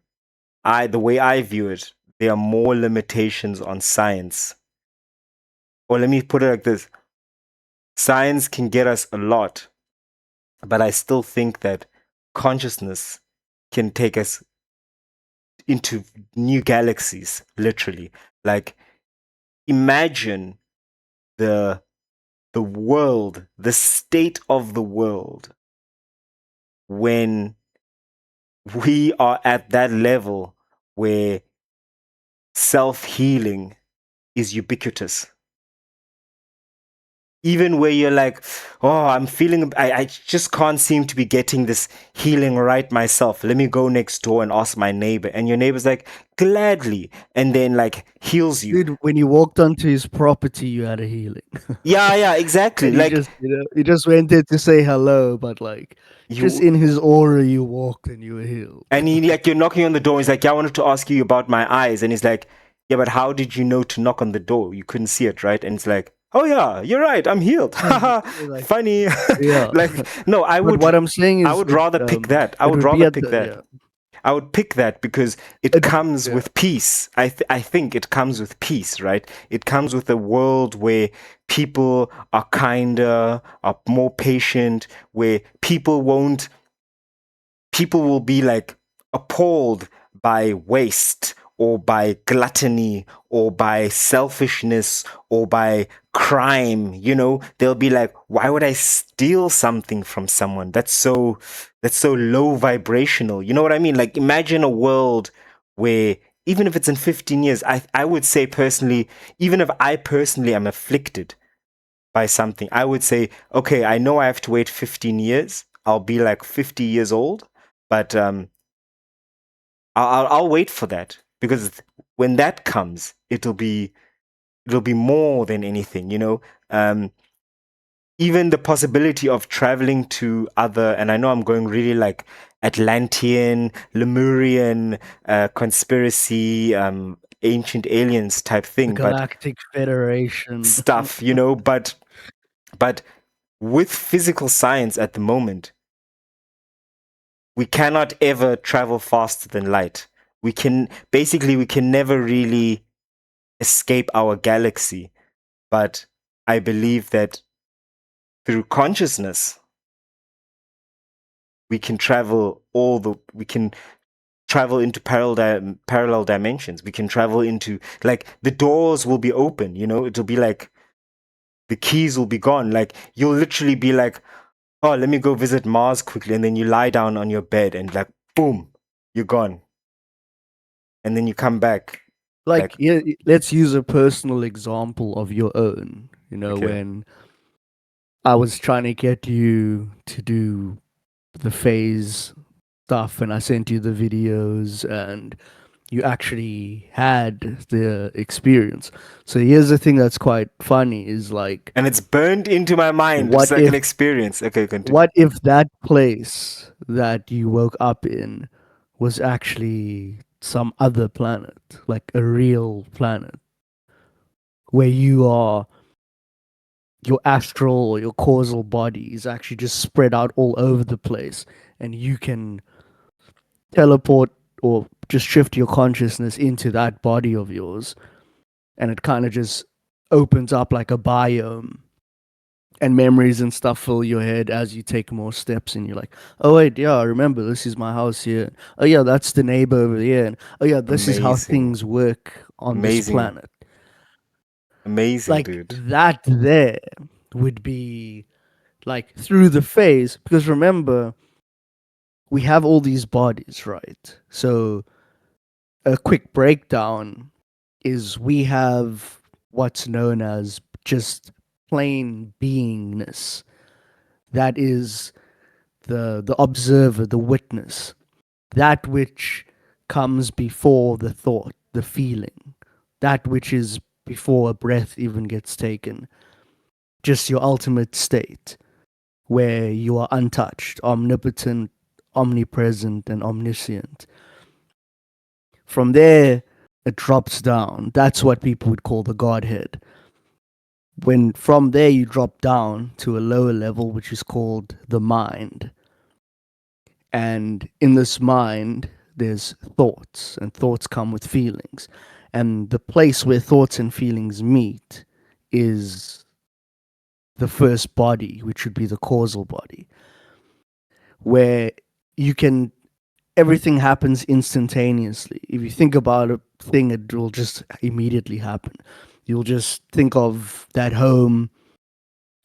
the way I view it, there are more limitations on science. Or let me put it like this: science can get us a lot, but I still think that consciousness can take us into new galaxies. Literally, like imagine the world, the state of the world when we are at that level where self healing is ubiquitous. Even where you're like, oh, I'm feeling, I just can't seem to be getting this healing right myself. Let me go next door and ask my neighbor. And your neighbor's like, gladly. And then like heals you. Dude, when you walked onto his property, you had a healing. Yeah, exactly. And you Like just, you just went there to say hello, but like, just you, in his aura, you walked and you were healed. and like you're knocking on the door. He's like, yeah, I wanted to ask you about my eyes. And he's like, yeah, but how did you know to knock on the door? You couldn't see it, right? And it's like, oh yeah, you're right. I'm healed. Haha, Like, funny. yeah. Like, no, But what I'm saying I is, would rather pick that. I it would would be rather at pick the, that. yeah. I would pick that because it It, comes yeah. with peace. I think it comes with peace, right? It comes with a world where people are kinder, are more patient, where people will be like appalled by waste or by gluttony or by selfishness or by crime. They'll be like, why would I steal something from someone? That's so low vibrational. You know what I mean? Like imagine a world where even if it's in 15 years, I would say personally, even if I personally am afflicted by something, I would say, okay, I know I have to wait 15 years. I'll be like 50 years old, but I'll wait for that because when that comes, it'll be more than anything. Um, Even the possibility of traveling to other, and I know I'm going really like Atlantean, Lemurian, conspiracy, ancient aliens type The thing, but Galactic Federation. stuff. But with physical science at the moment, we cannot ever travel faster than light. We can never really escape our galaxy. But I believe that through consciousness, we can travel into parallel dimensions. We can travel into, like, the doors will be open. It'll be like the keys will be gone. Like you'll literally be like, oh, let me go visit Mars quickly, and then you lie down on your bed and like boom, you're gone. And then you come back. Like, Like, yeah, let's use a personal example of your own. okay. When I was trying to get you to do the phase stuff and I sent you the videos and you actually had the experience. So here's the thing that's quite funny is like, And it's burned into my mind. It's what like if an experience. Okay, continue. what if that place that you woke up in was actually some other planet, like a real planet where you are your astral or your causal body is actually just spread out all over the place, and you can teleport or just shift your consciousness into that body of yours, and it kind of just opens up like a biome, and memories and stuff fill your head as you take more steps, and you're like, oh wait, yeah, I remember this is my house here. Oh yeah, that's the neighbor over there. And oh yeah, this is how Amazing. things work on this Amazing. planet. Amazing, Like dude. that there would be like through the phase, because remember, we have all these bodies, right? So a quick breakdown is we have what's known as just plain beingness. That is the observer, the witness, that which comes before the thought, the feeling, that which is before a breath even gets taken. Just your ultimate state, where you are untouched, omnipotent, omnipresent, and omniscient. From there, it drops down. That's what people would call the Godhead. When from there you drop down to a lower level, which is called the mind. And in this mind, there's thoughts, and thoughts come with feelings. And the place where thoughts and feelings meet is the first body, which would be the causal body, where you can everything happens instantaneously. If you think about a thing, it will just immediately happen. You'll just think of that home,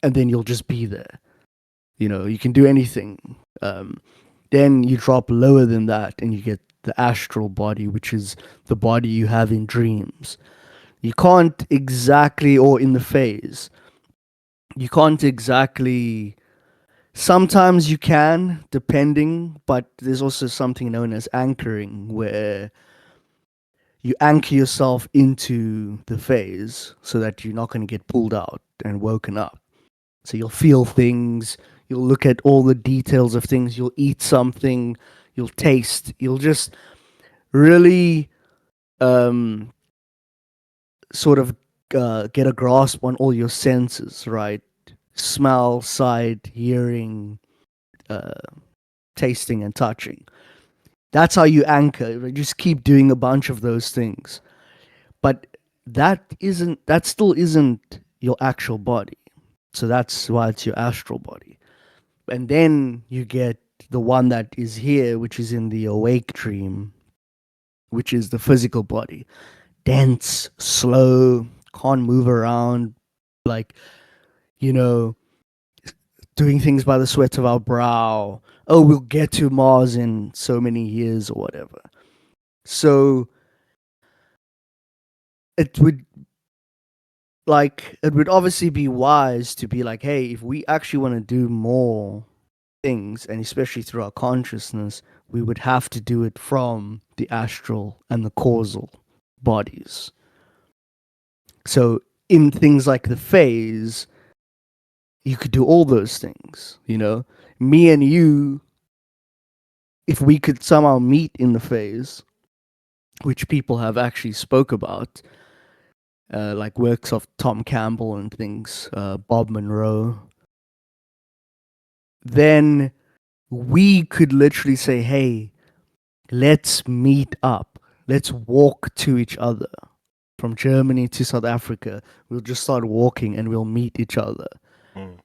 and then you'll just be there. You know, you can do anything. Then you drop lower than that, and you get the astral body, which is the body you have in dreams. You can't exactly, or in the phase, you can't exactly. Sometimes you can, depending, but there's also something known as anchoring, where you anchor yourself into the phase so that you're not going to get pulled out and woken up. So you'll feel things, you'll look at all the details of things, you'll eat something, you'll taste, you'll just really um, sort of get a grasp on all your senses, right? Smell, sight, hearing, uh, tasting, and touching. That's how you anchor. Right? Just keep doing a bunch of those things. But that still isn't your actual body. So that's why it's your astral body. And then you get the one that is here, which is in the awake dream, which is the physical body. Dense, slow, can't move around, like, you know, doing things by the sweat of our brow. Oh, we'll get to Mars in so many years or whatever. So it would it would obviously be wise to be like, hey, if we actually want to do more things, and especially through our consciousness, we would have to do it from the astral and the causal bodies. So in things like the phase, you could do all those things, you know? Me and you, if we could somehow meet in the phase, which people have actually spoke about, like works of Tom Campbell and things, Bob Monroe, then we could literally say, hey, let's meet up. Let's walk to each other. From Germany to South Africa, we'll just start walking and we'll meet each other. Mm.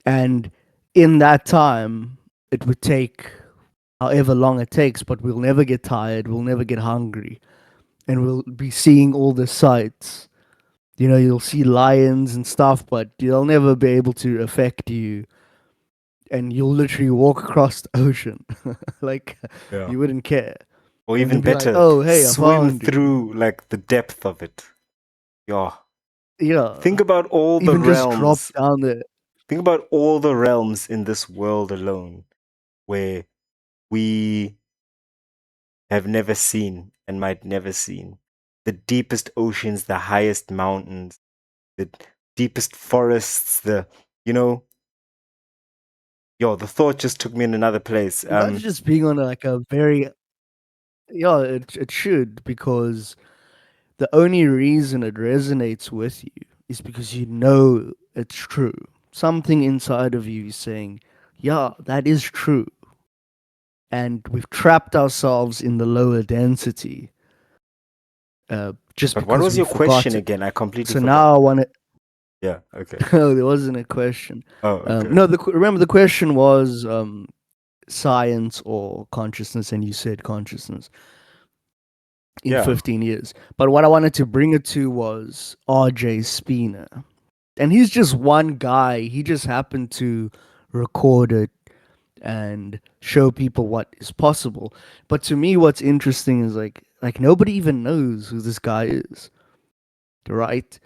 And in that time, it would take however long it takes, but we'll never get tired, we'll never get hungry, and we'll be seeing all the sights. You know, you'll see lions and stuff, but they'll never be able to affect you. And you'll literally walk across the ocean. Like, Yeah. you wouldn't care. Or And even then be like, better, oh, hey, I swim found you. through like the depth of it. Yeah. Yeah. Think about all the Even just drop realms. down there. Think about all the realms in this world alone where we have never seen and might never seen. The deepest oceans, the highest mountains, the deepest forests, you know, the thought just took me in another place. That's just being on like a very, yeah, it should, because the only reason it resonates with you is because you know it's true. Something inside of you is saying, yeah, that is true. And we've trapped ourselves in the lower density just But what because was we your forgot question it. again? I completely So forgot. now I want to. Yeah. Okay. No, there wasn't a question. Oh, okay. No, remember the question was science or consciousness, and you said consciousness in Yeah. 15 years. But what I wanted to bring it to was R.J. Spina. And he's just one guy. He just happened to record it and show people what is possible. But to me, what's interesting is like nobody even knows who this guy is, right?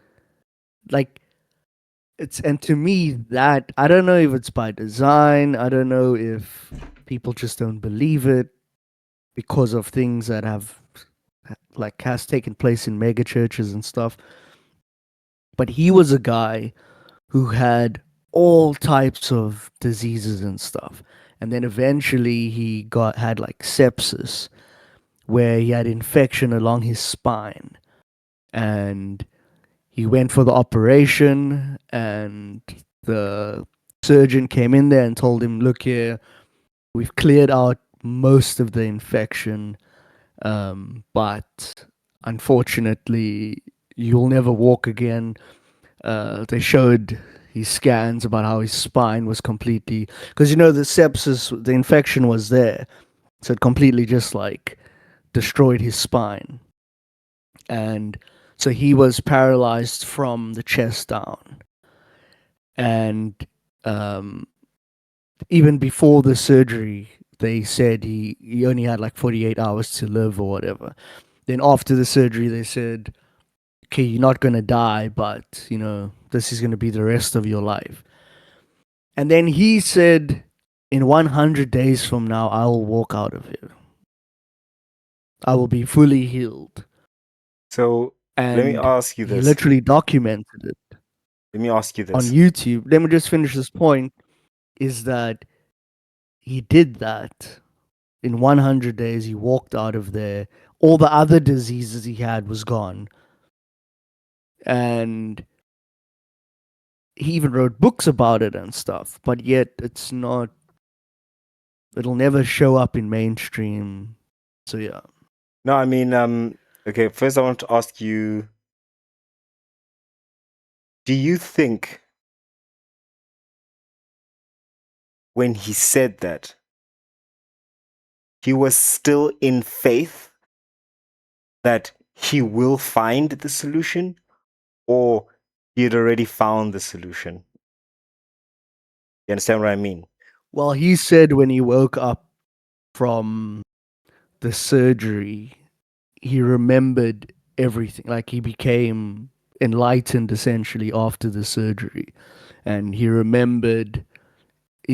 Like it's and to me that I don't know if it's by design. I don't know if people just don't believe it because of things that have like has taken place in mega churches and stuff. But he was a guy who had all types of diseases and stuff. And then eventually he had like sepsis where he had infection along his spine. And he went for the operation and the surgeon came in there and told him, look here, we've cleared out most of the infection, but unfortunately you'll never walk again. They showed his scans about how his spine was completely, because the sepsis, the infection was there, so it completely just like destroyed his spine, and so he was paralyzed from the chest down, and um, even before the surgery, they said he only had like 48 hours to live or whatever. Then after the surgery, they said, okay, you're not going to die, but, this is going to be the rest of your life. And then he said, in 100 days from now, I will walk out of here. I will be fully healed. So let me And ask you he this. literally documented it Let me ask you on this. YouTube. Let me just finish this point is that he did that in 100 days. He walked out of there. All the other diseases he had was gone. And he even wrote books about it and stuff, but yet it'll never show up in mainstream. So yeah. No, I mean, okay, first I want to ask you, do you think when he said that, he was still in faith that he will find the solution, or he had already found the solution? You understand what I mean? Well, he said when he woke up from the surgery, he remembered everything. Like he became enlightened essentially after the surgery. And he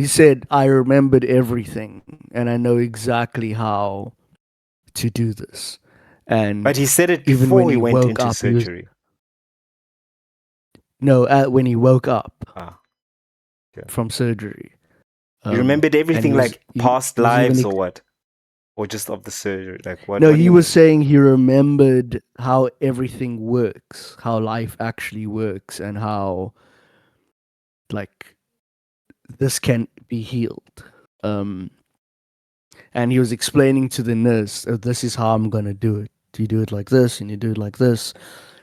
said, I remembered everything and I know exactly how to do this. But And he said it even when before he he went woke into up, he was, surgery. no, when he woke up Ah, okay. from surgery. He remembered And everything like past he was even lives or what? Or just of the surgery? Like what? no, What do he you was mean? saying he remembered how everything works, how life actually works, and how like this can be healed. Um, and he was explaining to the nurse, oh, "This is how I'm gonna do it. You do it like this, and you do it like this,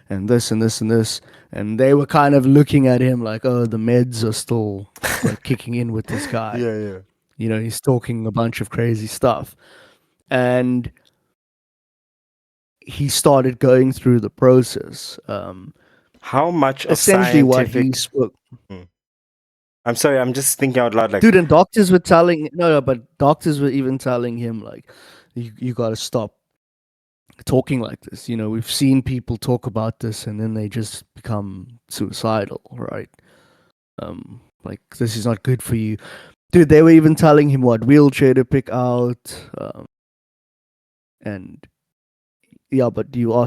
and this, and this, and this." And they were kind of looking at him like, "Oh, the meds are still like kicking in with this guy. Yeah, yeah. He's talking a bunch of crazy stuff." And he started going through the process. How much of Essentially, what he scientific? spoke. Hmm. I'm sorry, I'm just thinking out loud. Like, Dude, and doctors were telling no, but doctors were even telling him like, you got to stop talking like this. We've seen people talk about this and then they just become suicidal, right? Like this is not good for you, dude. They were even telling him what wheelchair to pick out, and yeah, but you're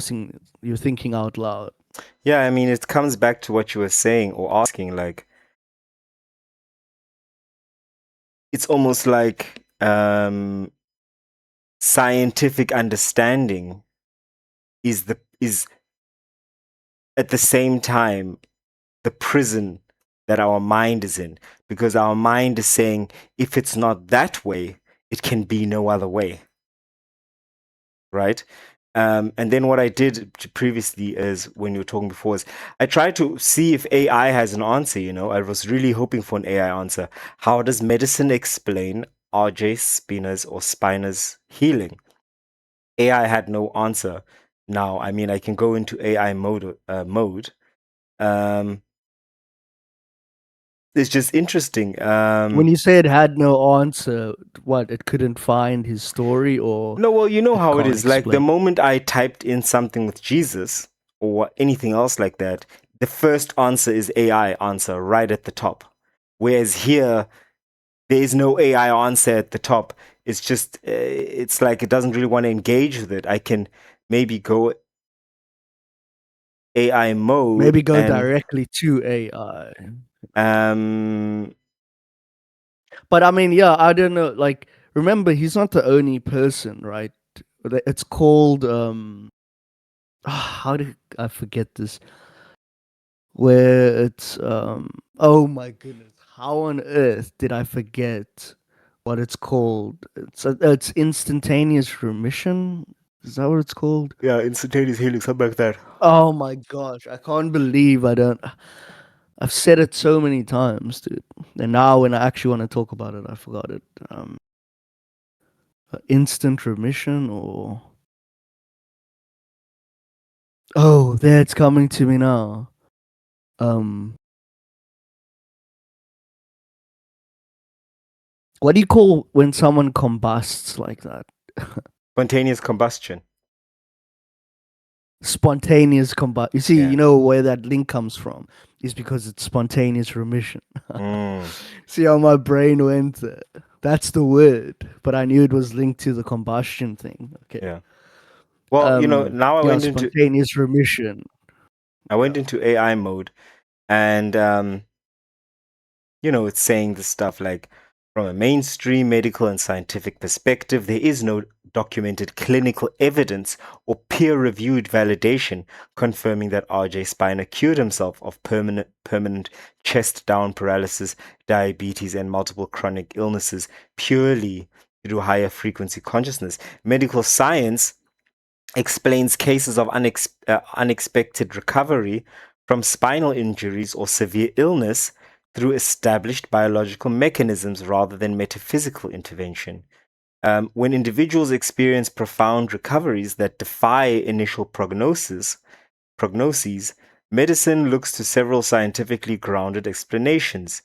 thinking out loud. yeah, I mean, it comes back to what you were saying or asking. Like, it's almost like scientific understanding is at the same time the prison that our mind is in, because our mind is saying, if it's not that way, it can be no other way. Right? And then what I did previously is, when you were talking before, is I tried to see if AI has an answer. I was really hoping for an AI answer. How does medicine explain RJ Spina's healing? AI had no answer. Now, I mean, I can go into AI mode. Um, it's just interesting. When you say it had no answer, what, it couldn't find his story, or No, well, you know it how it can't is. Like, the explain? moment I typed in something with Jesus or anything else like that, the first answer is AI answer right at the top. Whereas here, there is no AI answer at the top. It's just, it's like it doesn't really want to engage with it. I can maybe go AI mode Maybe go and directly to AI. um But I mean, yeah, I don't know. Like, remember, he's not the only person, right? It's called how did I forget this? Where it's oh my goodness, how on earth did I forget what it's called? It's instantaneous remission. Is that what it's called? yeah, instantaneous healing, something like that. Oh my gosh, I can't believe I don't. I've said it so many times, dude. And now when I actually want to talk about it, I forgot it. Instant remission, or oh, that's coming to me now. Um, what do you call when someone combusts like that? Spontaneous combustion. Spontaneous combustion. You see, Yeah. you know where that link comes from is because it's spontaneous remission. Mm, See how my brain went there. That's the word, but I knew it was linked to the combustion thing. Okay. yeah. Well, now Yeah, spontaneous remission. I went into AI mode, and it's saying this stuff like, from a mainstream medical and scientific perspective, there is no documented clinical evidence or peer-reviewed validation confirming that RJ Spiner cured himself of permanent chest down paralysis, diabetes, and multiple chronic illnesses purely through higher frequency consciousness. Medical science explains cases of unexpected recovery from spinal injuries or severe illness through established biological mechanisms rather than metaphysical intervention. When individuals experience profound recoveries that defy initial prognoses, medicine looks to several scientifically grounded explanations: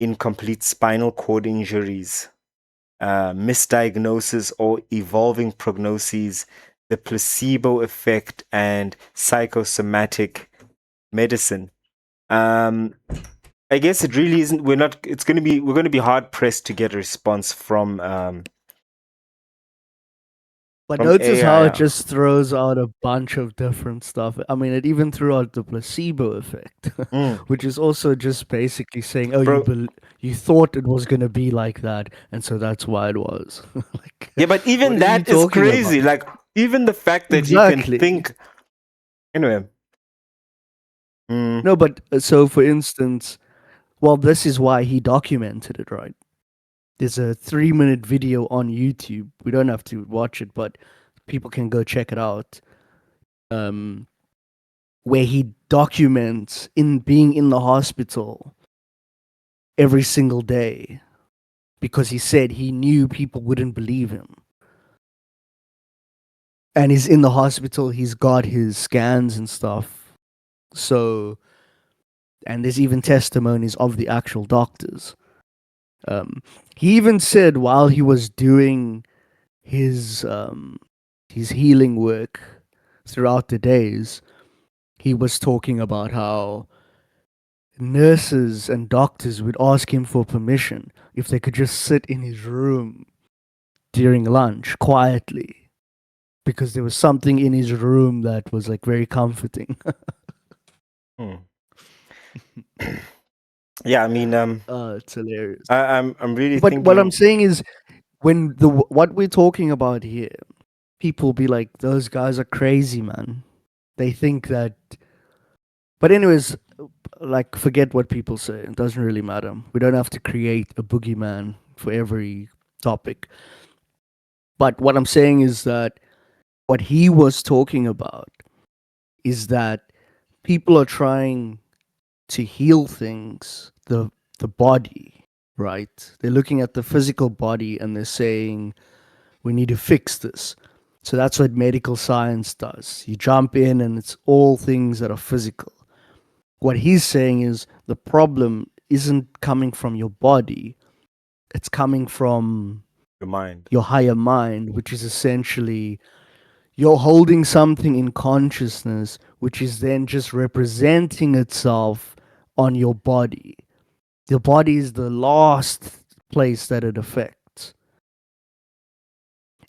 incomplete spinal cord injuries, misdiagnosis or evolving prognoses, the placebo effect, and psychosomatic medicine. I guess it really isn't. We're not. We're going to be hard pressed to get a response But from notice how AI. it just throws out a bunch of different stuff. I mean, it even threw out the placebo effect, Mm. which is also just basically saying, "Oh, Bro, you thought it was gonna be like that, and so that's why it was." Like, yeah, but what even are you that is talking about? crazy. Like, even the fact that you can Exactly. think. Anyway. Mm, No, but so for instance, well, this is why he documented it, right? There's a 3-minute video on YouTube. We don't have to watch it, but people can go check it out. Um, where he documents in being in the hospital every single day because he said he knew people wouldn't believe him. And he's in the hospital, he's got his scans and stuff. So, and there's even testimonies of the actual doctors. He even said while he was doing his healing work throughout the days, he was talking about how nurses and doctors would ask him for permission if they could just sit in his room during lunch quietly because there was something in his room that was like very comforting. mm. Yeah, I mean, It's hilarious. I'm really But what I'm thinking. saying is, when the what we're talking about here, people be like, "Those guys are crazy, man." They think that. But anyways, like forget what people say. It doesn't really matter. We don't have to create a boogeyman for every topic. But what I'm saying is that what he was talking about is that people are trying to heal things, the body, right? They're looking at the physical body and they're saying we need to fix this. So that's what medical science does. You jump in and it's all things that are physical. What he's saying is the problem isn't coming from your body, it's coming from Your mind. your higher mind, which is essentially you're holding something in consciousness, which is then just representing itself on your body. Your body is the last place that it affects.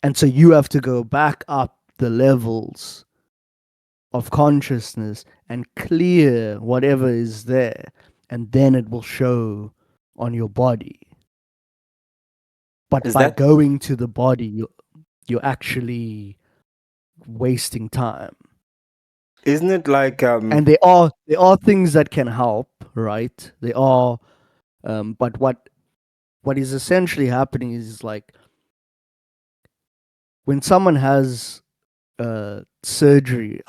And so you have to go back up the levels of consciousness and clear whatever is there, and then it will show on your body. But Is by that going to the body, you're actually wasting time. isn't it like And there are things that can help, right? They are, but what is essentially happening is like when someone has surgery.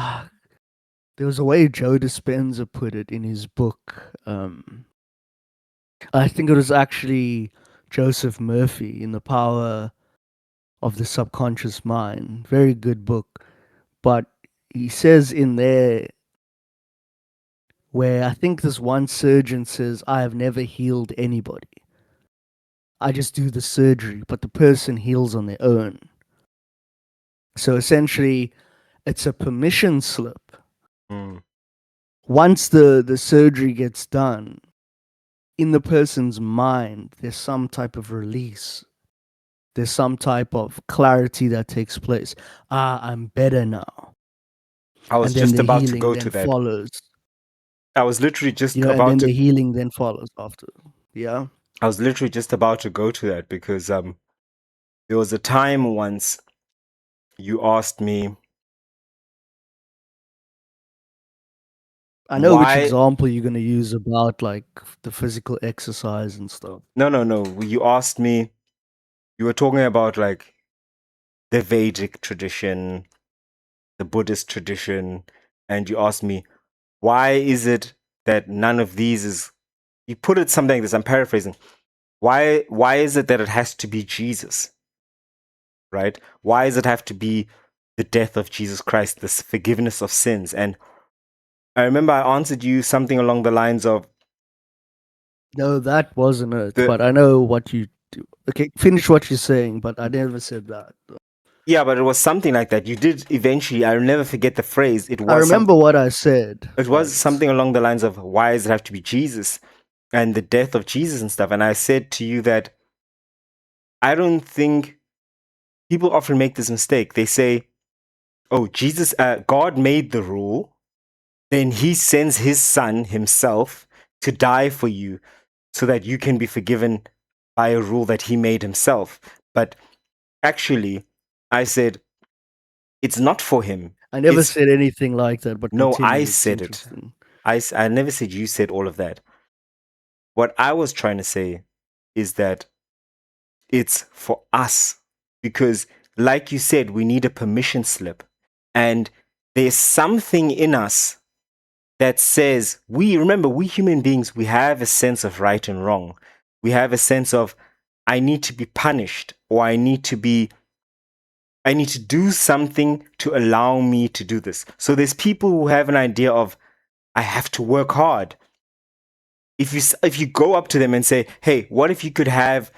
There was a way Joe Dispenza put it in his book. I think it was actually Joseph Murphy in The Power of the Subconscious Mind. Very good book. But he says in there, where I think this one surgeon says, I have never healed anybody. I just do the surgery, but the person heals on their own. So essentially, it's a permission slip. mm, Once the surgery gets done, in the person's mind, there's some type of release. There's some type of clarity that takes place. I'm better now. I was And then just the about to healing go then to that. follows. I was literally just And then about the to healing then follows after. Yeah. I was literally just about to go to that because there was a time once you asked me I know which why example you're going to use about like the physical exercise and stuff. no, you asked me, you were talking about like the Vedic tradition, the Buddhist tradition, and you asked me, why is it that none of these is, you put it something like this, I'm paraphrasing. Why is it that it has to be Jesus? Right? Why does it have to be the death of Jesus Christ, this forgiveness of sins? And I remember I answered you something along the lines of No, that wasn't it. the But I know what you do. Okay, finish what you're saying, but I never said that. yeah, but it was something like that. You did eventually. I'll never forget the phrase. I remember what I said, It was but something along the lines of why does it have to be Jesus and the death of Jesus and stuff. And I said to you that I don't think people often make this mistake. They say, "Oh, Jesus, God made the rule, then He sends His Son Himself to die for you, so that you can be forgiven by a rule that He made Himself." But actually, I said it's not for Him. I never It's said anything like that. But no, I continue. It's said it. interesting. I never said you said all of that. What I was trying to say is that it's for us because, like you said, we need a permission slip. And there's something in us that says, we remember, we human beings, we have a sense of right and wrong. We have a sense of, I need to be punished or I need to do something to allow me to do this. So there's people who have an idea of, I have to work hard. If you go up to them and say, hey, what if you could have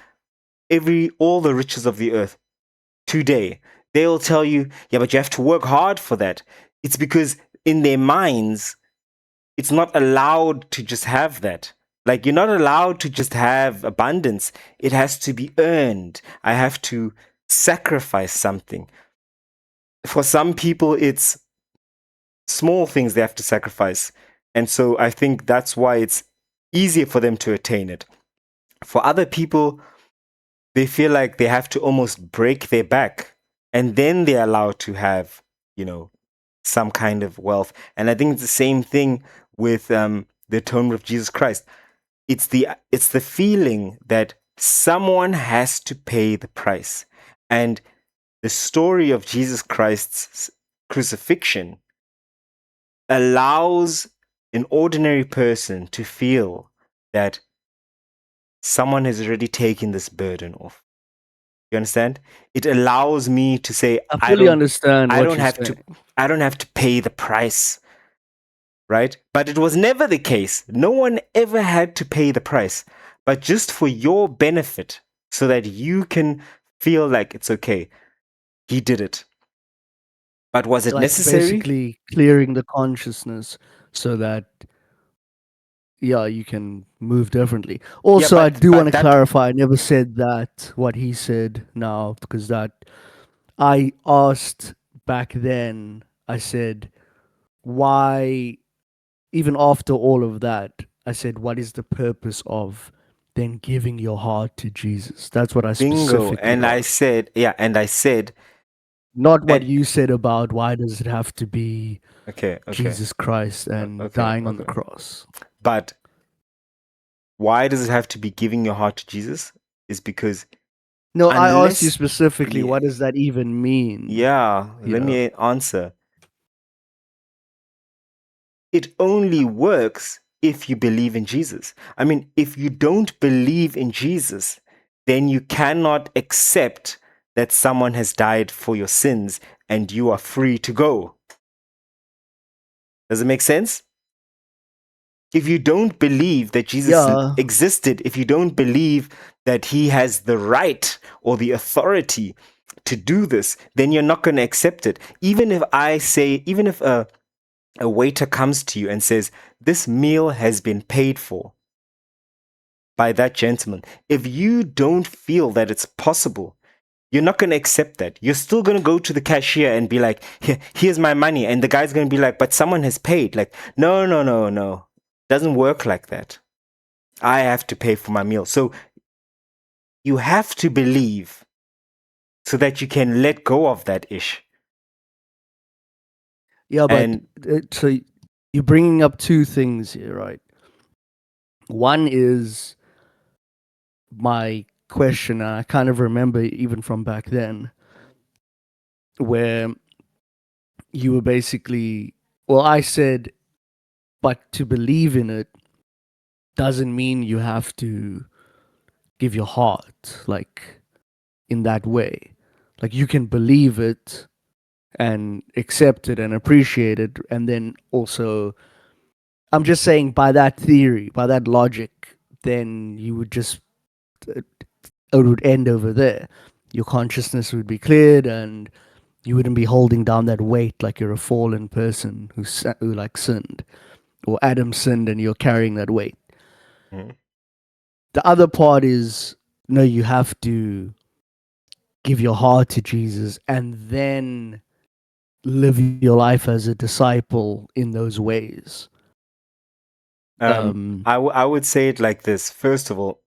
all the riches of the earth today? They'll tell you, yeah, but you have to work hard for that. It's because in their minds, it's not allowed to just have that. Like, you're not allowed to just have abundance. It has to be earned. I have to sacrifice something. For some people, it's small things they have to sacrifice. And so I think that's why it's easier for them to attain it. For other people, they feel like they have to almost break their back and then they're allowed to have, some kind of wealth. And I think it's the same thing with the atonement of Jesus Christ. It's the feeling that someone has to pay the price. And the story of Jesus Christ's crucifixion allows an ordinary person to feel that someone has already taken this burden off. You understand? It allows me to say, I fully understand I what don't you're have to, saying. I don't have to pay the price, right? But it was never the case. No one ever had to pay the price, but just for your benefit, so that you can feel like it's okay. He did it. But was it Like necessary? basically clearing the consciousness so that yeah, you can move differently. Yeah, Also, I do want but to that clarify. I never said that what he said now because that I asked back then. I said why, even after all of that, I said what is the purpose of then giving your heart to Jesus? That's what I bingo. specifically And I asked. said, yeah, and I said, Not what and you said about why does it have to be okay, okay, Jesus Christ and okay, dying on the okay. cross. But why does it have to be giving your heart to Jesus? Is because No, I asked you unless, specifically, yeah, what does that even mean? yeah, You let know, me answer. It only works if you believe in Jesus. I mean, if you don't believe in Jesus, then you cannot accept that someone has died for your sins and you are free to go. Does it make sense? If you don't believe that Jesus yeah, existed, if you don't believe that he has the right or the authority to do this, then you're not going to accept it. Even if I say, even if a waiter comes to you and says, this meal has been paid for by that gentleman, if you don't feel that it's possible, you're not going to accept that. You're still going to go to the cashier and be like, here's my money. And the guy's going to be like, but someone has paid. Like, no, no, no, no. Doesn't work like that. I have to pay for my meal. So you have to believe so that you can let go of that ish. yeah, but And so you're bringing up two things here, right? One is my question, and I kind of remember even from back then, where you were basically, well, I said, but to believe in it doesn't mean you have to give your heart, like in that way. Like you can believe it and accept it and appreciate it, and then also, I'm just saying by that theory, by that logic, then you would just it would end over there. Your consciousness would be cleared, and you wouldn't be holding down that weight like you're a fallen person who like sinned, or Adam sinned, and you're carrying that weight. Mhm. The other part is no, you have to give your heart to Jesus and then live your life as a disciple in those ways. Um, I would say it like this. First of all,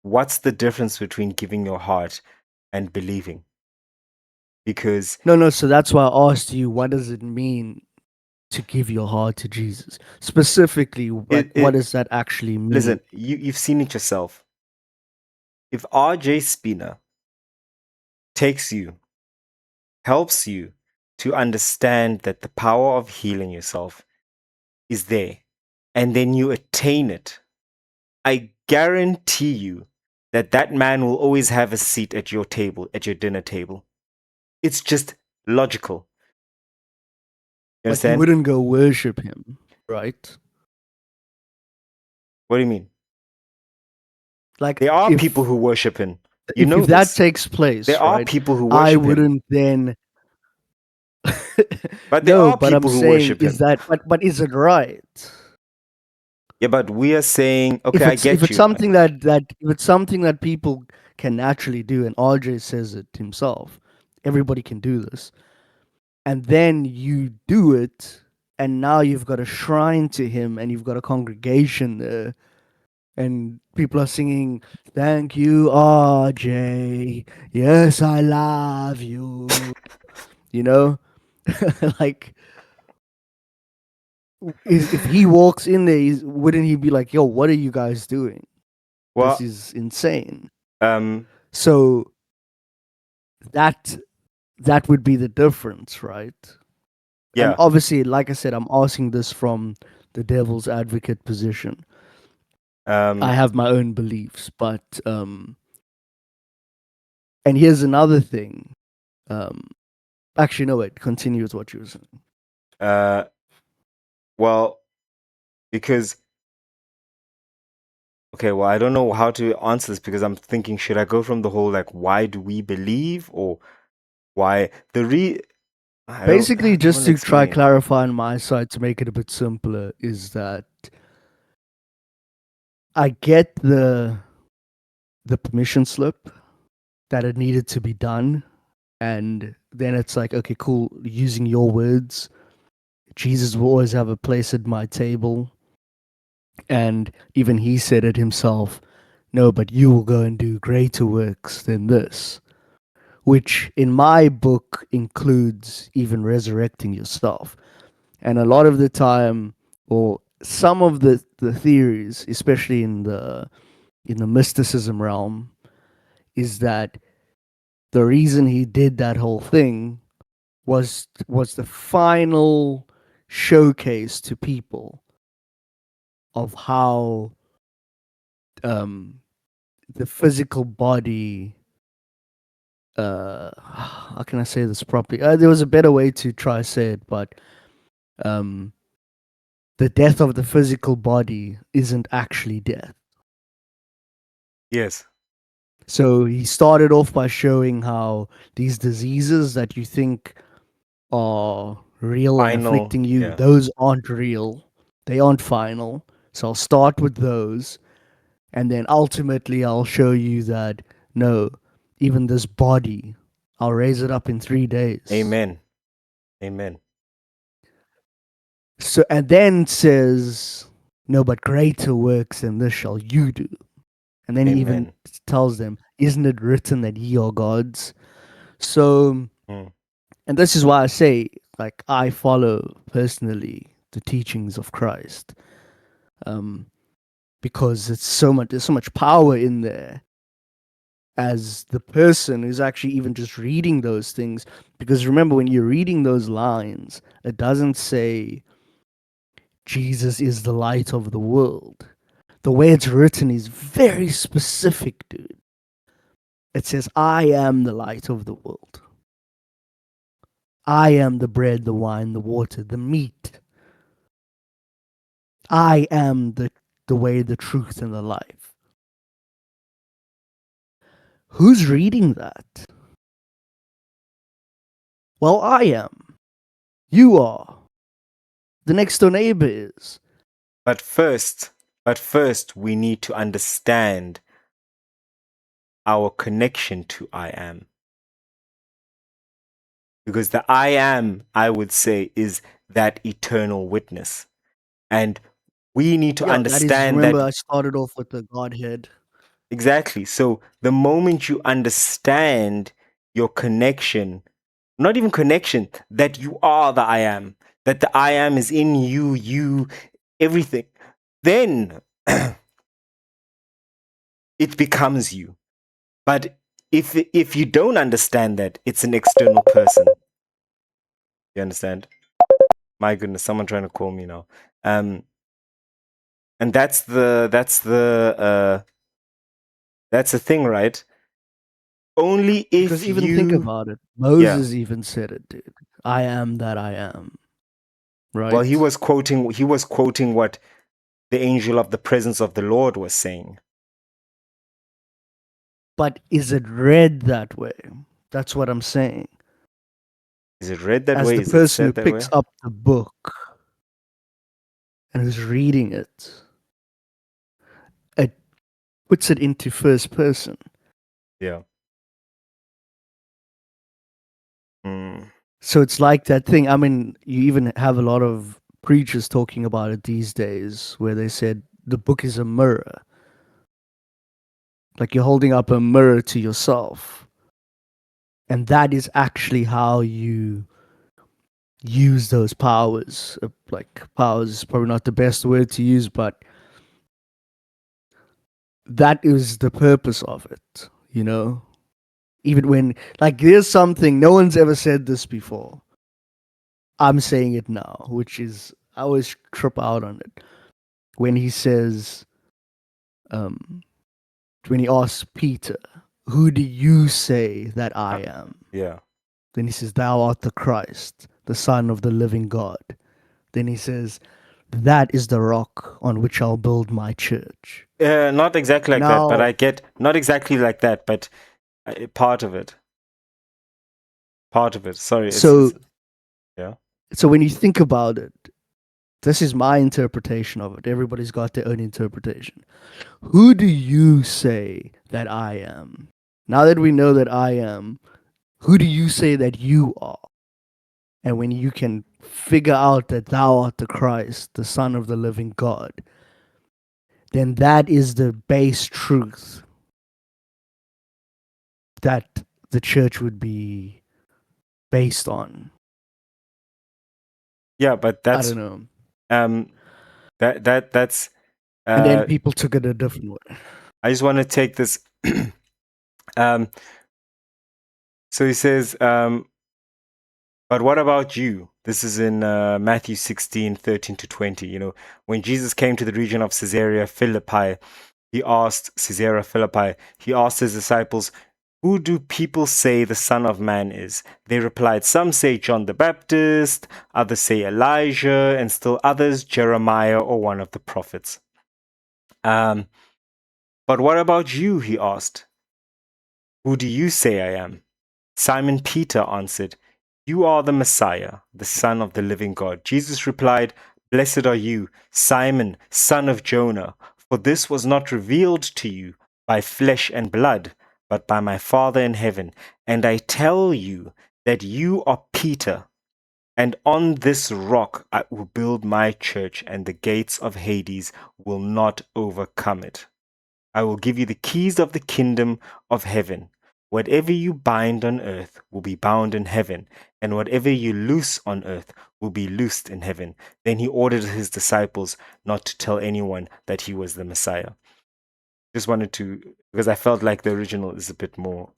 what's the difference between giving your heart and believing? Because no, so that's why I asked you, what does it mean to give your heart to Jesus? Specifically, like, what it does that actually mean? listen, you've seen it yourself. If RJ Spina takes you, helps you to understand that the power of healing yourself is there, and then you attain it, I guarantee you that that man will always have a seat at your table, at your dinner table. It's just logical. You But you understand? wouldn't go worship him, right? What do you mean? Like, There are people if who worship him. You if know if that this. takes There place, are right? people who I worship him. wouldn't then. But there No, are but I'm people who saying worship is him. that, but is it right? Yeah, but we are saying, okay, If I it's if get it's you. something that if it's something that people can naturally do, and RJ says it himself, everybody can do this, and then you do it, and now you've got a shrine to him, and you've got a congregation there, and people are singing, "Thank you, RJ. Yes, I love you." You know, like if he walks in there, wouldn't he be like, "Yo, what are you guys doing? This Well, is insane." um, So that that would be the difference, right? And yeah, obviously, like I said, I'm asking this from the devil's advocate position. I um, have my own beliefs, but and here's another thing. Um, actually, no, wait. Continue with what you were saying. uh, well, because okay, well, I don't know how to answer this because I'm thinking, should I go from the whole like, why do we believe, or why the re? I Basically, don't just want to to try explain. clarify on my side to make it a bit simpler, is that I get the permission slip that it needed to be done, and then it's like, okay, cool. Using your words, Jesus will always have a place at my table, and even he said it himself. No, but you will go and do greater works than this, which in my book includes even resurrecting yourself. And a lot of the time, or some of the theories, especially in the mysticism realm, is that the reason he did that whole thing was the final showcase to people of how um, the physical body. How can I say this properly? There was a better way to try say it, but um, the death of the physical body isn't actually death. Yes, So he started off by showing how these diseases that you think are real and final. afflicting you, Yeah, those aren't real. They aren't final. So I'll start with those. And then ultimately, I'll show you that no, even this body, I'll raise it up in 3 days. amen, amen, So, and then says, no, but greater works than this shall you do. And then he even amen. tells them, isn't it written that ye are gods? So, Mm. and this is why I say, like, I follow personally the teachings of Christ, um, because there's so much power in there as the person who's actually even just reading those things. Because remember, when you're reading those lines, it doesn't say Jesus is the light of the world. The way it's written is very specific, dude. It says, I am the light of the world. I am the bread, the wine, the water, the meat. I am the way, the truth, and the life. Who's reading that? Well, I am. You are. The next door neighbor is. But first, we need to understand our connection to I am. Because the I am, I would say, is that eternal witness. And we need to Yeah, that is, understand remember, that I started off with the Godhead. exactly. So the moment you understand your connection, not even connection, that you are the I am, that the I am is in you, everything, then it becomes you. But if you don't understand that, it's an external person. You understand? My goodness, someone trying to call me now. And that's the thing, right? Only Because if even think you, about it. yeah. Moses even said it, dude. I am that I am. Well, Right? he was quoting what the angel of the presence of the Lord was saying. But is it read that way? That's what I'm saying. Is it read that As way? the Is it person who said that picks way? up the book and who's reading it puts it into first person. Yeah. Mm. So it's like that thing. I mean, you even have a lot of preachers talking about it these days where they said the book is a mirror. Like you're holding up a mirror to yourself. And that is actually how you use those powers. Like powers is probably not the best word to use, but that is the purpose of it. Even when, like, there's something no one's ever said this before. I'm saying it now, which is I always trip out on it when he says, um, when he asks Peter, "Who do you say that I am?" Yeah. Then he says, "Thou art the Christ, the Son of the living God." Then he says, "That is the rock on which I'll build my church." Not exactly like that, but Now, I get not exactly like that, but part of it. Part of it. Sorry, it's so yeah. so when you think about it, this is my interpretation of it. Everybody's got their own interpretation. Who do you say that I am? Now that we know that I am, who do you say that you are? And when you can figure out that thou art the Christ, the Son of the living God, then that is the base truth that the church would be based on. Yeah, but I that's don't know. um that's And then people took it a different way. I just want to take this um so he says but what about you? This is in Matthew 16:13-20. When Jesus came to the region of Caesarea Philippi, he asked his disciples, "Who do people say the Son of Man is?" They replied, "Some say John the Baptist, others say Elijah, and still others Jeremiah or one of the prophets." Um, but what about you? He asked. "Who do you say I am?" Simon Peter answered, "You are the Messiah, the Son of the living God." Jesus replied, "Blessed are you, Simon, son of Jonah, for this was not revealed to you by flesh and blood, but by my Father in heaven. And I tell you that you are Peter, and on this rock I will build my church, and the gates of Hades will not overcome it. I will give you the keys of the kingdom of heaven. Whatever you bind on earth will be bound in heaven, and whatever you loose on earth will be loosed in heaven." Then he ordered his disciples not to tell anyone that he was the Messiah. Just wanted to, because I felt like the original is a bit more,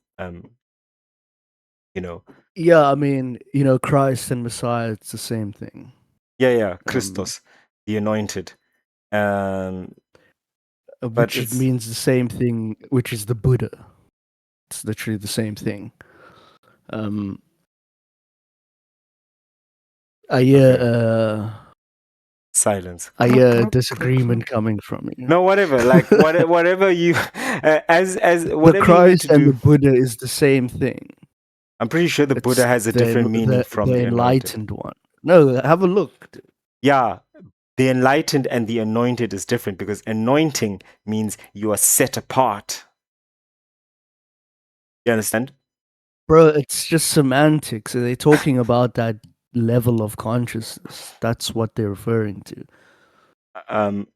you know, Yeah, I mean, Christ and Messiah, it's the same thing. yeah, Um, Christos, the anointed. But which it it's means the same thing, which is the Buddha. It's literally the same thing. Um, I hear, okay. Silence. I hear a disagreement coming from you. No, whatever. Like whatever you, as The whatever you need to Christ and the do. Buddha is the same thing. I'm pretty sure the Buddha It's has a different meaning from the the anointed. enlightened one. No, have a look. Dude. Yeah, the enlightened and the anointed is different because anointing means you are set apart. You understand? Bro, it's just semantics. They're talking about that level of consciousness. That's what they're referring to. Um.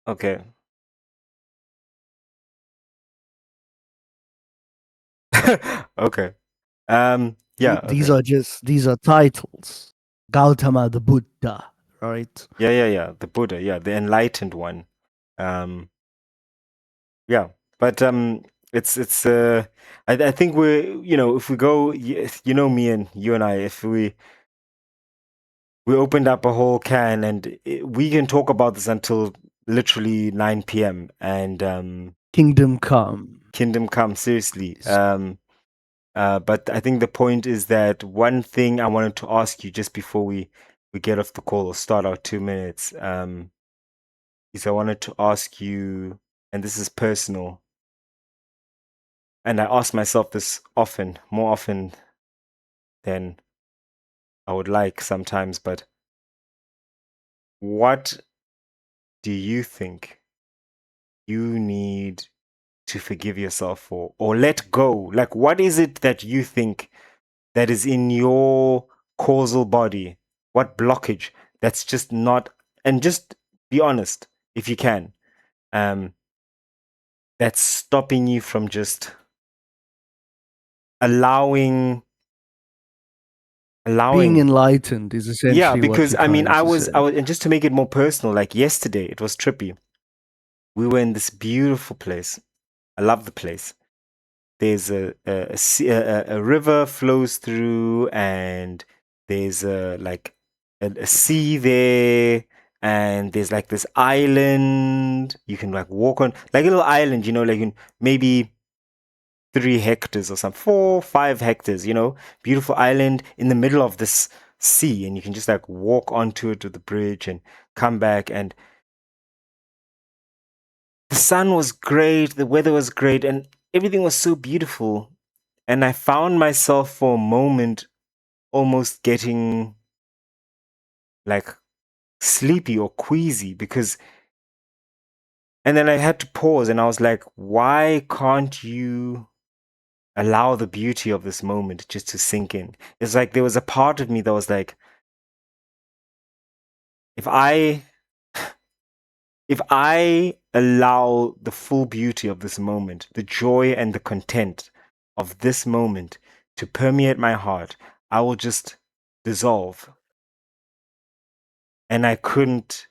Okay. Okay. Yeah. These Okay. are titles. Gautama the Buddha, right? Yeah. The Buddha. Yeah, the enlightened one. Um. Yeah. But I think we're if we go me and you and I, if we opened up a whole can and we can talk about this until literally 9 p.m. and Kingdom come. kingdom come, seriously. But I think the point is that one thing I wanted to ask you just before we get off the call or start our 2 minutes, is I wanted to ask you, and this is personal, and I ask myself this often, more often than I would like sometimes, but what do you think you need to forgive yourself for or let go? Like, what is it that you think that is in your causal body? What blockage that's just not, and just be honest if you can, um, that's stopping you from just allowing allowing. Being enlightened is essentially Yeah, what because you're I mean, trying to say. and just to make it more personal, like yesterday, it was trippy. We were in this beautiful place. I love the place. There's a river flows through, and there's a sea there, and there's like this island you can like walk on, like a little island, like maybe 3 hectares or something, 4, 5 hectares, beautiful island in the middle of this sea, and you can just like walk onto it with the bridge and come back. And the sun was great, the weather was great, and everything was so beautiful. And I found myself for a moment almost getting like sleepy or queasy and then I had to pause and I was like, why can't you allow the beauty of this moment just to sink in? It's like there was a part of me that was like, if I allow the full beauty of this moment, the joy and the content of this moment to permeate my heart, I will just dissolve. And I couldn't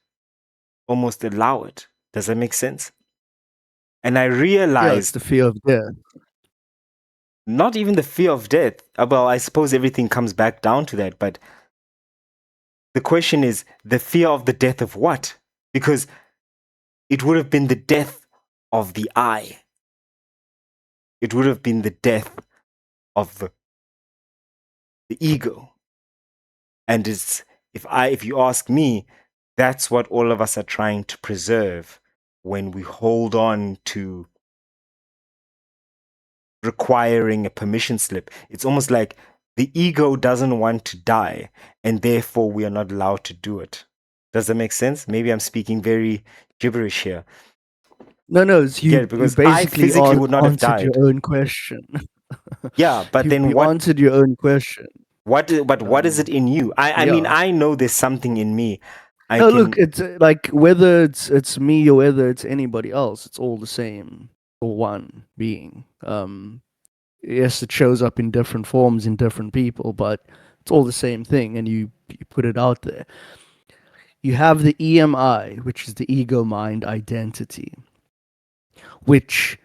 almost allow it. Does that make sense? And I Yeah, it's realized the fear of death. not even the fear of death. Well, I suppose everything comes back down to that. But the question is the fear of the death of what? Because it would have been the death of the I. It would have been the death of the ego. And if you ask me, that's what all of us are trying to preserve when we hold on to requiring a permission slip. It's almost like the ego doesn't want to die, and therefore we are not allowed to do it. Does that make sense? Maybe I'm speaking very gibberish here. No, it's Get you. it? You Because I basically physically would not have answered your died. own question. Yeah, but then You answered your own question. what is it in you? I mean, Yeah. I know there's something in me. I No, look, can it's like whether it's me or whether it's anybody else, it's all the same for one being. Yes, it shows up in different forms in different people, but it's all the same thing, and you put it out there. You have the EMI, which is the ego mind identity, which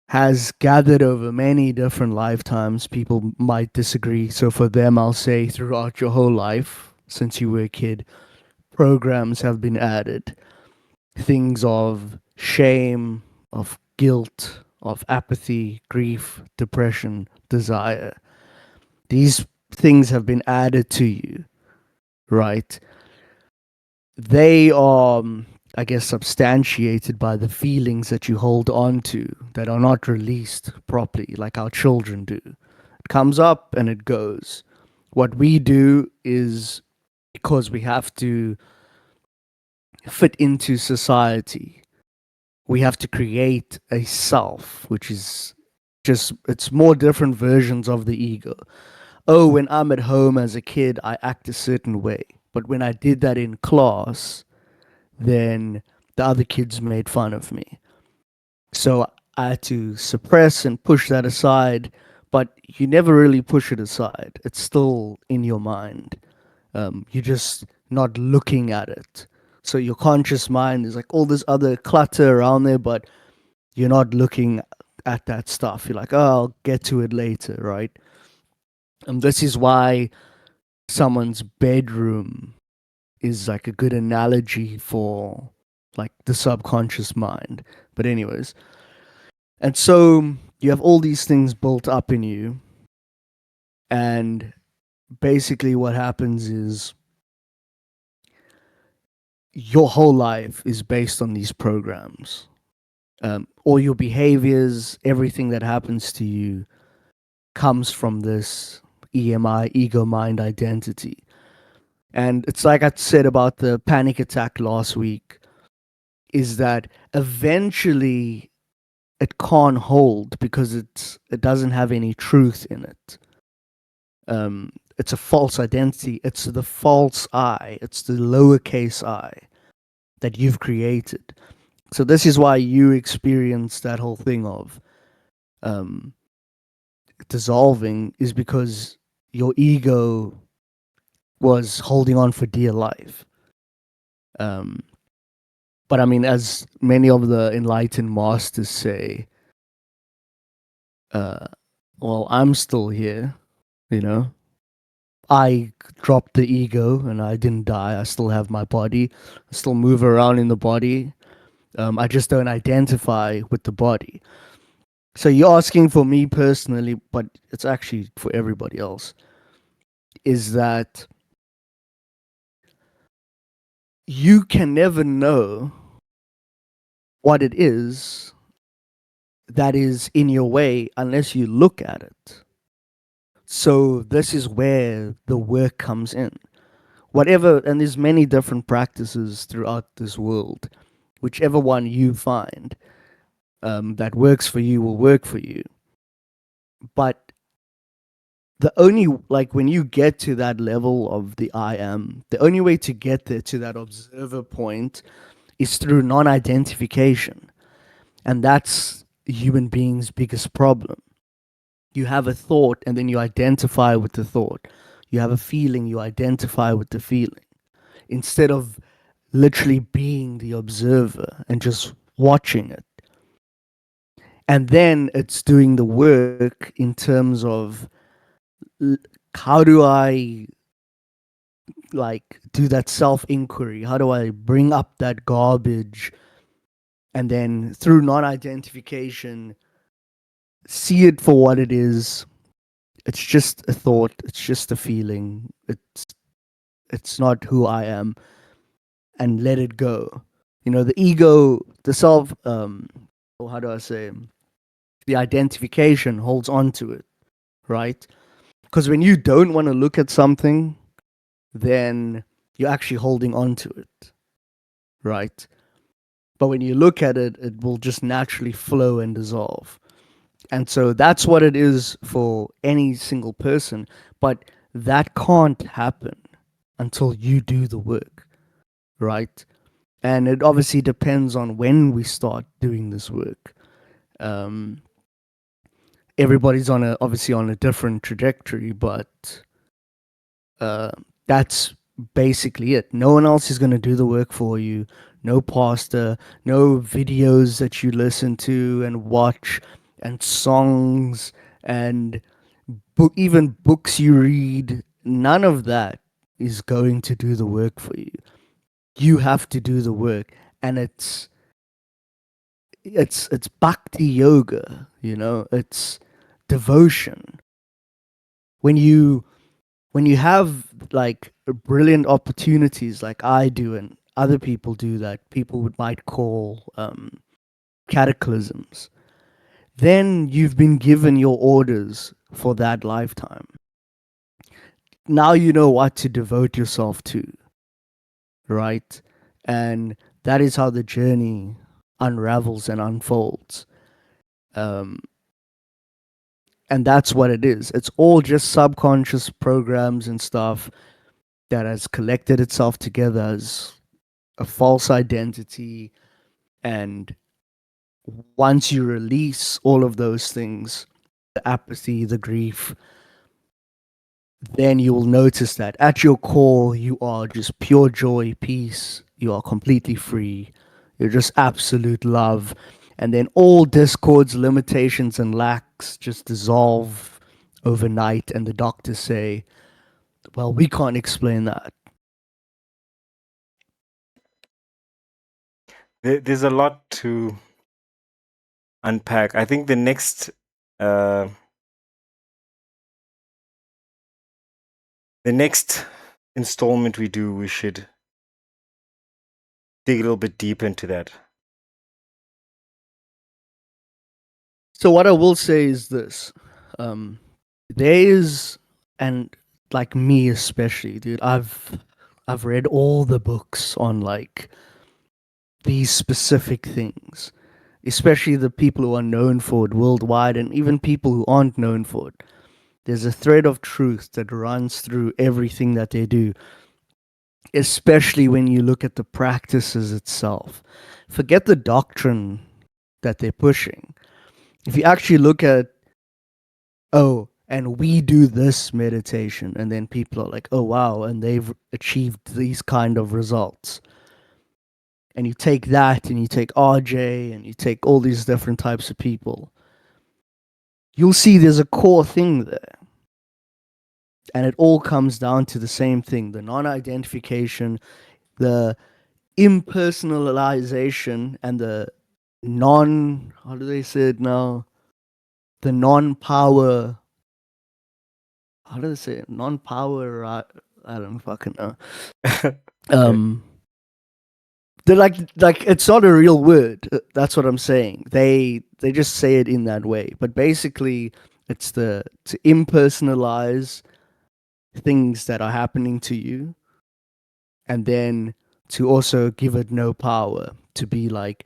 has gathered over many different lifetimes. People might disagree. So for them, I'll say throughout your whole life, since you were a kid, programs have been added. Things of shame, of guilt, of apathy, grief, depression, desire. These things have been added to you, right? They are, I guess, substantiated by the feelings that you hold on to that are not released properly, like our children do. It comes up and it goes. What we do is because we have to fit into society, we have to create a self, which is just, it's more different versions of the ego. Oh, when I'm at home as a kid, I act a certain way. But when I did that in class, then the other kids made fun of me. So I had to suppress and push that aside, but you never really push it aside. It's still in your mind. You're just not looking at it. So your conscious mind is like all this other clutter around there, but you're not looking at that stuff. You're like, oh, I'll get to it later, right? And this is why someone's bedroom is like a good analogy for like the subconscious mind. But anyways, and so you have all these things built up in you, and basically what happens is your whole life is based on these programs. All your behaviors, everything that happens to you comes from this EMI, ego mind identity. And it's like I said about the panic attack last week, is that eventually it can't hold because it doesn't have any truth in it. It's a false identity. It's the false I. It's the lowercase I that you've created. So this is why you experience that whole thing of um, dissolving, is because your ego was holding on for dear life. But I mean, as many of the enlightened masters say, uh, well, I'm still here, you know. I dropped the ego and I didn't die. I still have my body. I still move around in the body. I just don't identify with the body. So you're asking for me personally, but it's actually for everybody else. Is that you can never know what it is that is in your way unless you look at it. So this is where the work comes in. Whatever, and there's many different practices throughout this world. Whichever one you find that works for you will work for you. But the only, like, when you get to that level of the I am, the only way to get there, to that observer point, is through non-identification. And that's human beings' biggest problem. You have a thought and then you identify with the thought. You have a feeling, you identify with the feeling. Instead of literally being the observer and just watching it. And then it's doing the work in terms of how do I like do that self inquiry? How do I bring up that garbage and then through non identification see it for what it is? It's just a thought, it's just a feeling. It's not who I am, and let it go. You know, the ego, the self or how do I say, the identification holds on to it, right? Because when you don't want to look at something, then you're actually holding on to it, right? But when you look at it, it will just naturally flow and dissolve. And so that's what it is for any single person. But that can't happen until you do the work, right? And it obviously depends on when we start doing this work. Um, Everybody's obviously on a different trajectory, but uh, that's basically it. No one else is going to do the work for you. No pastor, no videos that you listen to and watch, and songs, and even books you read. None of that is going to do the work for you. You have to do the work, and it's bhakti yoga. You know, it's devotion. When you have like brilliant opportunities like I do and other people do that people might call cataclysms, then you've been given your orders for that lifetime. Now you know what to devote yourself to, right? And that is how the journey unravels and unfolds. Um, and that's what it is. It's all just subconscious programs and stuff that has collected itself together as a false identity. And once you release all of those things, the apathy, the grief, then you will notice that at your core, you are just pure joy, peace. You are completely free. You're just absolute love. And then all discords, limitations, and lacks just dissolve overnight. And the doctors say, well, we can't explain that. There's a lot to unpack. I think uh, the next installment we should dig a little bit deep into that. So what I will say is this. There is, and like me especially, dude, I've read all the books on like these specific things, especially the people who are known for it worldwide and even people who aren't known for it. There's a thread of truth that runs through everything that they do, especially when you look at the practices itself. Forget the doctrine that they're pushing. If you actually look at, oh, and we do this meditation, and then people are like, oh wow, and they've achieved these kind of results. And you take that and you take RJ and you take all these different types of people, you'll see there's a core thing there. And it all comes down to the same thing: the non identification, the impersonalization, and the how do they say it now? The non power. How do they say it? Non power. I don't fucking know. Okay. They're like it's not a real word. That's what I'm saying. They just say it in that way. But basically, it's to impersonalize things that are happening to you, and then to also give it no power. To be like,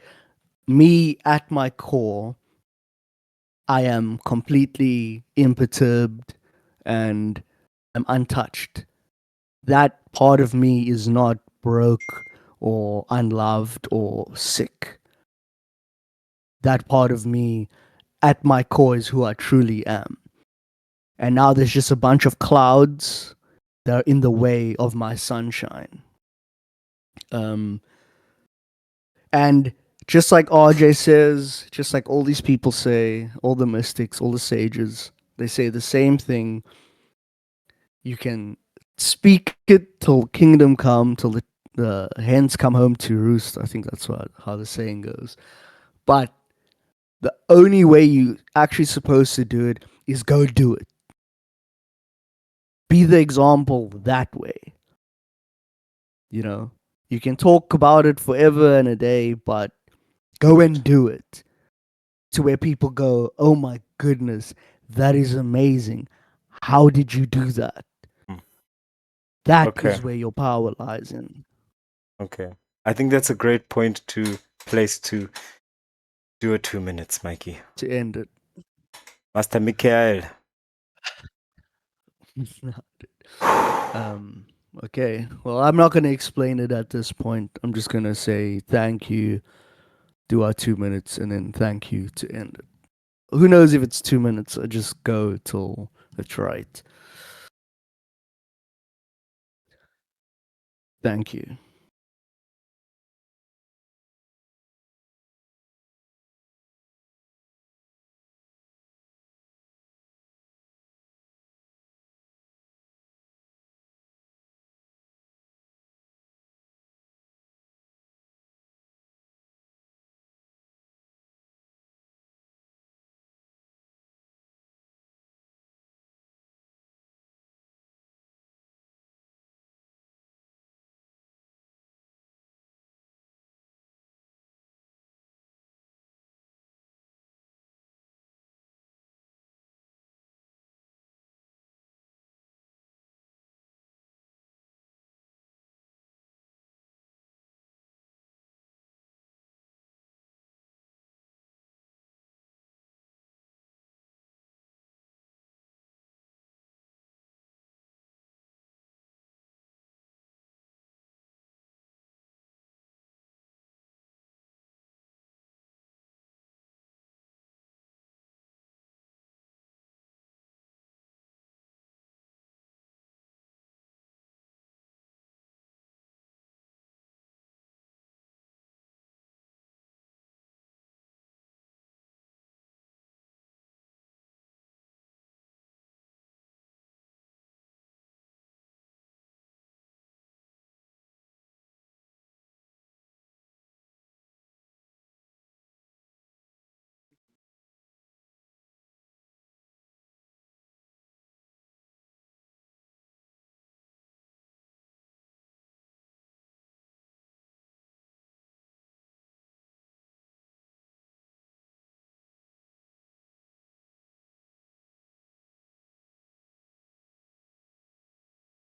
me at my core, I am completely imperturbed and I'm untouched. That part of me is not broke or unloved or sick. That part of me at my core is who I truly am. And now there's just a bunch of clouds that are in the way of my sunshine. And just like RJ says, just like all these people say, all the mystics, all the sages, they say the same thing. You can speak it till kingdom come, till the hens come home to roost. I think that's how the saying goes. But the only way you actually supposed to do it is go do it. Be the example that way. You know, you can talk about it forever and a day, but go and do it to where people go, oh my goodness, that is amazing. How did you do that? Mm. That Okay. is where your power lies in. Okay. I think that's a great place to do a 2 minutes, Mikey. To end it. Master Michael. um, okay. Well, I'm not going to explain it at this point. I'm just going to say thank you, do our 2 minutes, and then thank you to end it. Who knows if it's 2 minutes? I just go till it's right. Thank you.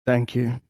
Thank you.